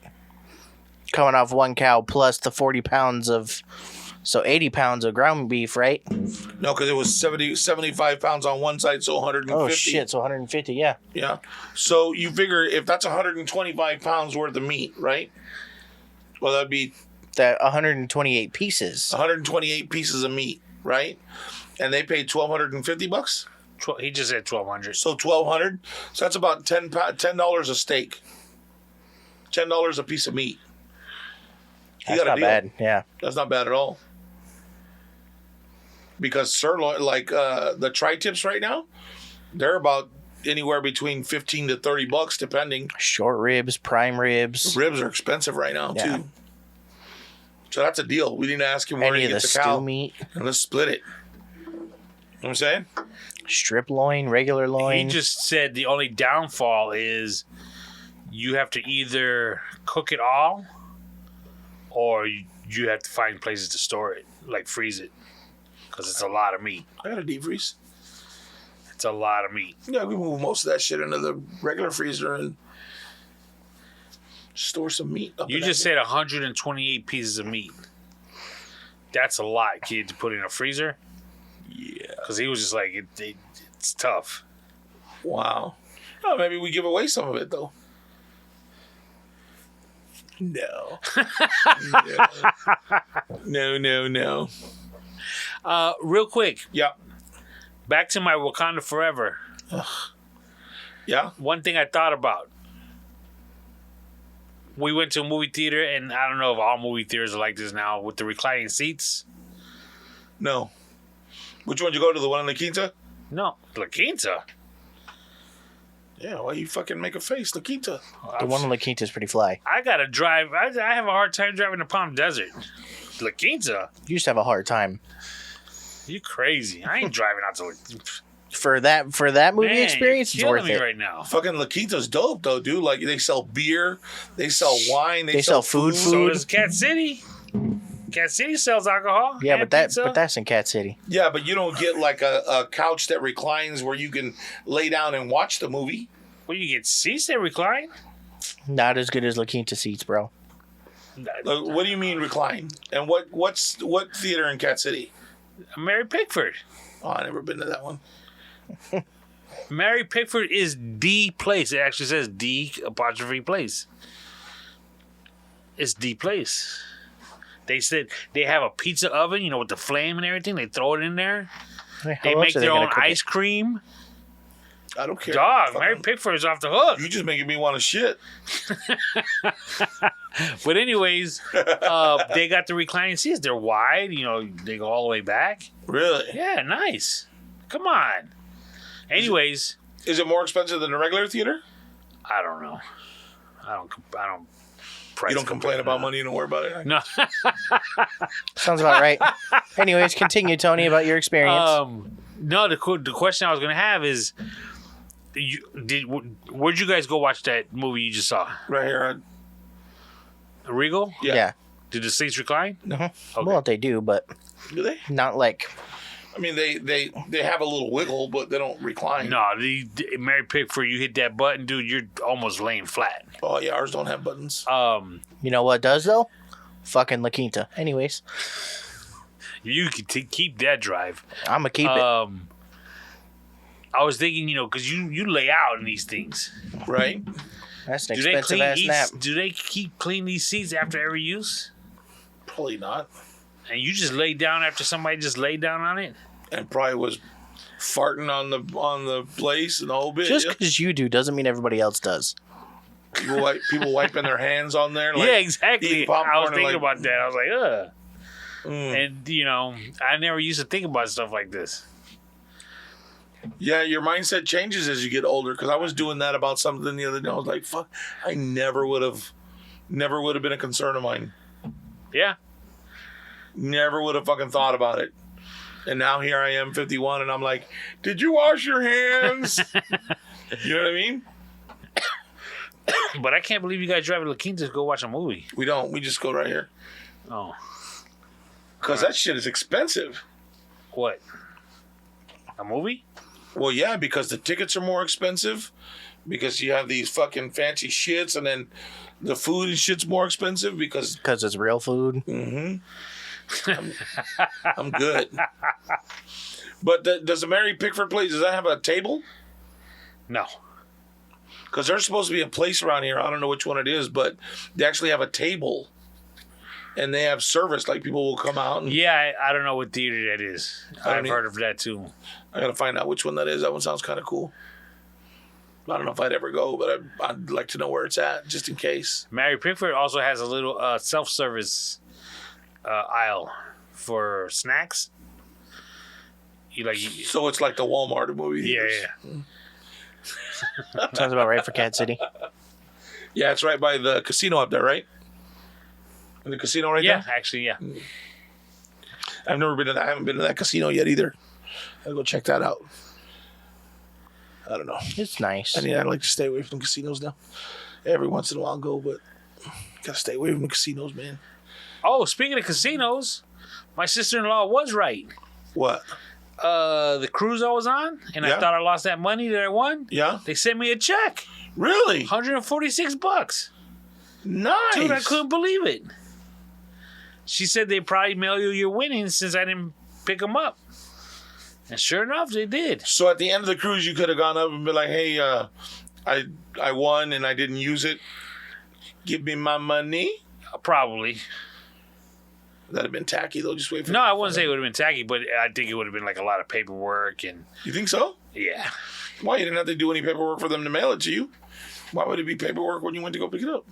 coming off one cow, plus the 40 pounds of, so 80 pounds of ground beef, right? No, because it was 75 pounds on one side, so 150. Oh shit, so 150, yeah. Yeah. So you figure if that's 125 pounds worth of meat, right? Well, that'd be That 128 pieces. 128 pieces of meat, right? And they paid $1,250. He just said 1,200. So $1,200. So that's about $10 a steak. $10 a piece of meat. That's not bad. Yeah. That's not bad at all. Because sirloin, like the tri-tips right now, they're about anywhere between $15 to $30, depending. Short ribs, prime ribs. Ribs are expensive right now Yeah. too. So that's a deal. We need to ask him where Any he of the gets the cow, stew meat. and let's split it. You know what I'm saying? Strip loin, regular loin. He just said the only downfall is you have to either cook it all or you have to find places to store it, like freeze it, because it's a lot of meat. I got a deep freeze. It's a lot of meat. Yeah, we move most of that shit into the regular freezer and store some meat. You just said 128 pieces of meat. That's a lot, kid, to put in a freezer. Yeah. Because he was just like, it's tough. Wow. Oh, maybe we give away some of it though. No. No. Real quick, Yeah. back to my Wakanda Forever. Yeah. One thing I thought about. We went to a movie theater, and I don't know if all movie theaters are like this now, with the reclining seats. No. Which one did you go to? The one in La Quinta? No, La Quinta. Yeah, why you fucking make a face? La Quinta. The one in La Quinta is pretty fly. I gotta drive. I have a hard time driving to Palm Desert. La Quinta? You just have a hard time. You crazy? I ain't driving out to La For that movie Man, experience, you're it's killing worth me it. right now. Fucking La Quinta's dope though, dude. Like they sell beer, they sell wine, They sell food. So does Cat City. Cat City sells alcohol. Yeah, and but pizza. that's in Cat City. Yeah, but you don't get like a couch that reclines where you can lay down and watch the movie. Well, you get seats that recline. Not as good as La Quinta seats, bro. Like, what do you mean recline? And what theater in Cat City? Mary Pickford. Oh, I never been to that one. Mary Pickford is the place. It actually says the apostrophe place. It's the place. They said they have a pizza oven, you know, with the flame and everything. They throw it in there. How They else make are their gonna own cook it? ice cream. I don't care. Dog, Fucking- Mary Pickford is off the hook. You just making me want to shit. But anyways, they got the reclining seats. They're wide. You know, they go all the way back. Really? Yeah, nice. Come on. Anyways, Is it more expensive than a regular theater? I don't know. I don't. Price You don't complain compare, about no. money. You don't worry about it. No. Sounds about right. Anyways, continue, Tony, about your experience. No. The question I was gonna have is, where'd you guys go watch that movie you just saw? Right here. Regal? Yeah. Yeah. Did the seats recline? Okay. Well, they do, but Do they? not like. I mean, they have a little wiggle, but they don't recline. No, the Mary Pickford, you hit that button, dude, you're almost laying flat. Oh yeah, ours don't have buttons. You know what does though? Fucking La Quinta. Anyways, You can keep that drive. I'm gonna keep it. I was thinking, you know, because you lay out in these things. Right? That's an Do they expensive ass nap. Do they keep clean these seats after every use? Probably not. And you just lay down after somebody just laid down on it? And probably was farting on the place and the whole bit. Just yeah. because you do doesn't mean everybody else does. People wiping their hands on there. Like, yeah, exactly. eating popcorn I was and, thinking like, about that. I was like, ugh. Mm. And, you know, I never used to think about stuff like this. Yeah, your mindset changes as you get older. Because I was doing that about something the other day. I was like, "Fuck!" I never would have been a concern of mine. Yeah. Never would have fucking thought about it. And now here I am, 51, and I'm like, "Did you wash your hands?" You know what I mean? But I can't believe you guys drive to La Quinta to go watch a movie. We don't. We just go right here Oh. because that shit is expensive. What? A movie? Well, yeah, because the tickets are more expensive. Because you have these fucking fancy shits, and then the food and shit's more expensive because Because it's real food. I'm good. But does the Mary Pickford place, does that have a table? No. Because there's supposed to be a place around here. I don't know which one it is, but they actually have a table and they have service. Like people will come out. And Yeah, I don't know what theater that is. I've heard of that too. I gotta find out which one that is. That one sounds kind of cool. I don't know if I'd ever go, but I'd like to know where it's at, just in case. Mary Pickford also has a little self-service aisle for snacks. So it's like the Walmart of movie theaters. Yeah. Sounds about right for Cat City. Yeah, it's right by the casino up there, right? In the casino right there? Yeah, actually, yeah. I've never been to that. I haven't been to that casino yet either. I'll go check that out. I don't know. It's nice. I mean, I like to stay away from casinos now. Every once in a while I'll go, but gotta stay away from the casinos, man. Oh, speaking of casinos, my sister-in-law was right. What? The cruise I was on, and I thought I lost that money that I won. Yeah? They sent me a check. Really? $146. Nice. Dude, I couldn't believe it. She said they probably mail you your winnings since I didn't pick them up. And sure enough, they did. So at the end of the cruise, you could have gone up and been like, hey, I won and I didn't use it. Give me my money. Probably. That'd have been tacky, though. Just wait for No, I wouldn't say it would have been tacky, but I think it would have been like a lot of paperwork. And You think so? yeah. Why? You didn't have to do any paperwork for them to mail it to you. Why would it be paperwork when you went to go pick it up?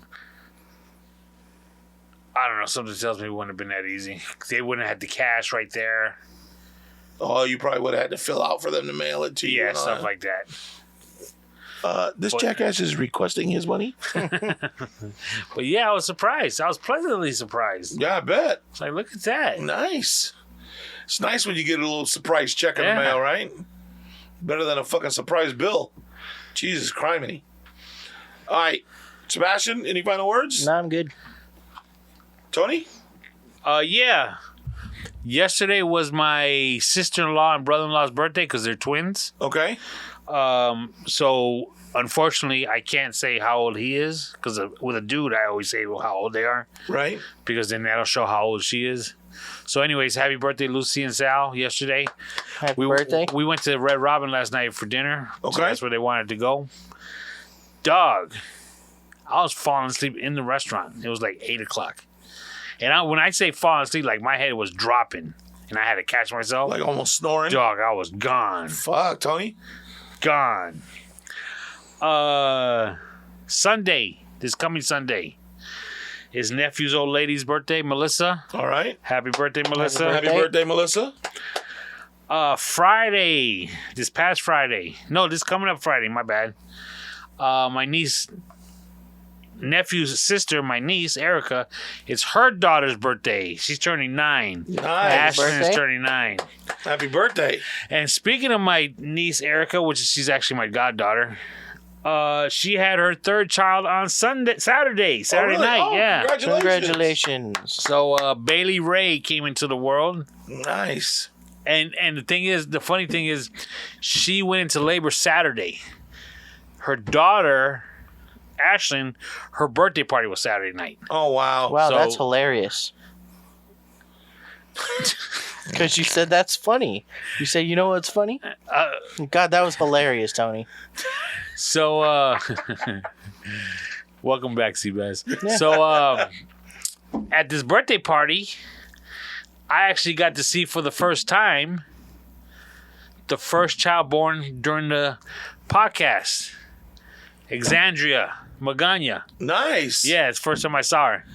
I don't know. Something tells me it wouldn't have been that easy. They wouldn't have had the cash right there. Oh, you probably would have had to fill out for them to mail it to you. Yeah, stuff like that. This jackass is requesting his money. But yeah, I was surprised. I was pleasantly surprised. Yeah, I bet. It's like, look at that. Nice. It's nice when you get a little surprise check in the mail, right? Better than a fucking surprise bill. Jesus criminy. All right. Sebastian, any final words? No, I'm good. Tony? Yeah. Yesterday was my sister-in-law and brother-in-law's birthday because they're twins. Okay. So unfortunately, I can't say how old he is because with a dude, I always say how old they are. Right. Because then that'll show how old she is. So anyways, happy birthday, Lucy and Sal, yesterday. Happy birthday. We went to Red Robin last night for dinner. Okay. So that's where they wanted to go. Dog, I was falling asleep in the restaurant. It was like 8 o'clock. And when I say falling asleep, like my head was dropping. And I had to catch myself. Like almost snoring? Dog, I was gone. Fuck, Tony. Gone. Sunday, this coming Sunday, his nephew's old lady's birthday, Melissa. All right. Happy birthday, Melissa. Happy birthday, Melissa. Friday, this past Friday. No, this coming up Friday, my bad. My nephew's sister, my niece, Erica, it's her daughter's birthday. She's turning 9. Nice. Ashton is turning 9. Happy birthday. And speaking of my niece, Erica, she's actually my goddaughter, she had her third child on Saturday really? night. Oh, Yeah. Congratulations. So Bailey Ray came into the world. Nice. And the funny thing is, she went into labor Saturday. Her daughter, Ashlyn, her birthday party was Saturday night. Oh, wow. Wow, So- that's hilarious. Because you said that's funny. You say, you know what's funny? God, that was hilarious, Tony. So, welcome back, Seabass. So, at this birthday party, I actually got to see for the first time the first child born during the podcast, Exandria Magana. Nice. Yeah, it's the first time I saw her.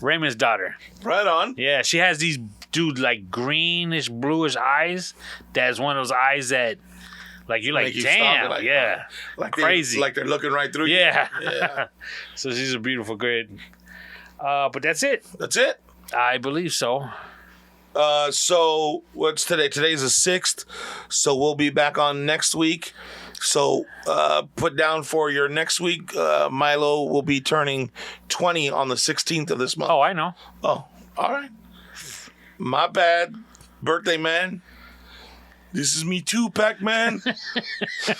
Raymond's daughter. Right on. Yeah, she has these, like greenish, bluish eyes. That's one of those eyes that, like, you're like, Make you damn, stop, like, yeah. Like Crazy. Like they're looking right through you. Yeah. Yeah. So she's a beautiful kid. But that's it. That's it. I believe so. So what's today? Today's the 6th. So we'll be back on next week. So put down for your next week. Milo will be turning 20 on the 16th of this month. Oh, I know. Oh, all right. My bad, birthday man. This is me too, Pac-Man.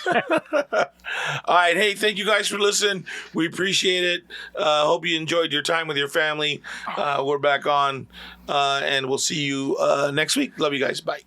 All right. Hey, thank you guys for listening. We appreciate it. Hope you enjoyed your time with your family. We're back on, and we'll see you next week. Love you guys. Bye.